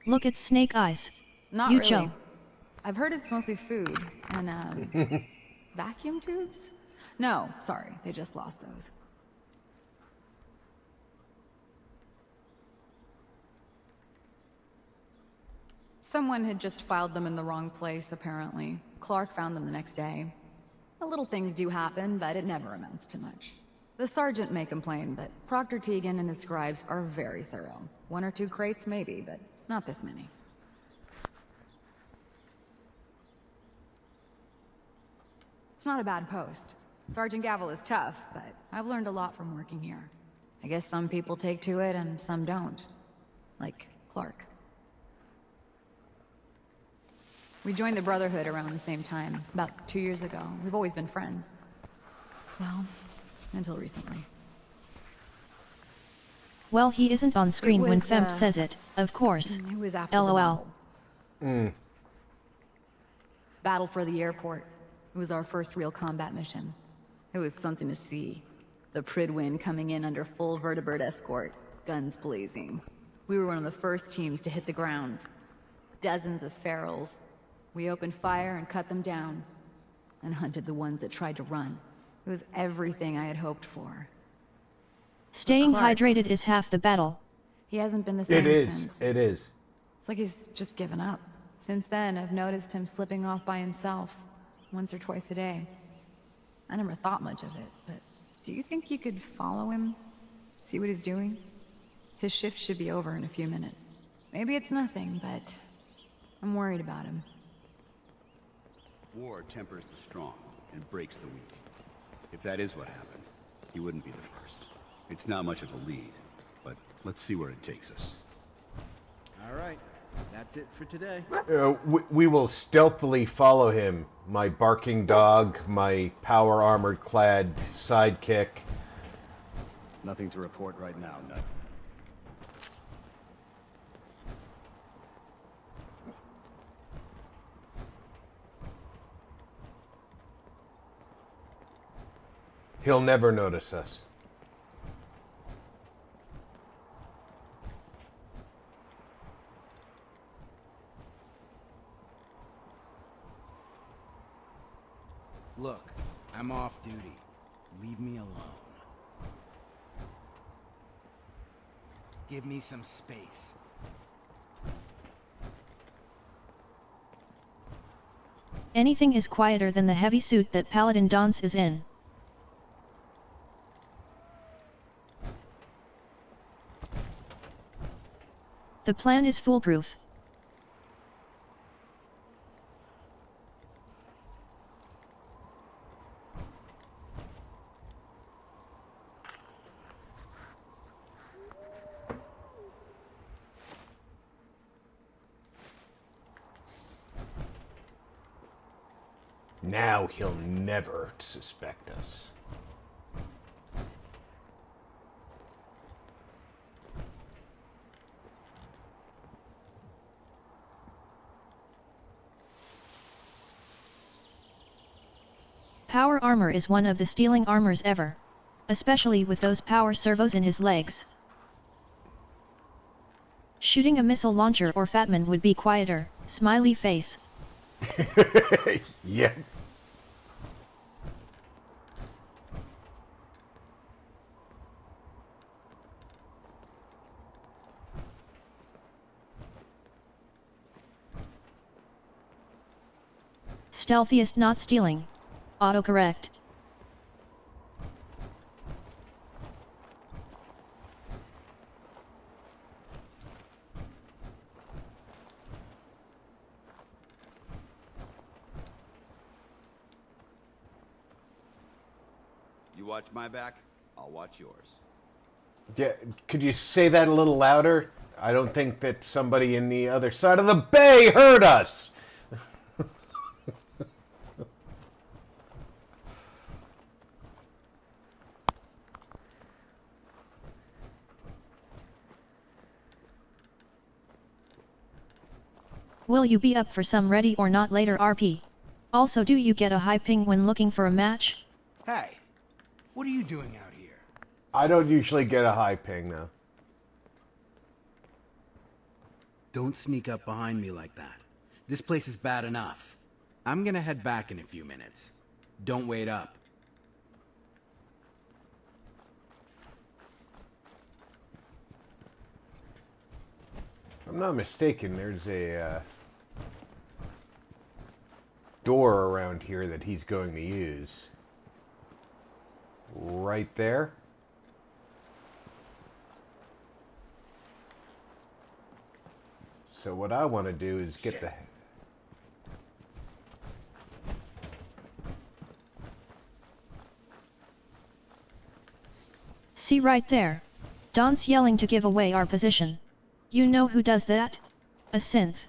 Look at Snake Eyes. Not You really. Joe. I've heard it's mostly food, and, vacuum tubes? No, sorry, they just lost those. Someone had just filed them in the wrong place, apparently. Clark found them the next day. The little things do happen, but it never amounts to much. The sergeant may complain, but Proctor Teagan and his scribes are very thorough. 1 or 2 crates maybe, but not this many. It's not a bad post. Sergeant Gavel is tough, but I've learned a lot from working here. I guess some people take to it and some don't. Like Clark. We joined the Brotherhood around the same time, about 2 years ago. We've always been friends. Well, until recently. Well, he isn't on screen when was, Femp says it, of course. It was after LOL. the battle for the airport. It was our first real combat mission. It was something to see. The Pridwin coming in under full vertebrate escort, guns blazing. We were one of the first teams to hit the ground. Dozens of ferals. We opened fire and cut them down, and hunted the ones that tried to run. It was everything I had hoped for. Staying Clark, hydrated is half the battle. he hasn't been the same since. It is. It's like he's just given up. Since then, I've noticed him slipping off by himself, once or twice a day. I never thought much of it, but do you think you could follow him? See what he's doing? His shift should be over in a few minutes. Maybe it's nothing, but I'm worried about him. War tempers the strong and breaks the weak. If that is what happened, he wouldn't be the first. It's not much of a lead, but let's see where it takes us. All right, that's it for today. We will stealthily follow him. My barking dog, my power armored clad sidekick. Nothing to report right now, Nut. He'll never notice us. Look, I'm off duty. Leave me alone. Give me some space. Anything is quieter than the heavy suit that Paladin Dance is in. The plan is foolproof. Now he'll never suspect us. Power armor is one of the stealing armors ever. Especially with those power servos in his legs. Shooting a missile launcher or Fatman would be quieter, smiley face. Yeah. Stealthiest not stealing. Autocorrect. You watch my back, I'll watch yours. Yeah, could you say that a little louder? I don't think that somebody in the other side of the bay heard us. Will you be up for some ready or not later RP? Also, do you get a high ping when looking for a match? Hey, what are you doing out here? I don't usually get a high ping, though. Don't sneak up behind me like that. This place is bad enough. I'm gonna head back in a few minutes. Don't wait up. If I'm not mistaken, there's a door around here that he's going to use. Right there. So what I want to do is get the... See right there. Don's yelling to give away our position. You know who does that? A synth.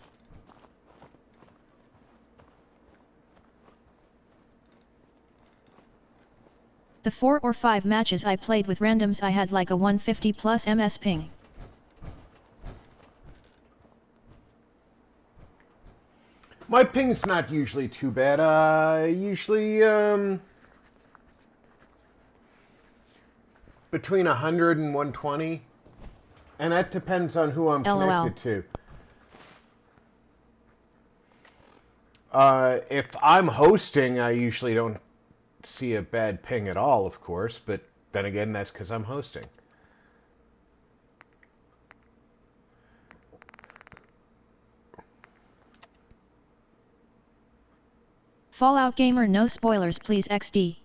The 4 or 5 matches I played with randoms I had like a 150 plus ms ping. My ping's not usually too bad. Usually, between 100 and 120. And that depends on who I'm connected to. If I'm hosting, I usually don't see a bad ping at all, of course. But then again, that's because I'm hosting. Fallout Gamer, no spoilers please XD.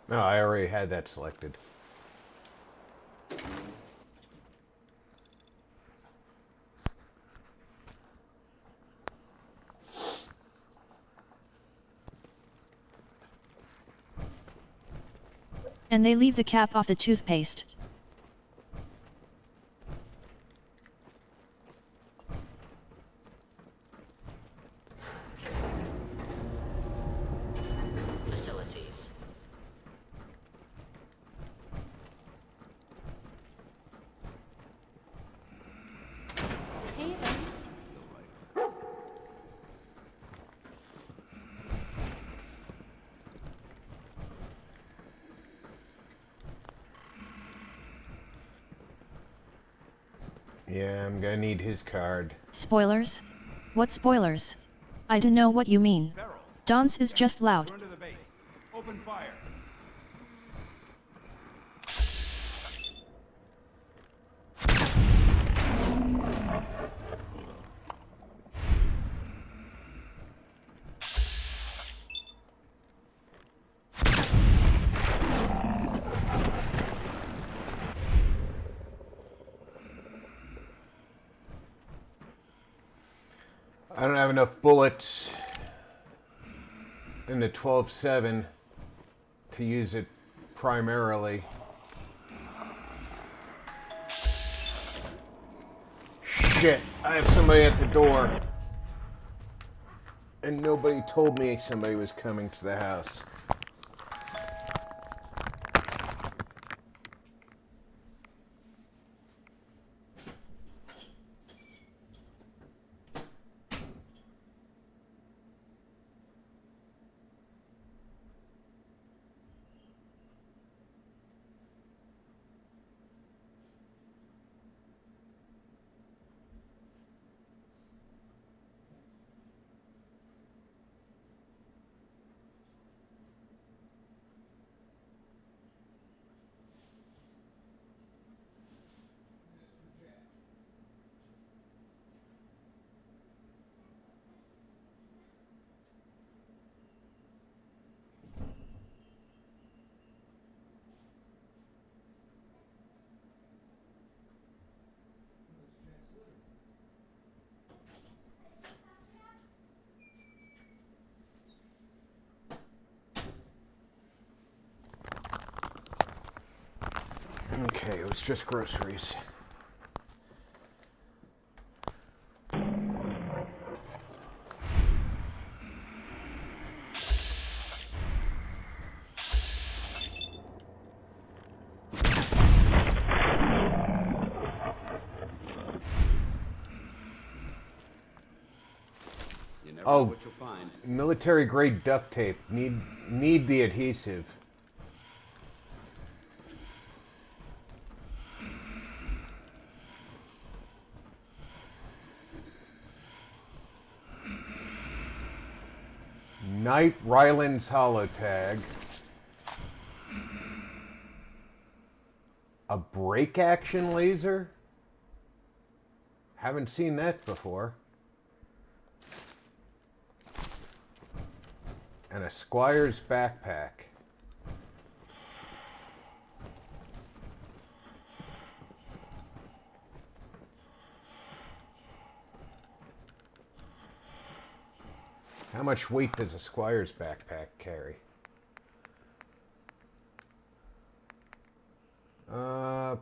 No, I already had that selected. And they leave the cap off the toothpaste. Facilities. Yeah, I'm gonna need his card. Spoilers? What spoilers? I don't know what you mean. Don's is just loud. Turn to the base. Open fire. I don't have enough bullets in the 12-7 to use it primarily. Shit, I have somebody at the door. And nobody told me somebody was coming to the house. Okay, it was just groceries. Never know what you'll find. Military grade duct tape. Need the adhesive. Knight Ryland's holotag. A break action laser? Haven't seen that before. And a Squire's backpack. How much weight does a Squire's backpack carry?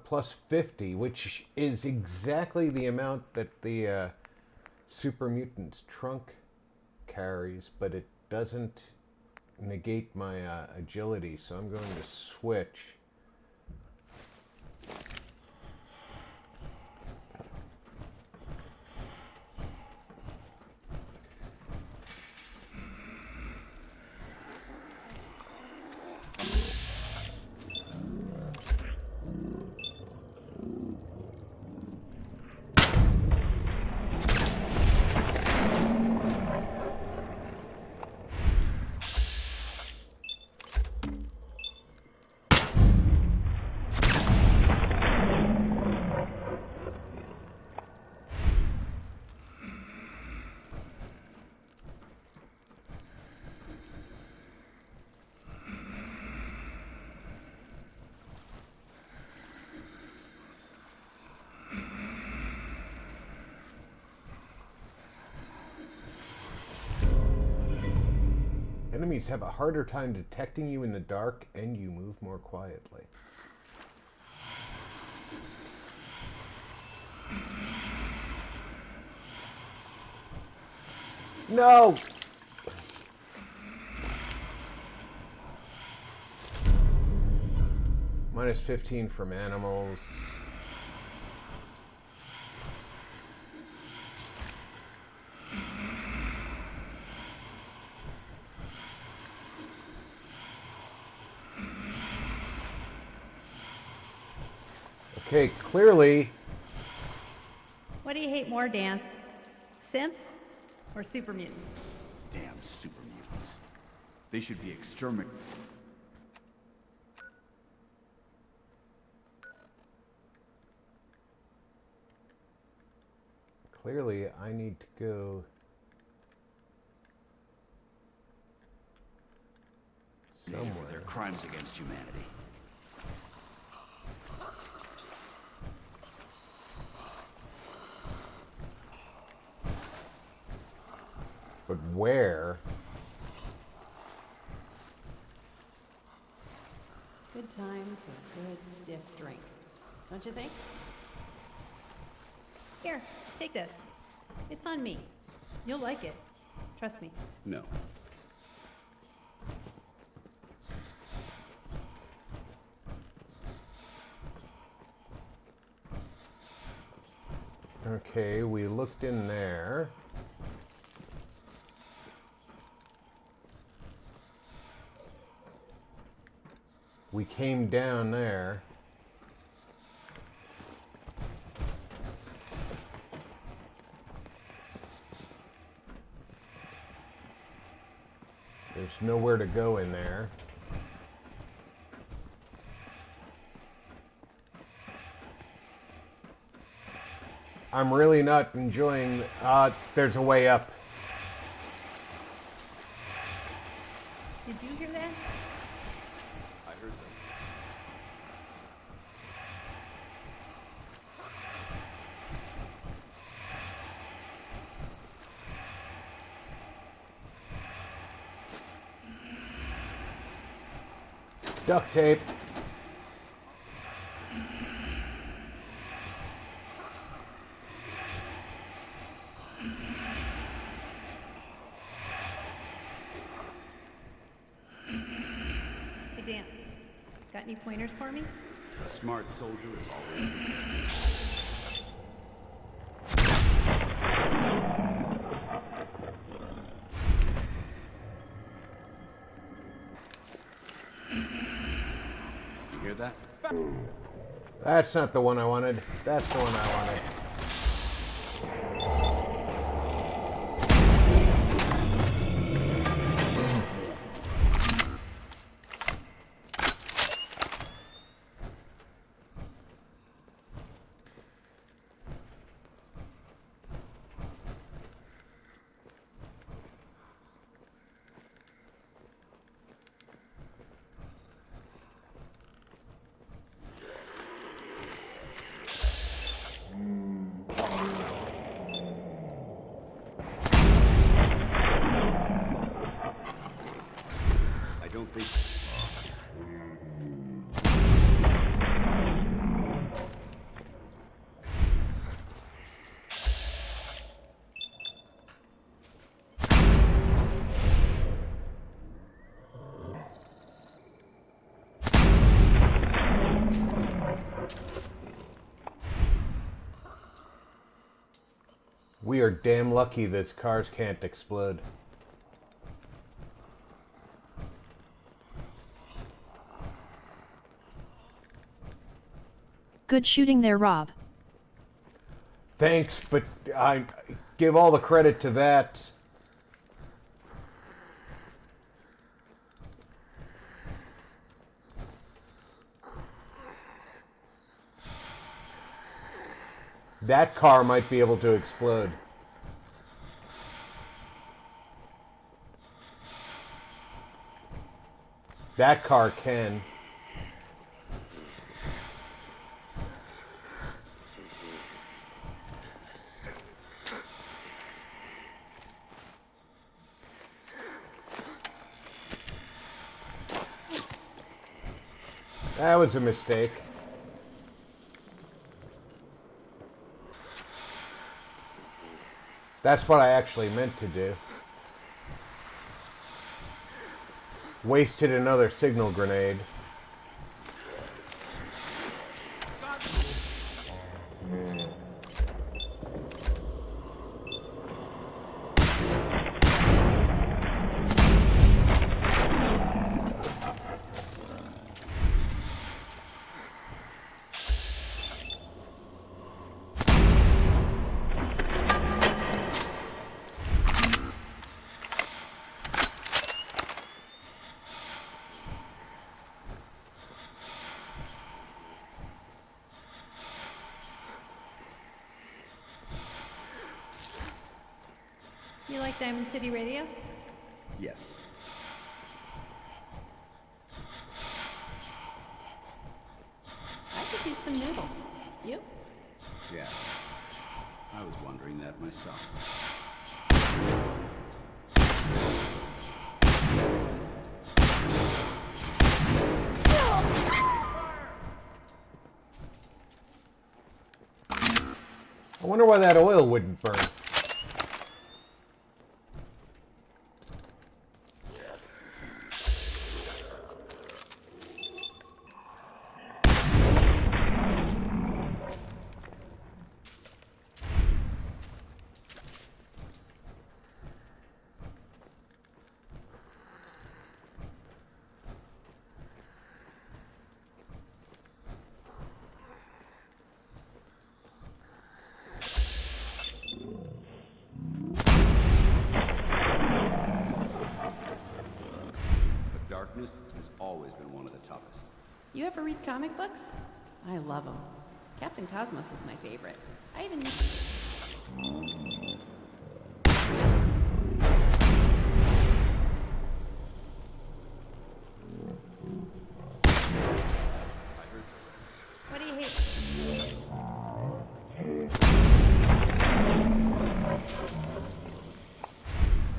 Plus 50, which is exactly the amount that the Super Mutant's trunk carries, but it doesn't negate my agility, so I'm going to switch. Enemies have a harder time detecting you in the dark, and you move more quietly. No! Minus 15 from animals. Okay, clearly. What do you hate more, Dance? Synths or super mutants? Damn super mutants. They should be exterminated. Clearly, I need to go somewhere. For their crimes against humanity. But where? Good time for a good stiff drink, don't you think? Here, take this. It's on me. You'll like it. Trust me. No. Okay, we looked in there. We came down there. There's nowhere to go in there. I'm really not enjoying. There's a way up. Did you hear that? I heard something. Duct tape. Hey, Dance. Got any pointers for me? A smart soldier is always. hear that? That's not the one I wanted. That's the one I wanted. I don't think... We are damn lucky this cars can't explode. Good shooting there, Rob. Thanks, but I give all the credit to that. That car might be able to explode. That car can. That was a mistake. That's what I actually meant to do. Wasted another signal grenade. You like Diamond City Radio? Yes. I could use some noodles. You? Yes. I was wondering that myself. I wonder why that oil wouldn't burn. Darkness has always been one of the toughest. You ever read comic books? I love them. Captain Cosmos is my favorite. I even... What do you hate?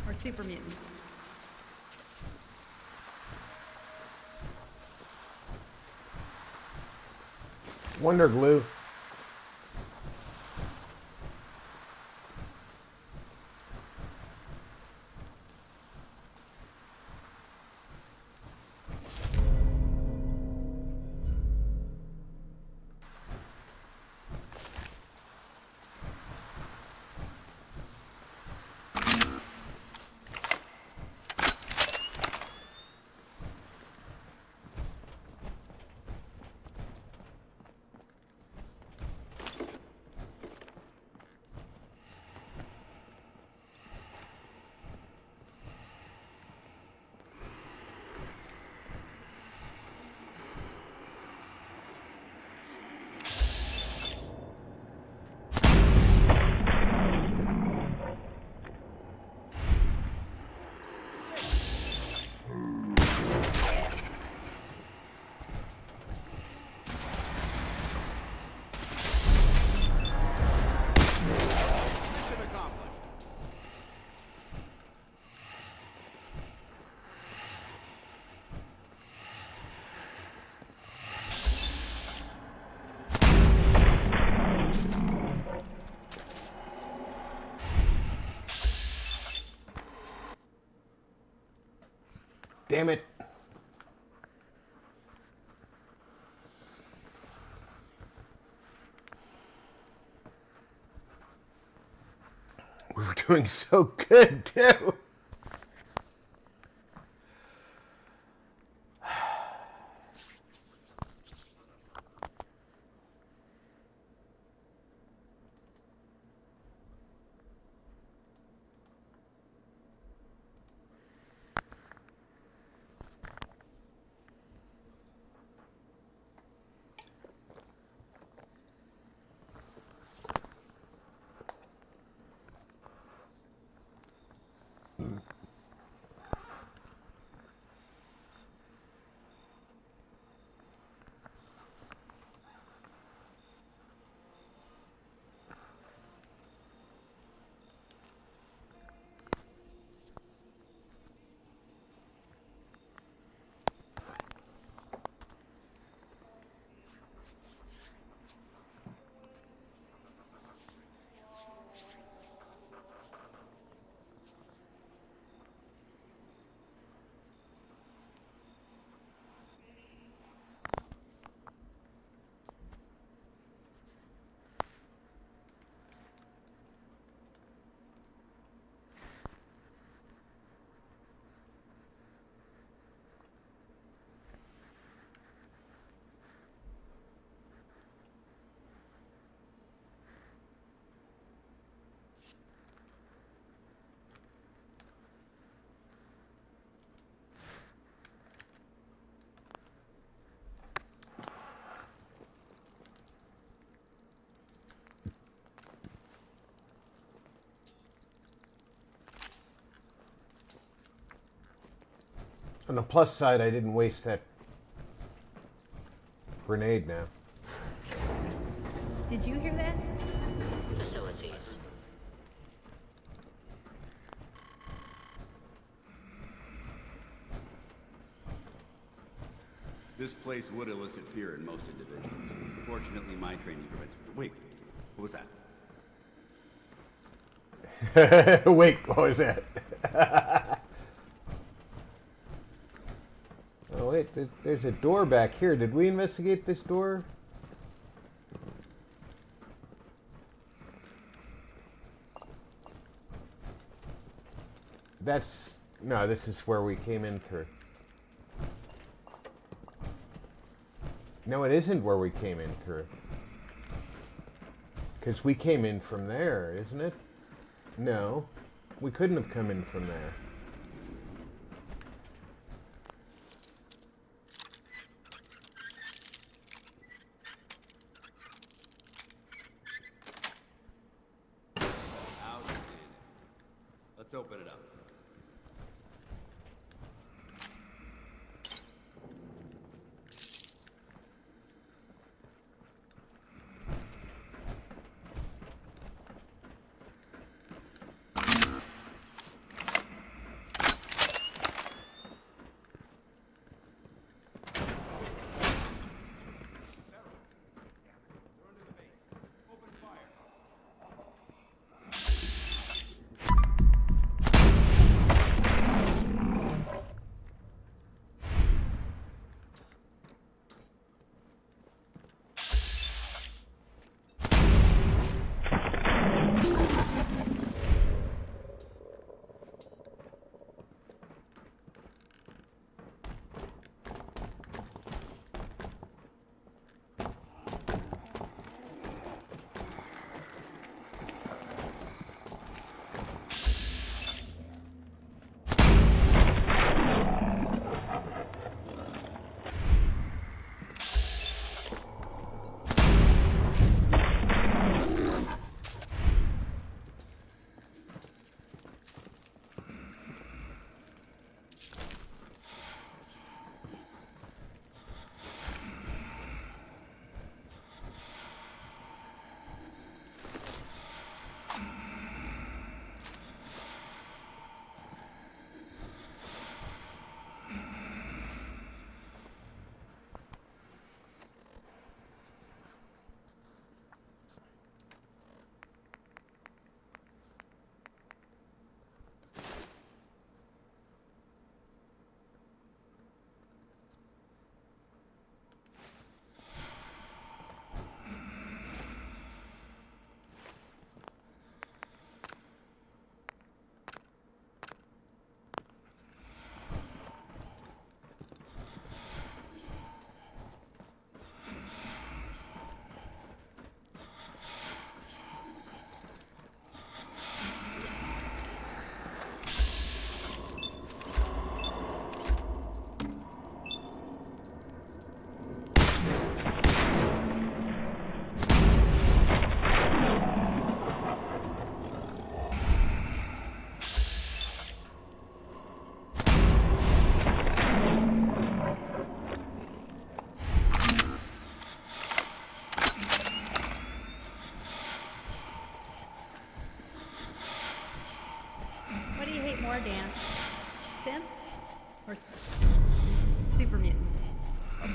Or super mutants? Wonder Glue. Damn it. We were doing so good, too. On the plus side, I didn't waste that grenade now. Did you hear that? Facilities. This place would elicit fear in most individuals. Fortunately, my training prevents... Wait, what was that? Wait, what was that? Oh, wait, there's a door back here. Did we investigate this door? That's... No, this is where we came in through. No, it isn't where we came in through. Because we came in from there, isn't it? No, we couldn't have come in from there. Outstanding. Let's open it up.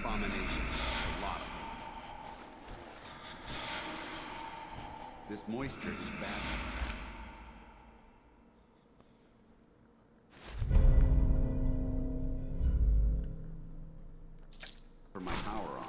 abominations. A lot of them. This moisture is bad. For my power on.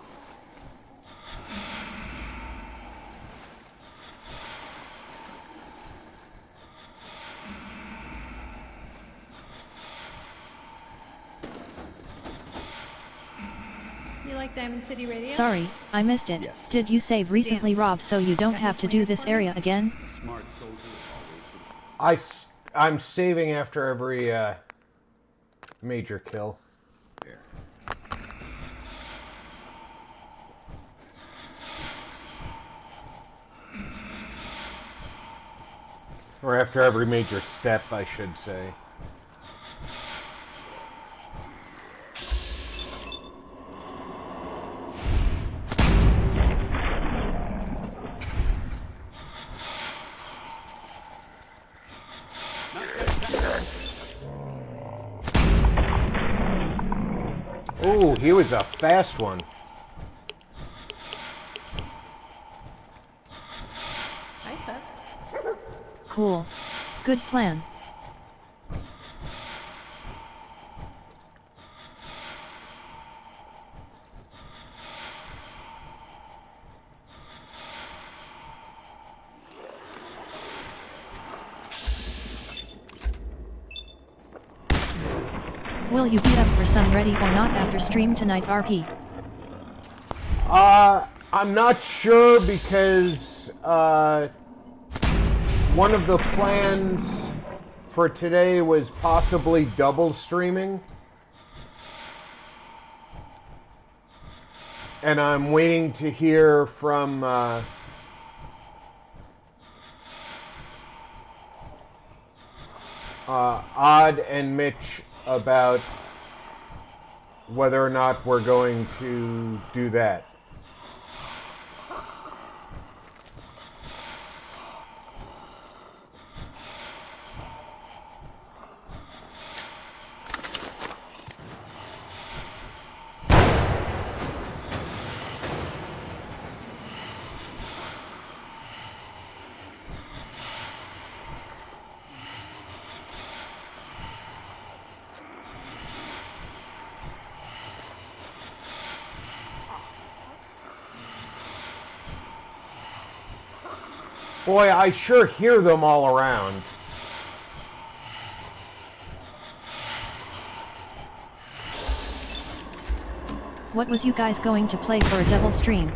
You like Diamond City Radio? Sorry, I missed it. Yes. Did you save recently, Rob, so you don't have to do this area again? A smart soldier is always prepared. I'm saving after every major kill. There. Or after every major step, I should say. Oh, he was a fast one. Hi, pup. Cool. Good plan. Will you be up for some ready or not after stream tonight, RP? I'm not sure because one of the plans for today was possibly double streaming. And I'm waiting to hear from Odd and Mitch about whether or not we're going to do that. Boy, I sure hear them all around. What was you guys going to play for a double stream?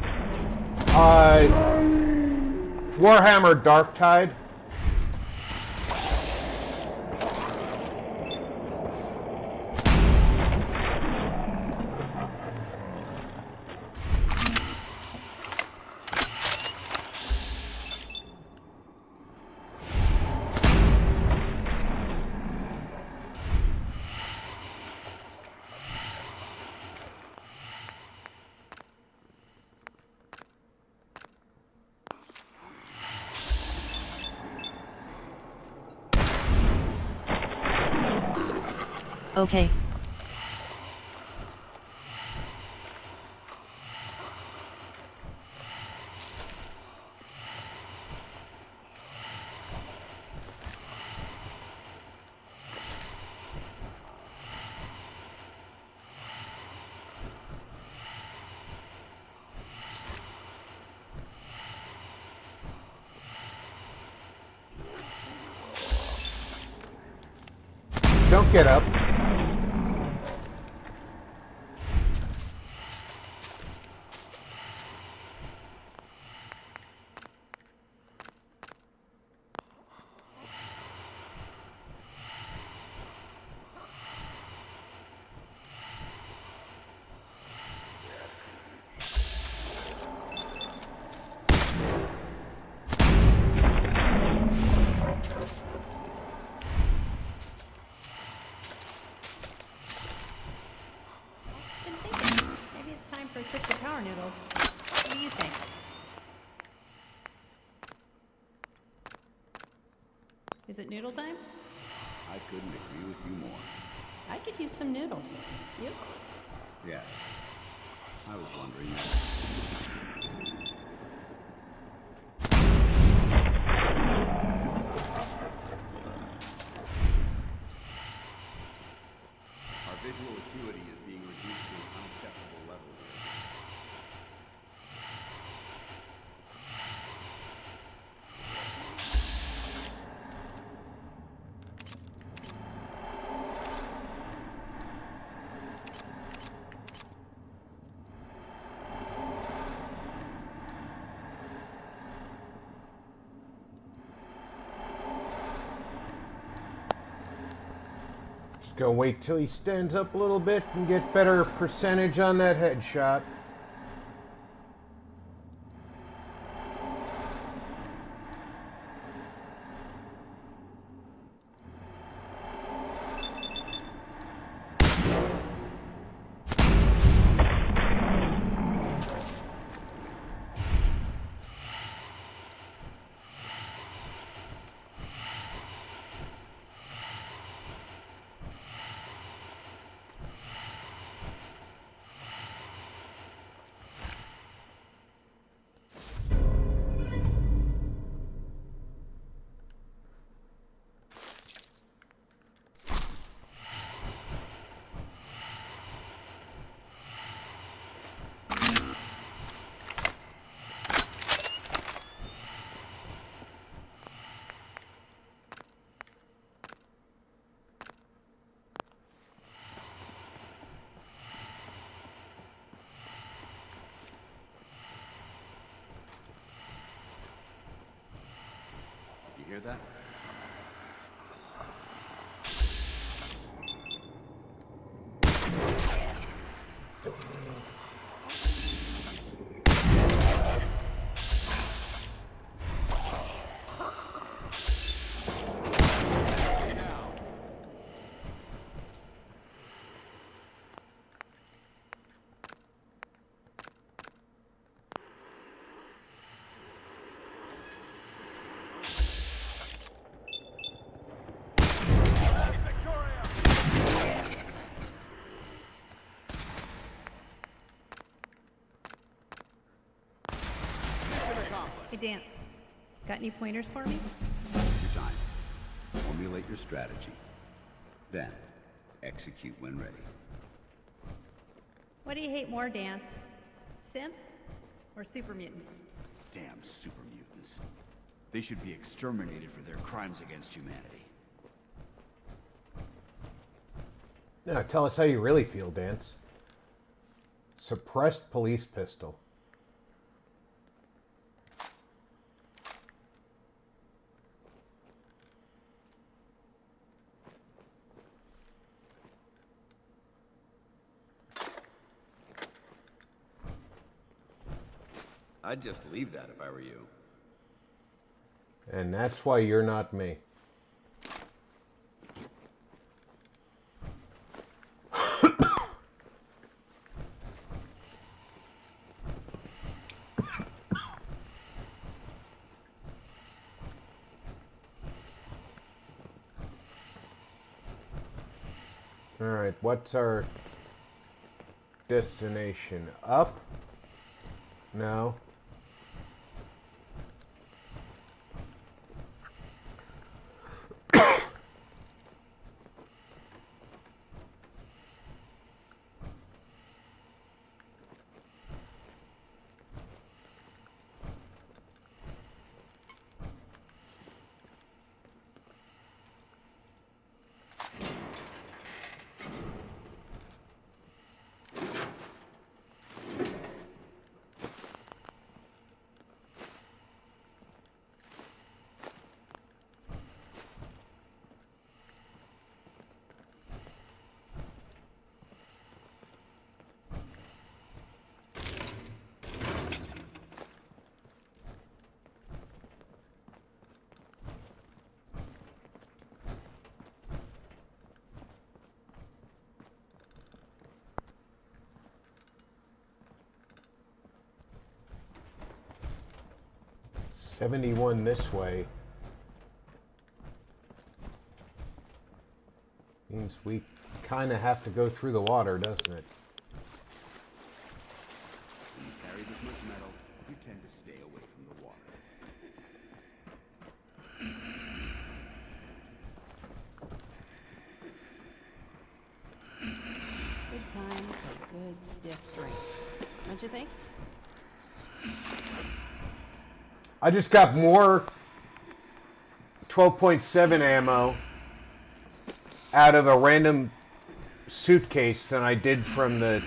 Warhammer Darktide. Okay. Don't get up. Maybe it's time for a trip to Power Noodles. What do you think? Is it noodle time? I couldn't agree with you more. I could use some noodles. You? Yes. I was wondering. Our visual acuity is being reduced to an unacceptable level here. Just gonna wait till he stands up a little bit and get better percentage on that headshot. You hear that? Hey, Dance. Got any pointers for me? Your time. Formulate your strategy. Then, execute when ready. What do you hate more, Dance? Synths or super mutants? Damn super mutants. They should be exterminated for their crimes against humanity. Now, tell us how you really feel, Dance. Suppressed police pistol. I'd just leave that if I were you. And that's why you're not me. All right, what's our destination? Up? No. $71 this way. Means we kind of have to go through the water, doesn't it? carry this much metal, you tend to stay away from the water. Good time for a good stiff drink. Don't you think? I just got more 12.7 ammo out of a random suitcase than I did from the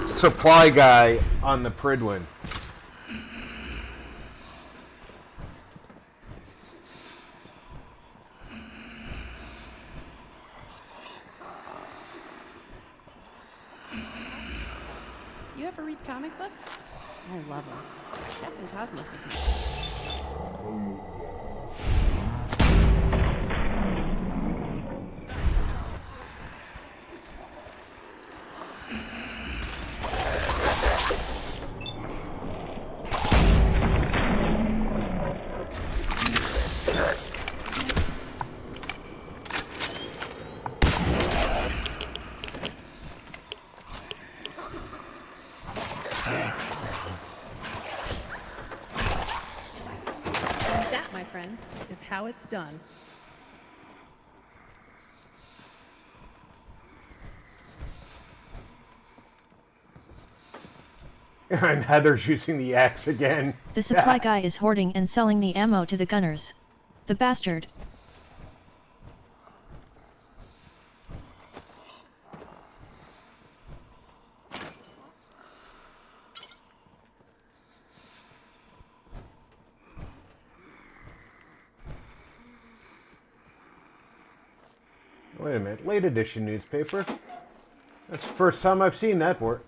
supply guy on the Pridwin. You ever read comic books? I love them. Captain Cosmos is my That, my friends, is how it's done. And Heather's using the axe again. The supply guy is hoarding and selling the ammo to the gunners. The bastard. Wait a minute, late edition newspaper. That's the first time I've seen that word.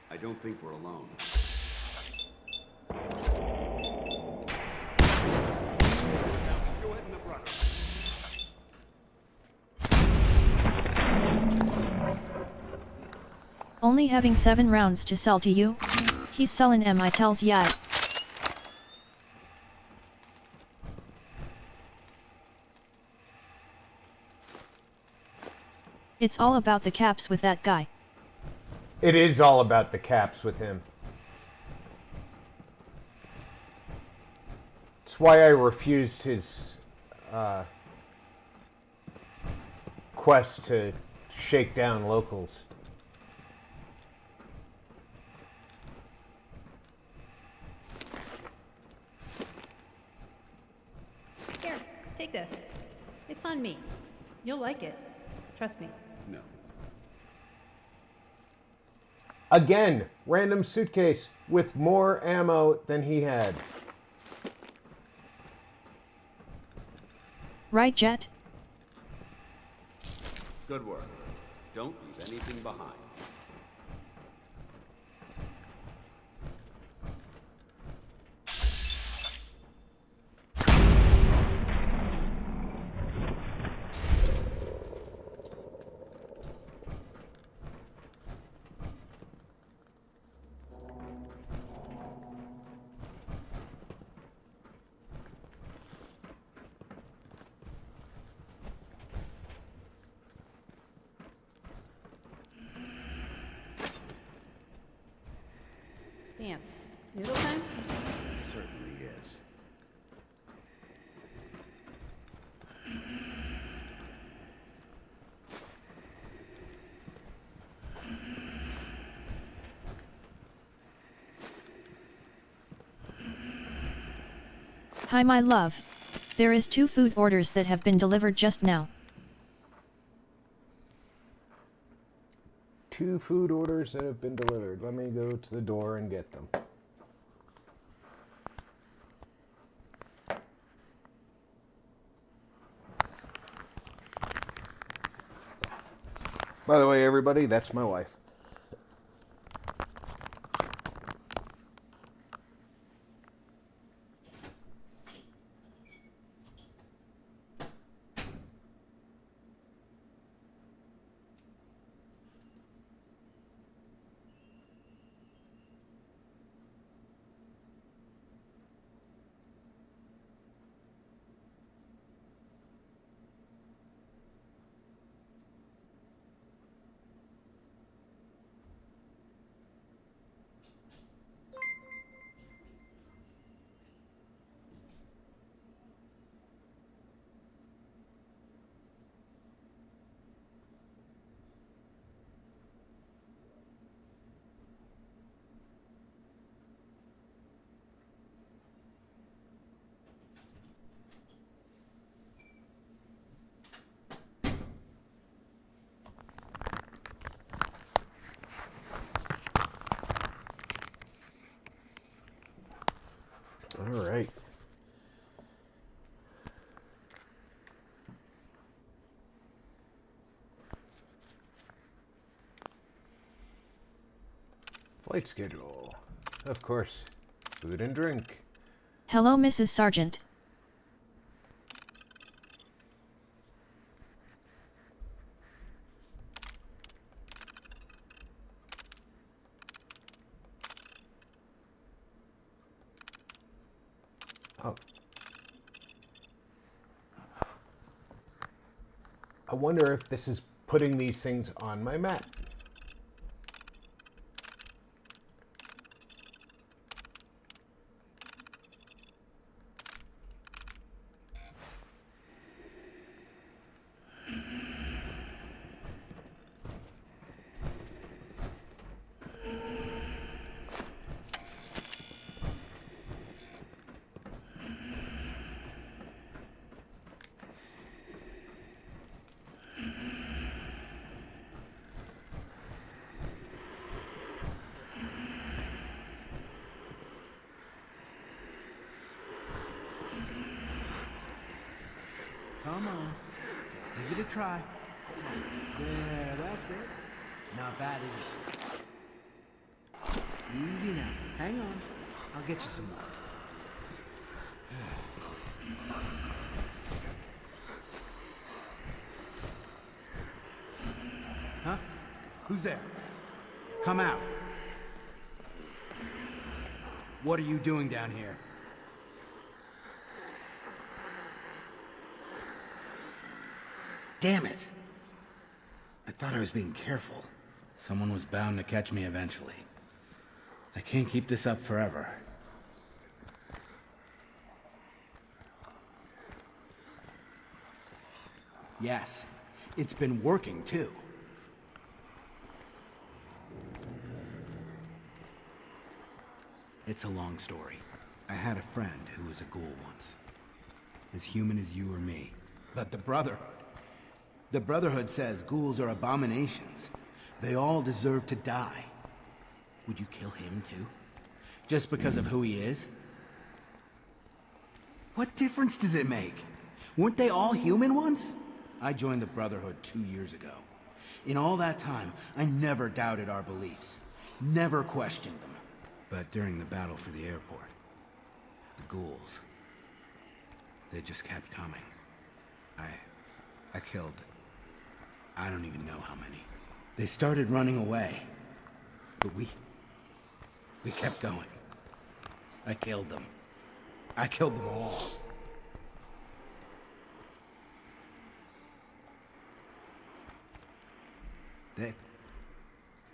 I don't think we're alone. Only having 7 rounds to sell to you? He's sellin' em, I tells ya. It's all about the caps with that guy. It is all about the caps with him. That's why I refused his quest to shake down locals. Here, take this. It's on me. You'll like it. Trust me. No. Again, random suitcase with more ammo than he had. Right, Jet? Good work. Don't leave anything behind. Dance. Noodle time? It certainly is. Hi, my love. There is 2 food orders that have been delivered just now. 2 food orders that have been delivered. Let me go to the door and get them. By the way, everybody, that's my wife. All right. Flight schedule. Of course. Food and drink. Hello, Mrs. Sargent. Oh. I wonder if this is putting these things on my map. Come on. Give it a try. There, that's it. Not bad, is it? Easy now. Hang on. I'll get you some more. Huh? Who's there? Come out. What are you doing down here? Damn it! I thought I was being careful. Someone was bound to catch me eventually. I can't keep this up forever. Yes, it's been working too. It's a long story. I had a friend who was a ghoul once. As human as you or me. But the Brotherhood says ghouls are abominations. They all deserve to die. Would you kill him too? Just because of who he is? What difference does it make? Weren't they all human once? I joined the Brotherhood 2 years ago. In all that time, I never doubted our beliefs. Never questioned them. But during the battle for the airport, the ghouls, they just kept coming. I killed, I don't even know how many. They started running away, but we kept going. I killed them. I killed them all.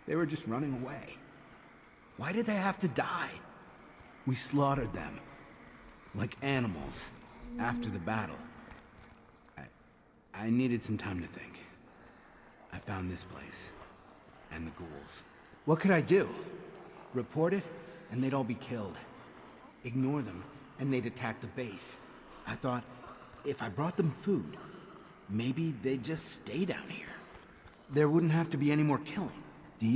They were just running away. Why did they have to die? We slaughtered them, like animals, after the battle. I needed some time to think. I found this place, and the ghouls. What could I do? Report it, and they'd all be killed. Ignore them, and they'd attack the base. I thought, if I brought them food, maybe they'd just stay down here. There wouldn't have to be any more killing. Do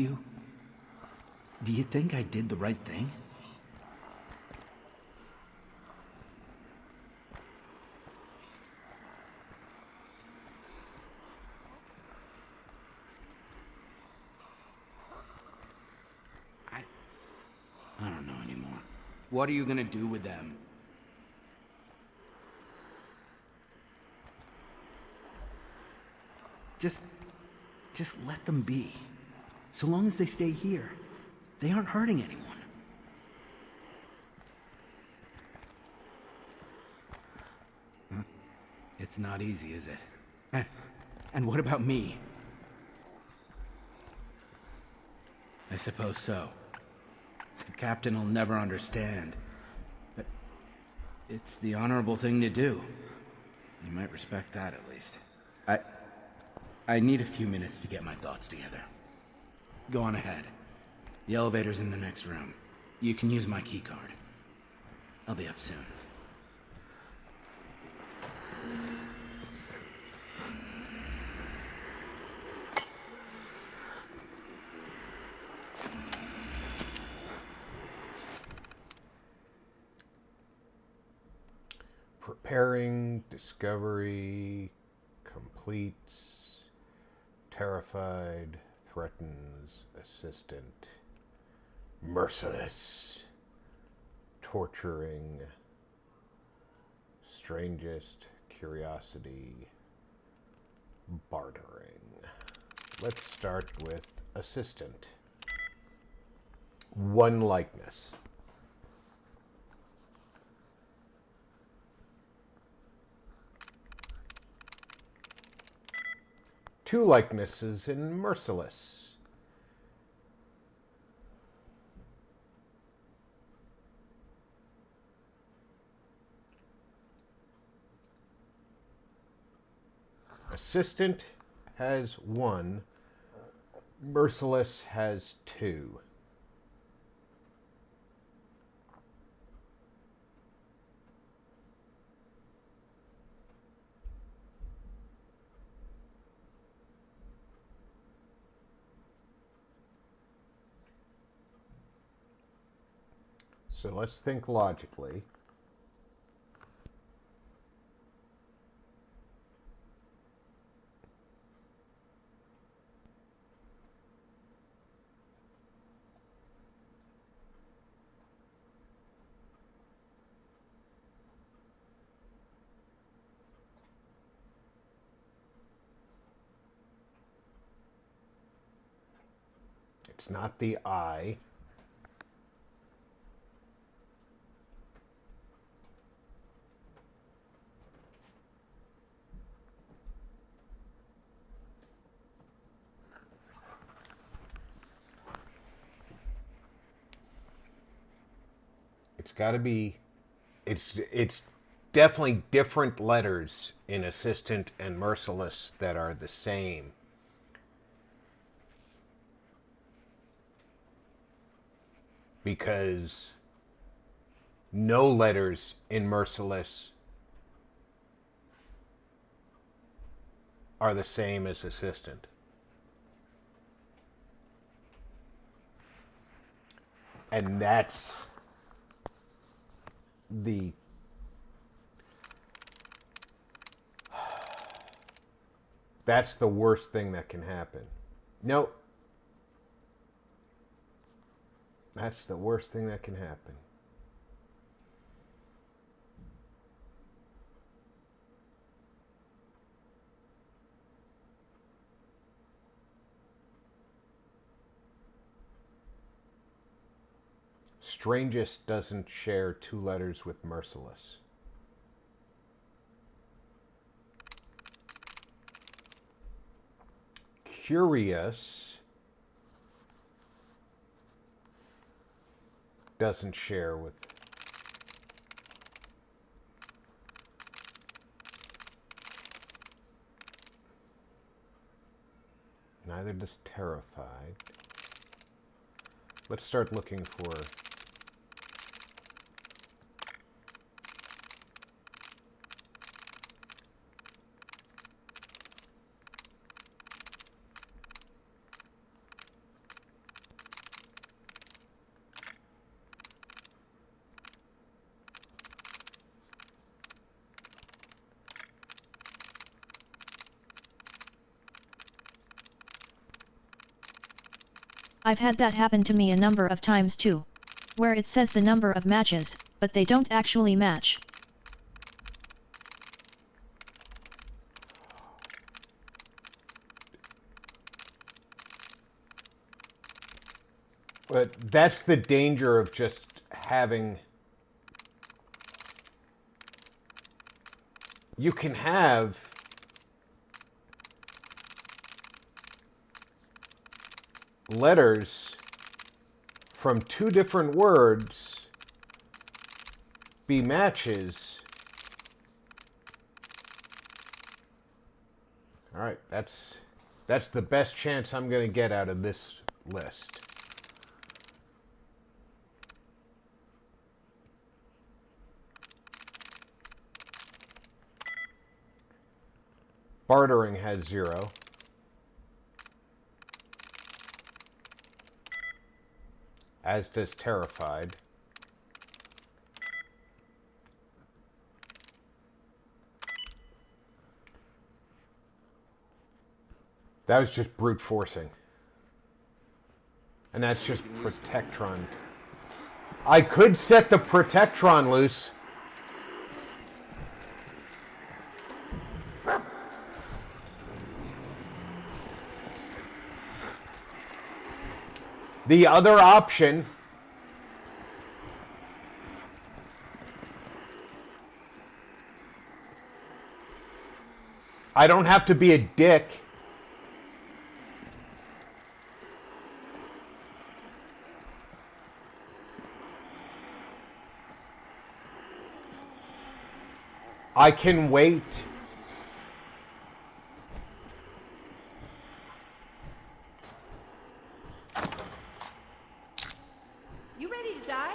you think I did the right thing? I don't know anymore. What are you gonna do with them? Just let them be. So long as they stay here, they aren't hurting anyone. Huh? It's not easy, is it? And what about me? I suppose so. The captain will never understand. But it's the honorable thing to do. You might respect that at least. I need a few minutes to get my thoughts together. Go on ahead. The elevator's in the next room. You can use my keycard. I'll be up soon. Preparing, discovery, completes, terrified, threatens, assistant, merciless, torturing, strangest, curiosity, bartering. Let's start with assistant. One likeness. Two likenesses in merciless. Assistant has one. Merciless has two. So let's think logically. It's not the I. It's got to be, it's definitely different letters in assistant and merciless that are the same. Because no letters in merciless are the same as assistant. And that's the worst thing that can happen. No. That's the worst thing that can happen. Strangest doesn't share two letters with merciless. Curious doesn't share with neither does terrified. Let's start looking for I've had that happen to me a number of times too. Where it says the number of matches, but they don't actually match. But that's the danger of just having... You can have... letters from two different words be matches. All right, that's the best chance I'm going to get out of this list. Bartering has 0. As does Terrified. That was just brute forcing. And that's just Protectron. I could set the Protectron loose. The other option I don't have to be a dick. I can wait. You ready to die?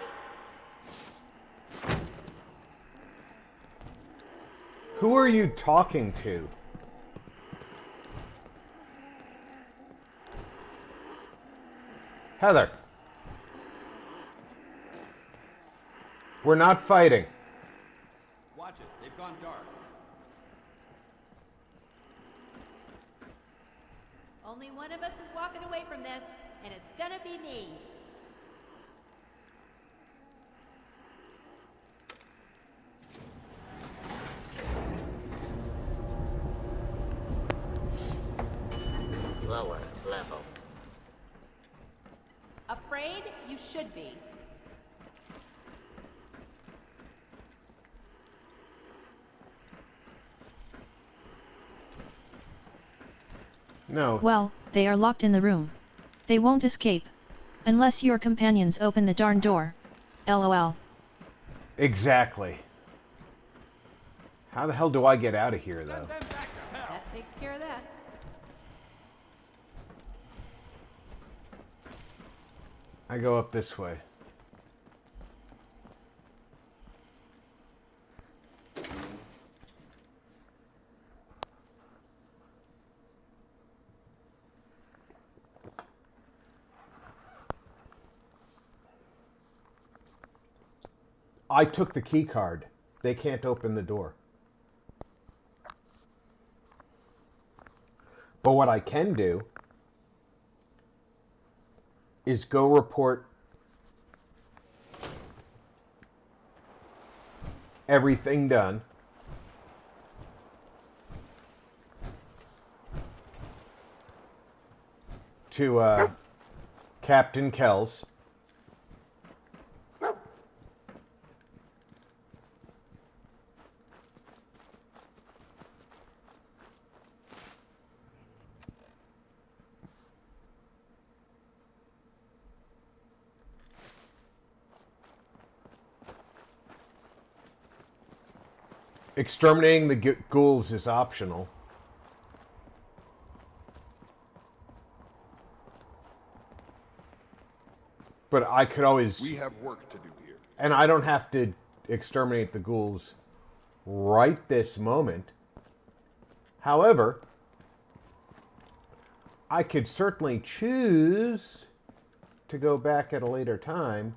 Who are you talking to? Heather. We're not fighting. Watch it. They've gone dark. Only one of us is walking away from this, and it's gonna be me. Lower level. Afraid? You should be. No. Well, they are locked in the room. They won't escape. Unless your companions open the darn door. LOL. Exactly. How the hell do I get out of here, though? That takes care of that. I go up this way. I took the key card. They can't open the door. But what I can do is go report everything done. To Captain Kells. Exterminating the ghouls is optional. But I could always... We have work to do here. And I don't have to exterminate the ghouls right this moment. However, I could certainly choose to go back at a later time.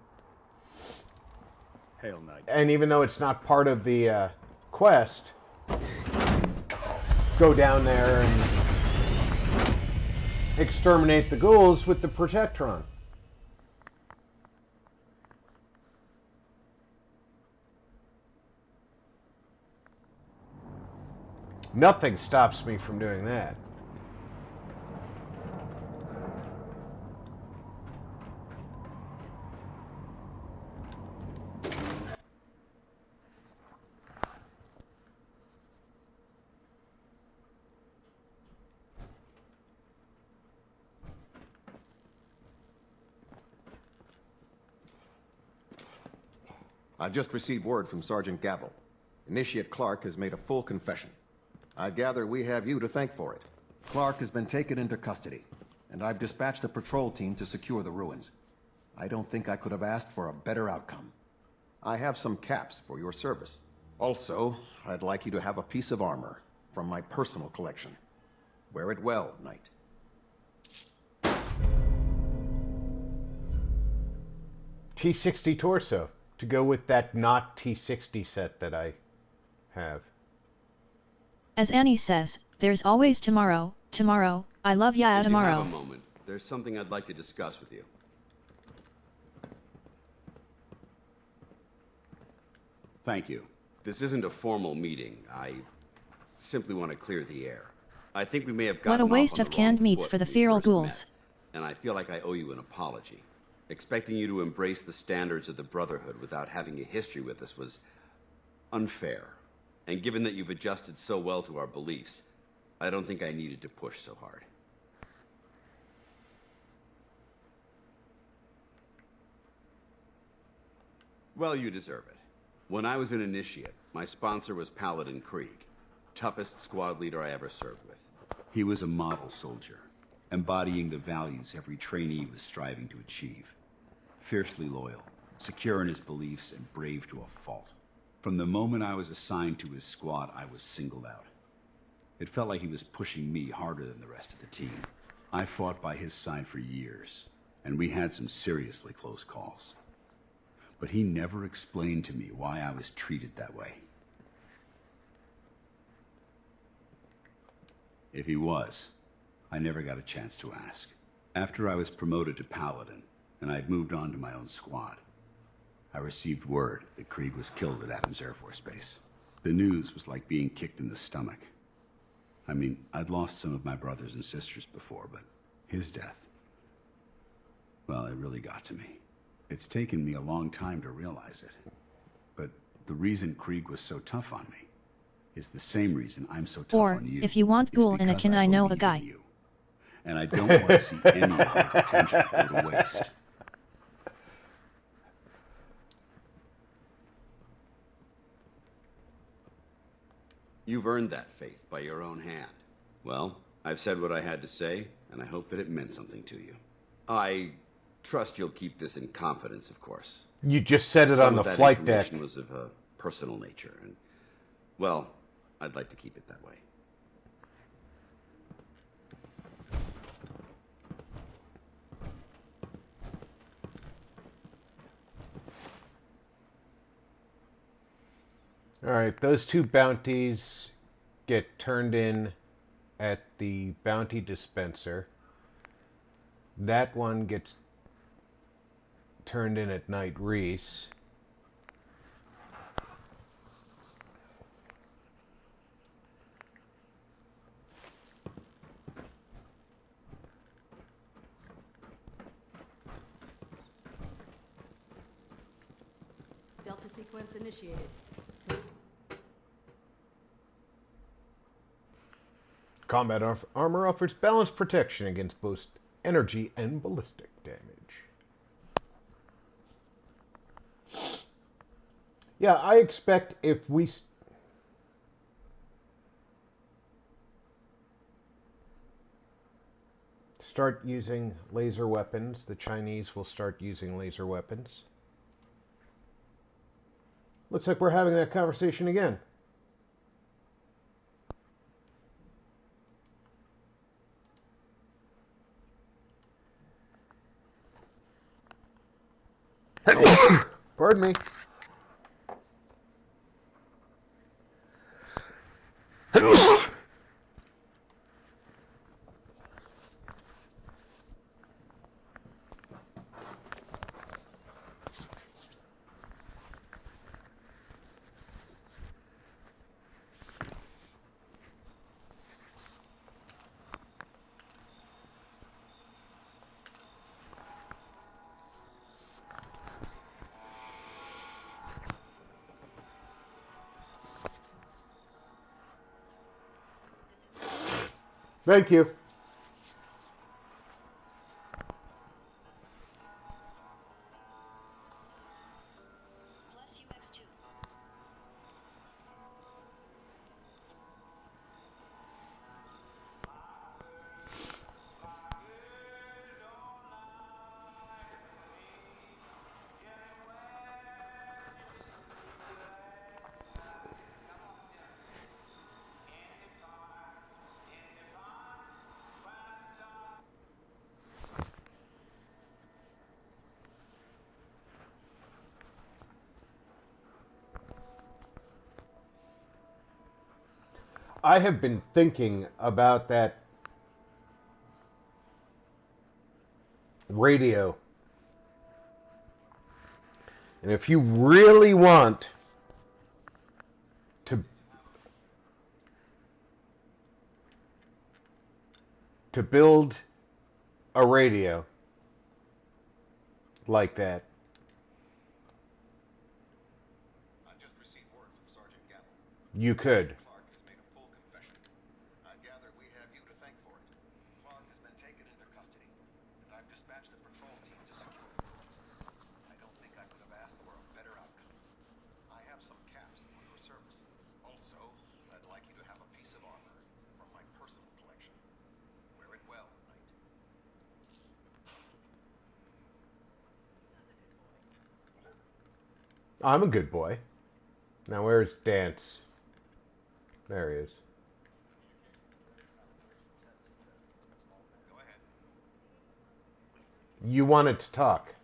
Hail Knight. And even though it's not part of the quest, go down there and exterminate the ghouls with the Protectron. Nothing stops me from doing that. I've just received word from Sergeant Gavel. Initiate Clark has made a full confession. I gather we have you to thank for it. Clark has been taken into custody, and I've dispatched a patrol team to secure the ruins. I don't think I could have asked for a better outcome. I have some caps for your service. Also, I'd like you to have a piece of armor from my personal collection. Wear it well, Knight. T60 torso to go with that not T60 set that I have. As Annie says, there's always tomorrow. Tomorrow, I love ya If tomorrow. you have a moment, there's something I'd like to discuss with you. Thank you. This isn't a formal meeting. I simply want to clear the air. I think we may have What gotten a off waste on of the canned wrong meats foot for the when we feral first ghouls. met, and I feel like I owe you an apology. Expecting you to embrace the standards of the Brotherhood without having a history with us was unfair. And given that you've adjusted so well to our beliefs, I don't think I needed to push so hard. Well, you deserve it. When I was an initiate, my sponsor was Paladin Krieg, toughest squad leader I ever served with. He was a model soldier, embodying the values every trainee was striving to achieve. Fiercely loyal, secure in his beliefs, and brave to a fault. From the moment I was assigned to his squad, I was singled out. It felt like he was pushing me harder than the rest of the team. I fought by his side for years, and we had some seriously close calls. But he never explained to me why I was treated that way. If he was, I never got a chance to ask. After I was promoted to Paladin, and I'd moved on to my own squad, I received word that Krieg was killed at Adams Air Force Base. The news was like being kicked in the stomach. I mean, I'd lost some of my brothers and sisters before, but his death, well, it really got to me. It's taken me a long time to realize it. But the reason Krieg was so tough on me is the same reason I'm so tough Or, on you. if you want It's ghoul in a because kin, I know a believe in guy. you. And I don't want to see any of your potential go to waste. You've earned that faith by your own hand. Well, I've said what I had to say, and I hope that it meant something to you. I trust you'll keep this in confidence, of course. You just said it Some on the of that flight deck. information was of a personal nature, and, well, I'd like to keep it that way. Alright, those two bounties get turned in at the bounty dispenser. That one gets turned in at Knight Reese. Delta sequence initiated. Combat armor offers balanced protection against both energy and ballistic damage. Yeah, I expect if we start using laser weapons, the Chinese will start using laser weapons. Looks like we're having that conversation again. Pardon me. Thank you. I have been thinking about that radio. And if you really want to build a radio like that, you could. I'm a good boy. Now where's Dance? There he is. You wanted to talk.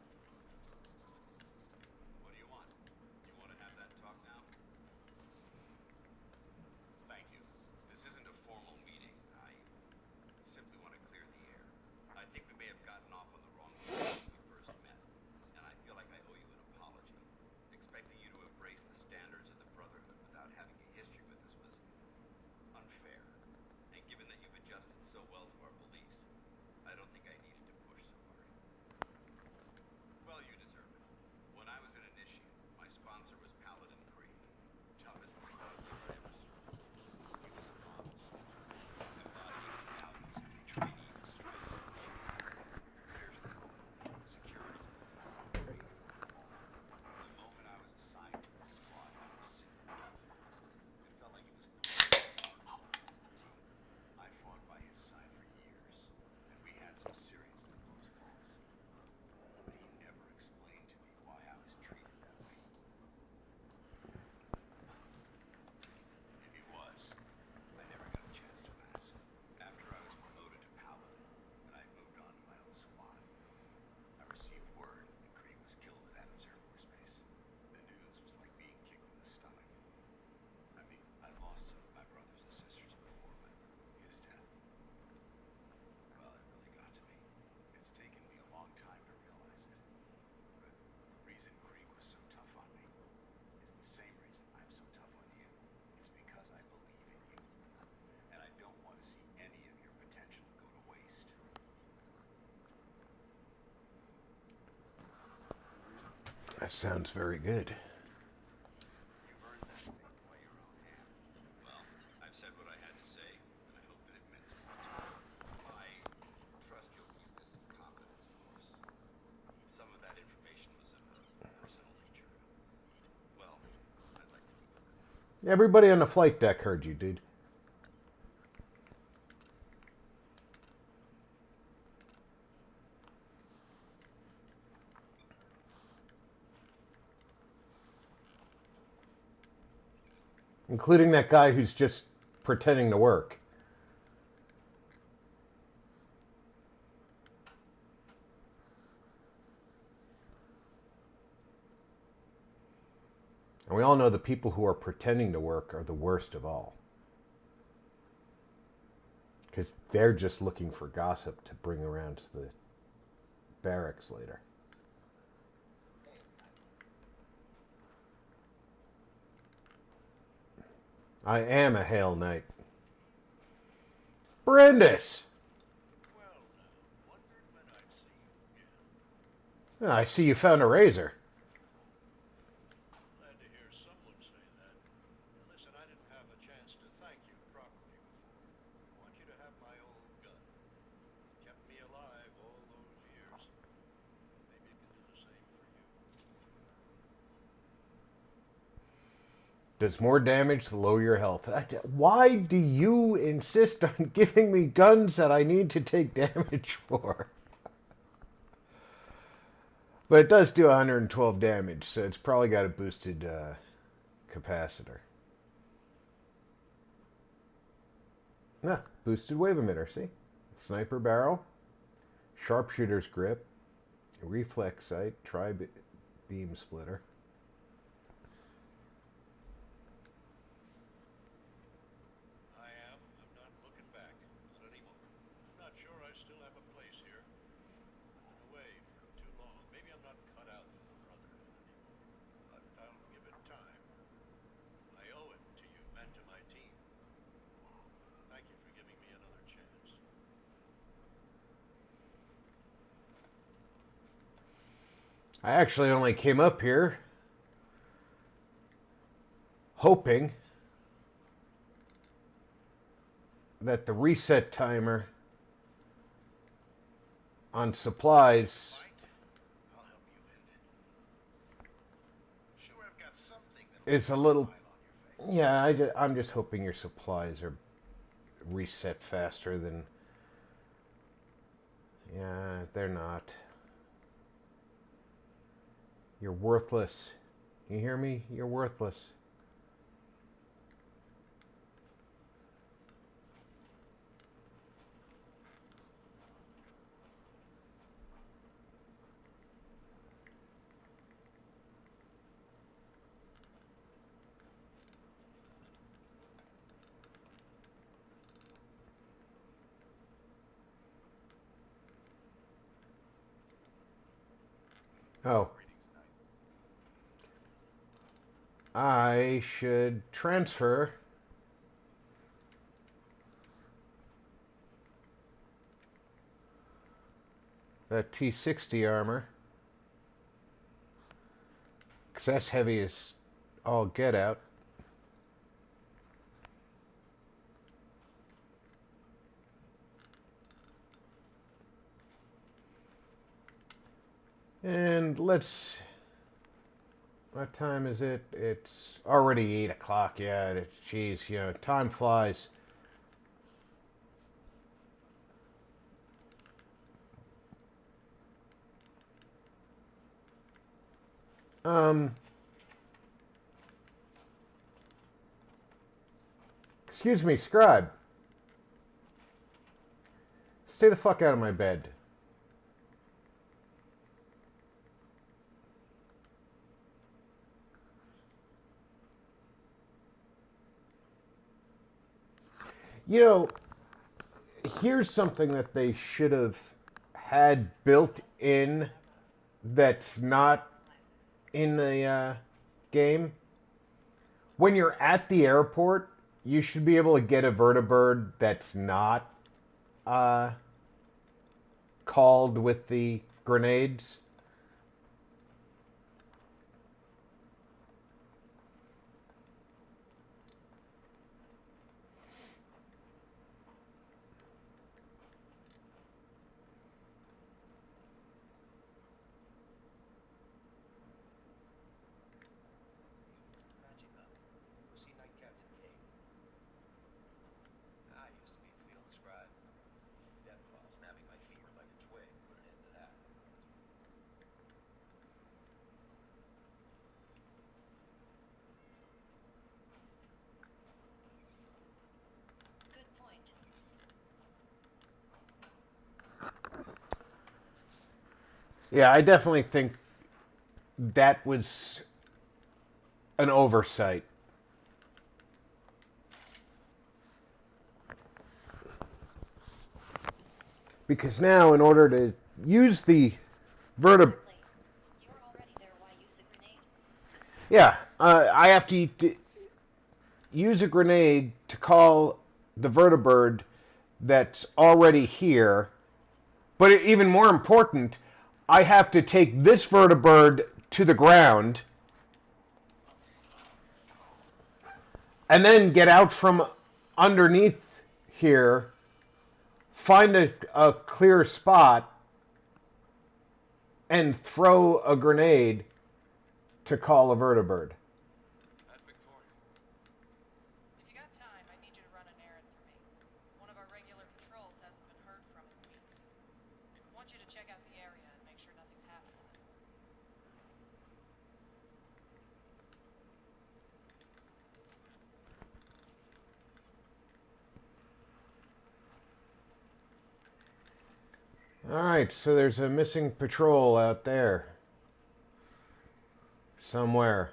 That sounds very good. Everybody on the flight deck heard you, dude. Including that guy who's just pretending to work. And we all know the people who are pretending to work are the worst of all. Because they're just looking for gossip to bring around to the barracks later. I am a Hail Knight. Brandis! Oh, I see you found a razor. Does more damage to lower your health. Why do you insist on giving me guns that I need to take damage for? But it does do 112 damage, so it's probably got a boosted capacitor. Ah, boosted wave emitter, see? Sniper barrel, sharpshooter's grip, reflex sight, tri-beam splitter. I actually only came up here hoping that the reset timer on supplies is a little... Yeah, I'm just hoping your supplies are reset faster than... Yeah, they're not. You're worthless. You hear me? You're worthless. Oh. I should transfer that T60 armor, because that's heavy as all get out. And let's... What time is it? It's already 8 o'clock. Yeah, it's... Geez, you know, time flies. Excuse me, scribe. Stay the fuck out of my bed. You know, here's something that they should have had built in that's not in the game. When you're at the airport, you should be able to get a vertibird that's not called with the grenades. Yeah, I definitely think that was an oversight. Because now, in order to use the Yeah, I have to use a grenade to call the vertibird that's already here. But even more important, I have to take this vertibird to the ground and then get out from underneath here, find a clear spot, and throw a grenade to call a vertibird. Alright, so there's a missing patrol out there. Somewhere.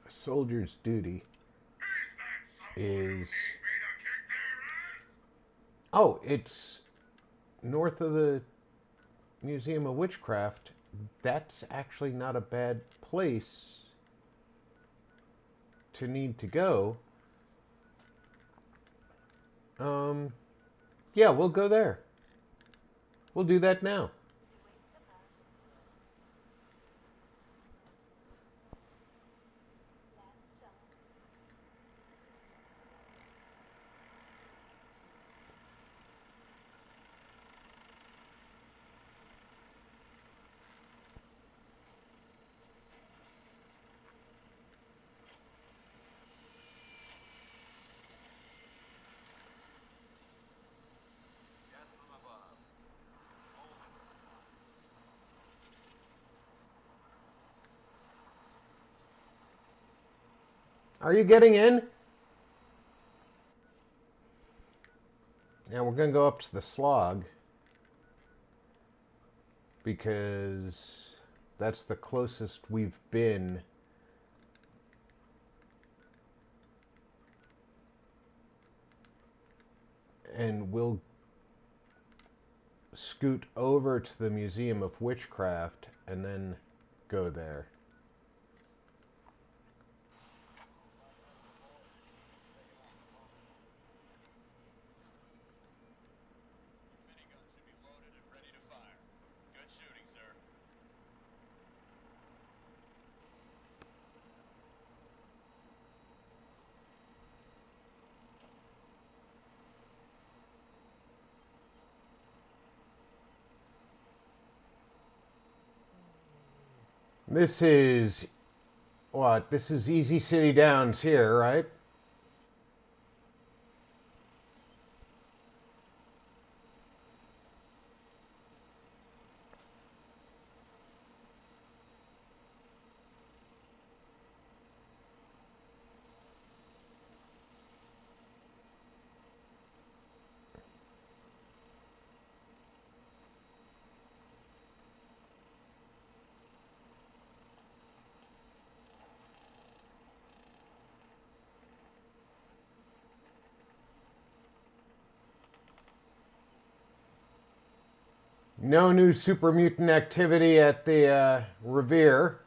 A soldier's duty is... Oh, it's north of the Museum of Witchcraft. That's actually not a bad place to need to go. Yeah, we'll go there. We'll do that now. Are you getting in? Now we're going to go up to the slog because that's the closest we've been. And we'll scoot over to the Museum of Witchcraft and then go there. This is, what, this is Easy City Downs here, right? No new super mutant activity at the Revere.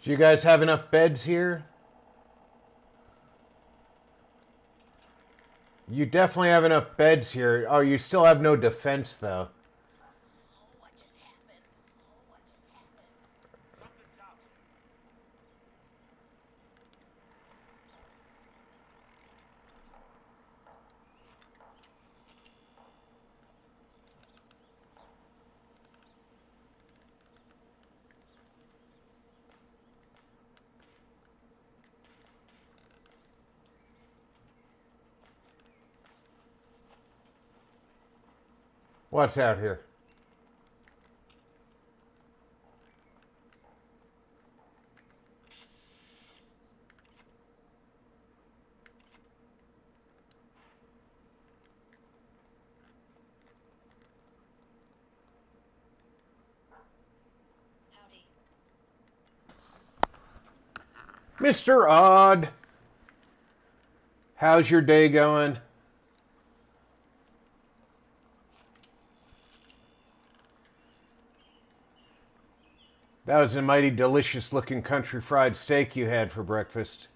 Do you guys have enough beds here? You definitely have enough beds here. Oh, you still have no defense, though. What's out here? Mr. Odd, how's your day going? That was a mighty delicious looking country fried steak you had for breakfast.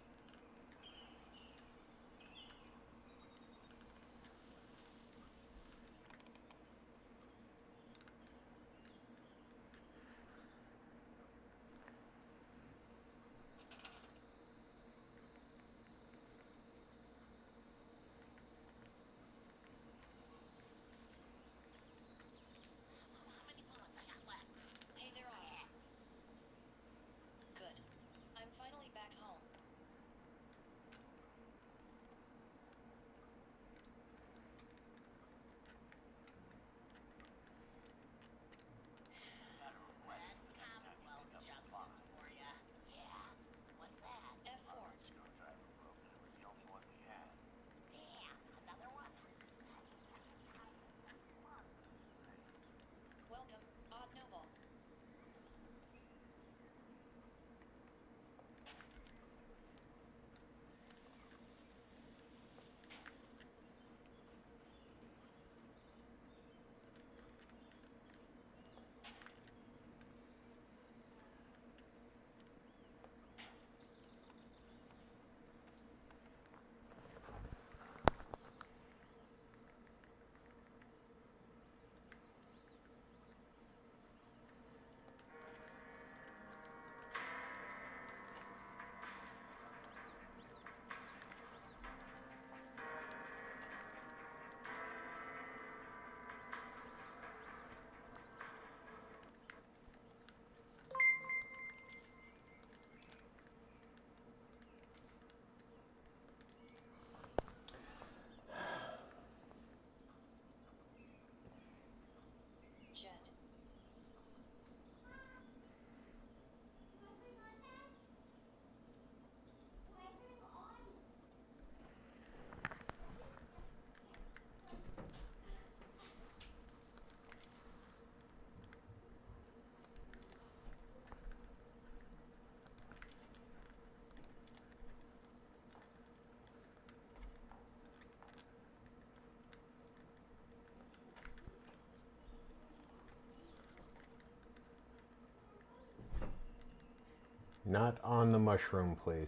Not on the mushroom, please.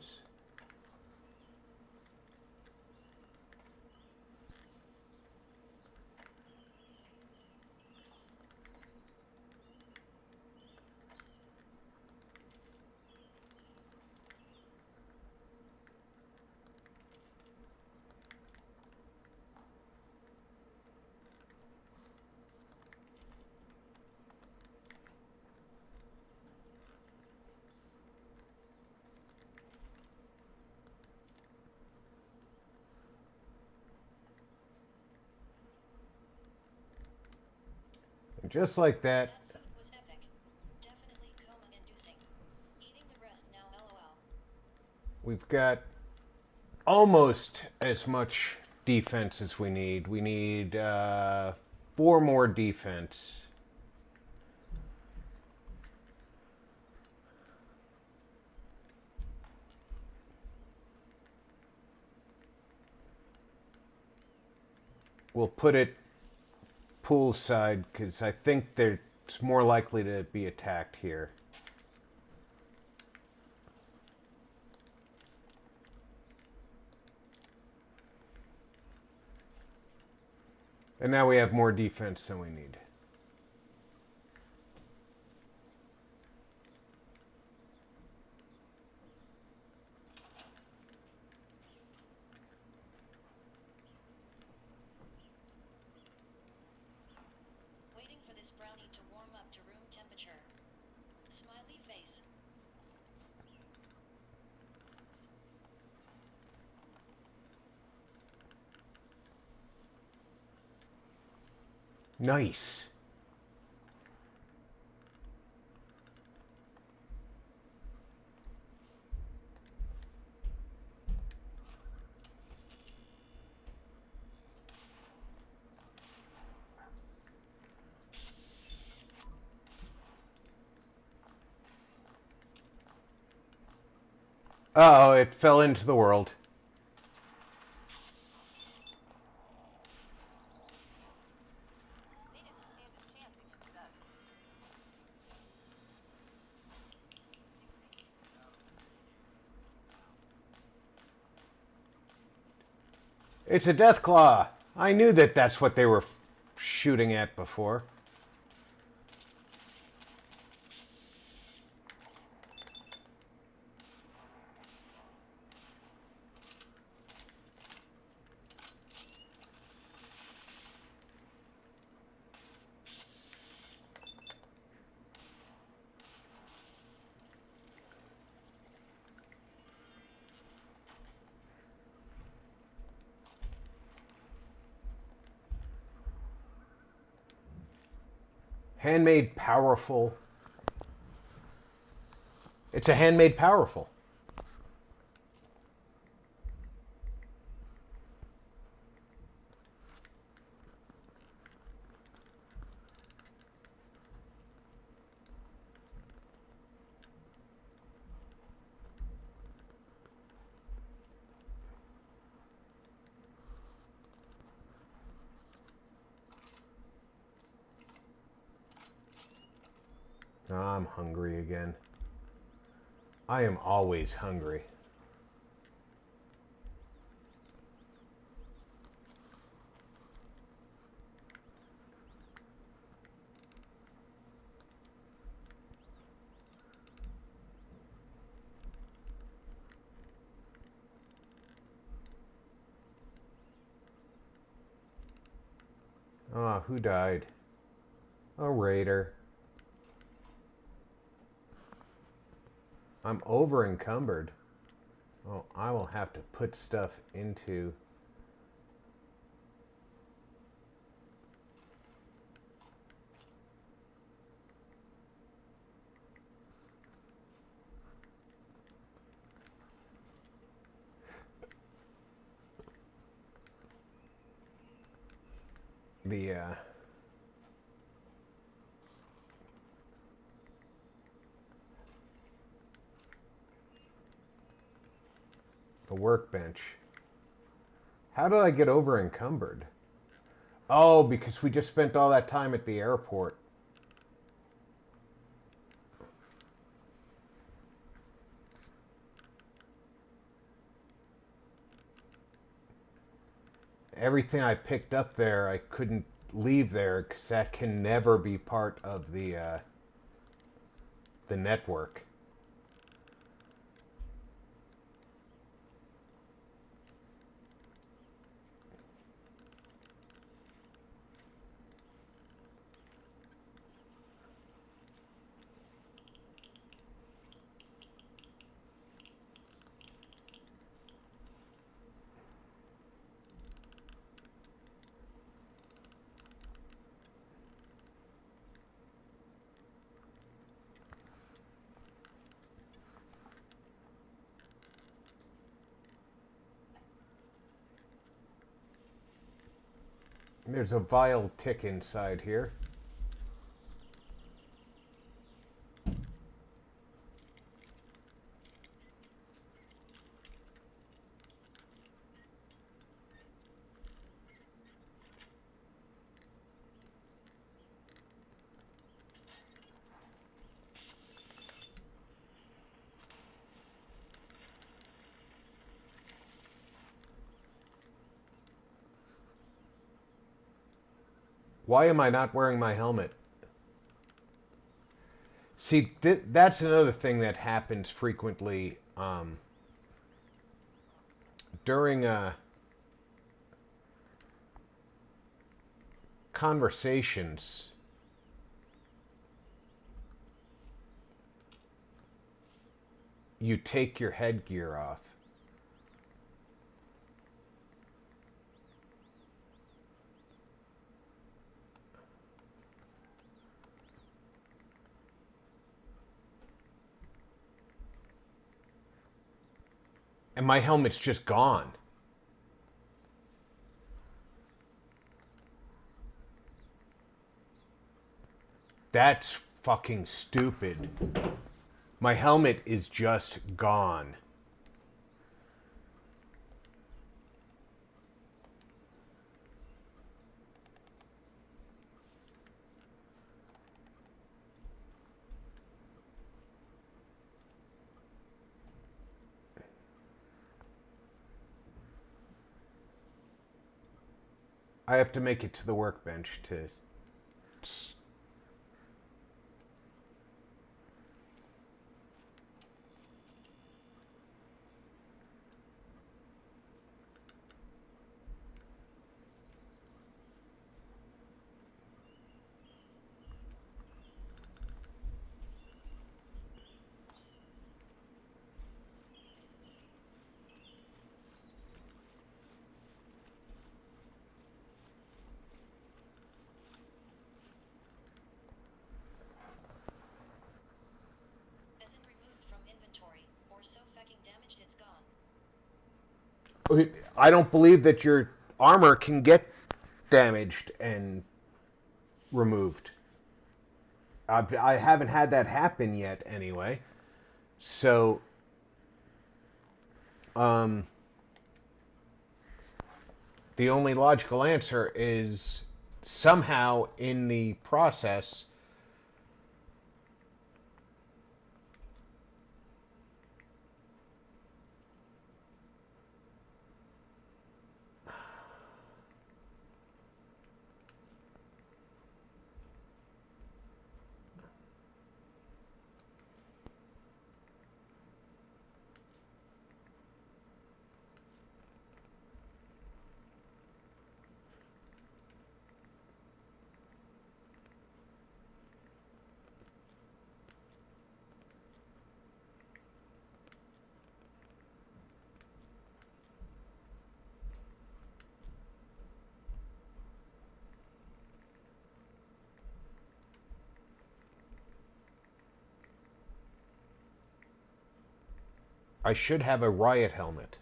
And just like that, we've got almost as much defense as we need. We need 4 more defense. We'll put it poolside because I think it's more likely to be attacked here. And now we have more defense than we need. Nice. Uh-oh, it fell into the world. It's a death claw. I knew that that's what they were shooting at before. Handmade powerful. It's a handmade powerful. Oh, I'm hungry again. I am always hungry. Oh, who died? A raider. I'm over encumbered. Oh, I will have to put stuff into... the workbench. How did I get over encumbered? Oh, because we just spent all that time at the airport. Everything I picked up there, I couldn't leave there because that can never be part of the network. There's a vile tick inside here. Why am I not wearing my helmet? See, that's another thing that happens frequently during conversations. You take your headgear off. And my helmet's just gone. That's fucking stupid. My helmet is just gone. I have to make it to the workbench to... I don't believe that your armor can get damaged and removed. I haven't had that happen yet, anyway. So, the only logical answer is somehow in the process, I should have a riot helmet.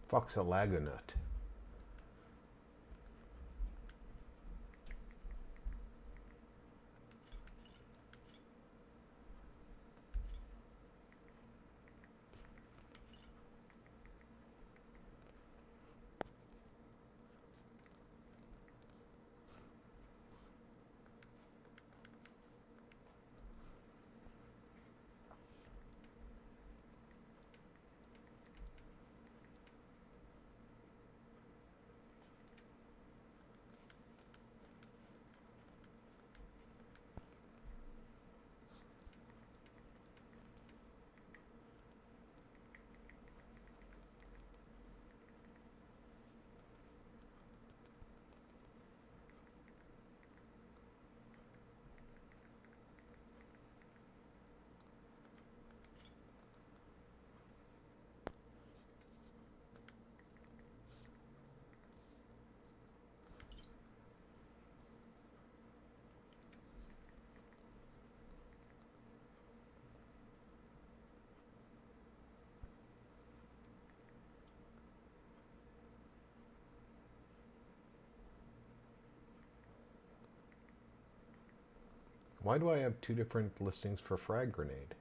Fuck's a lagunut? Why do I have two different listings for frag grenade?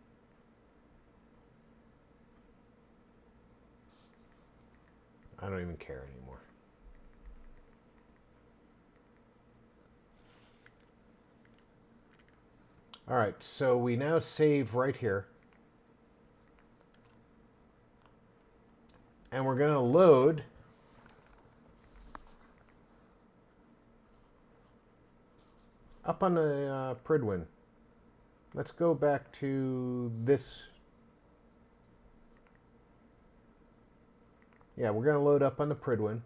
I don't even care anymore. Alright, so we now save right here. And we're going to load up on the Pridwin. Let's go back to this. Yeah, we're going to load up on the Pridwin.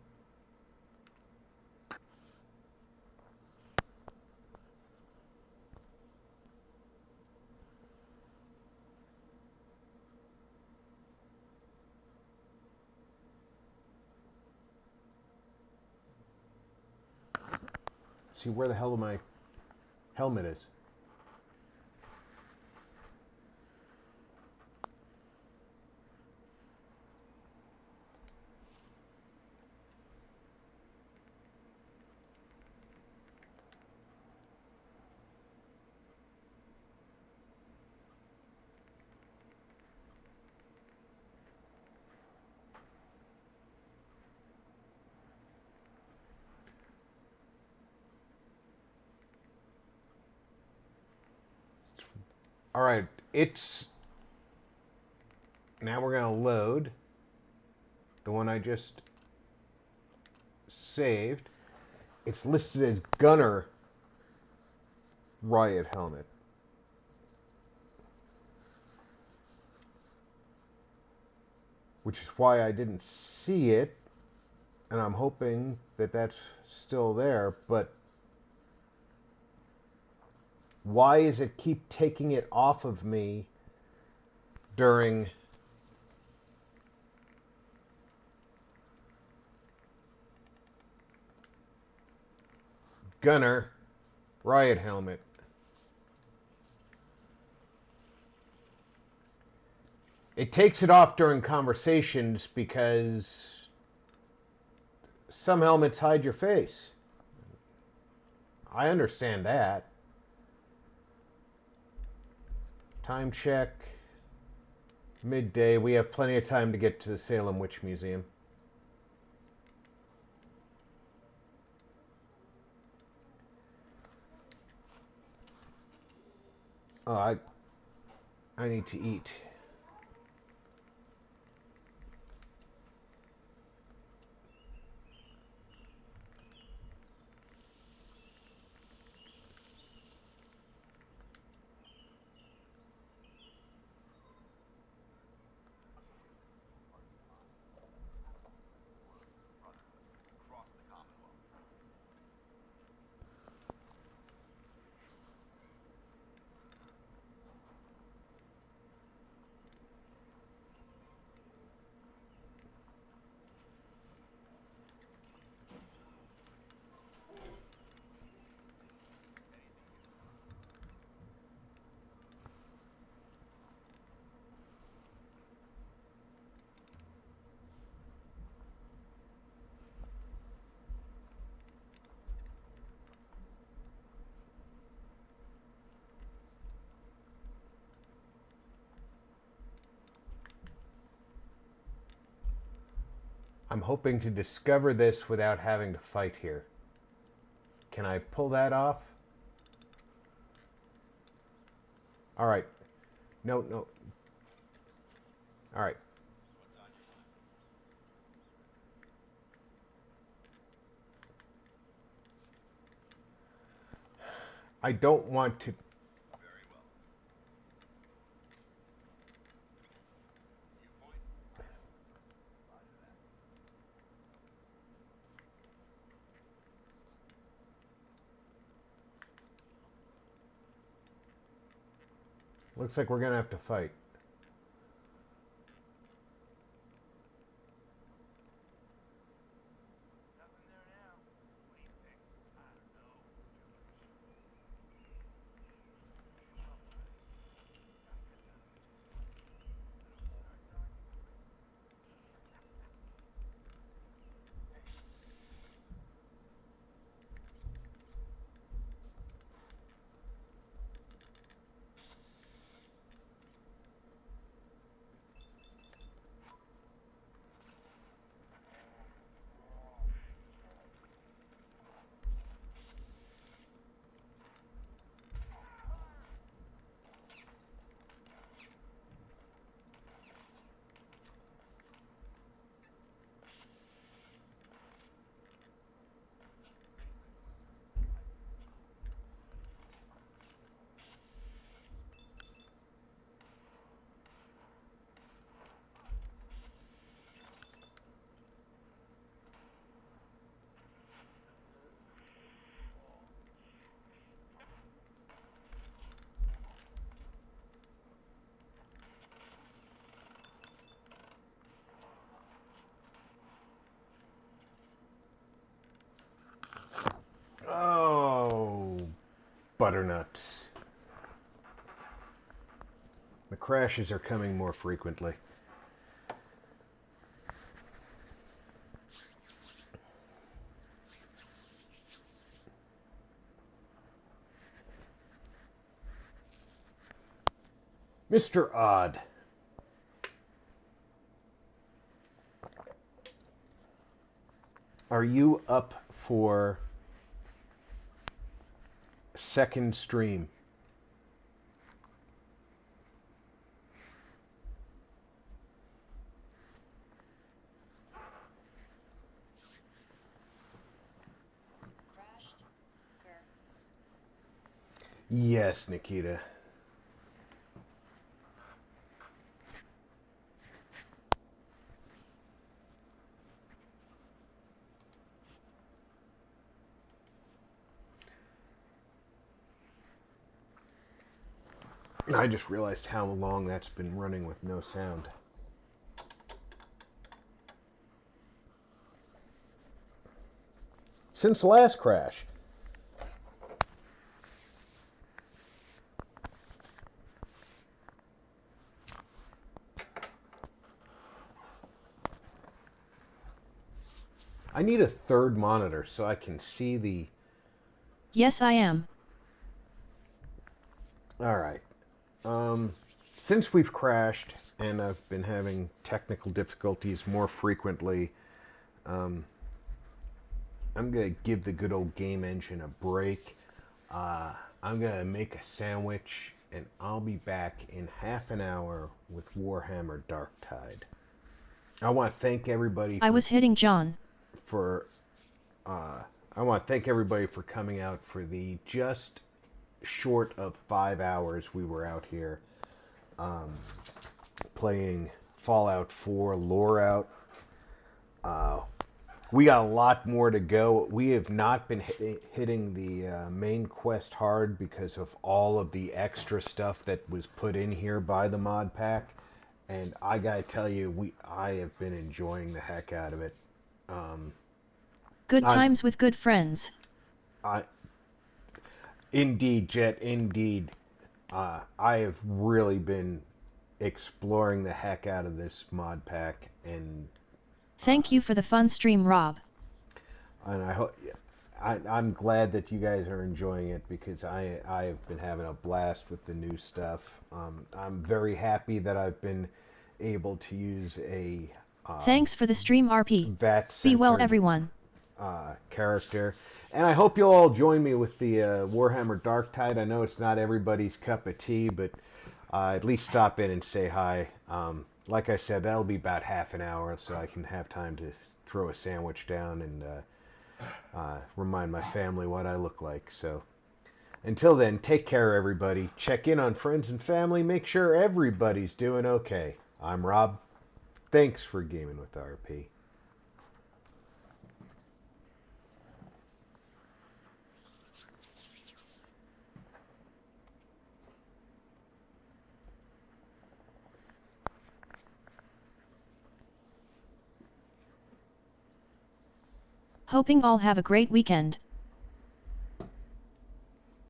See where the hell my helmet is. All right, it's now we're going to load the one I just saved. It's listed as Gunner Riot Helmet. Which is why I didn't see it, and I'm hoping that that's still there, but why does it keep taking it off of me during Gunner Riot Helmet? It takes it off during conversations because some helmets hide your face. I understand that. Time check. Midday. We have plenty of time to get to the Salem Witch Museum. Oh, I need to eat. I'm hoping to discover this without having to fight here. Can I pull that off? All right. No. All right. I don't want to... Looks like we're going to have to fight. butternuts. The crashes are coming more frequently. Mr. Odd. Are you up for second stream? Yes, Nikita. I just realized how long that's been running with no sound. Since the last crash. I need a third monitor so I can see the... Yes, I am. Alright. Since we've crashed and I've been having technical difficulties more frequently, I'm going to give the good old game engine a break. I'm going to make a sandwich and I'll be back in half an hour with Warhammer Dark Tide. I want to thank everybody. I was hitting John. I want to thank everybody for coming out for the just short of 5 hours we were out here playing Fallout 4 Loreout. We got a lot more to go. We have not been hitting the main quest hard because of all of the extra stuff that was put in here by the mod pack. And I gotta tell you, I have been enjoying the heck out of it. Good times with good friends. Indeed, Jet, indeed. I have really been exploring the heck out of this mod pack, and thank you for the fun stream, Rob. And I hope I'm glad that you guys are enjoying it because I have been having a blast with the new stuff. I'm very happy that I've been able to use a thanks for the stream, RP. Be well, everyone. Character, and I hope you'll all join me with the Warhammer Dark Tide. I know it's not everybody's cup of tea, but at least stop in and say hi. Like I said, that'll be about half an hour, so I can have time to throw a sandwich down and remind my family what I look like. So until then, take care, everybody. Check in on friends and family. Make sure everybody's doing okay. I'm Rob. Thanks for gaming with RP. Hoping all have a great weekend.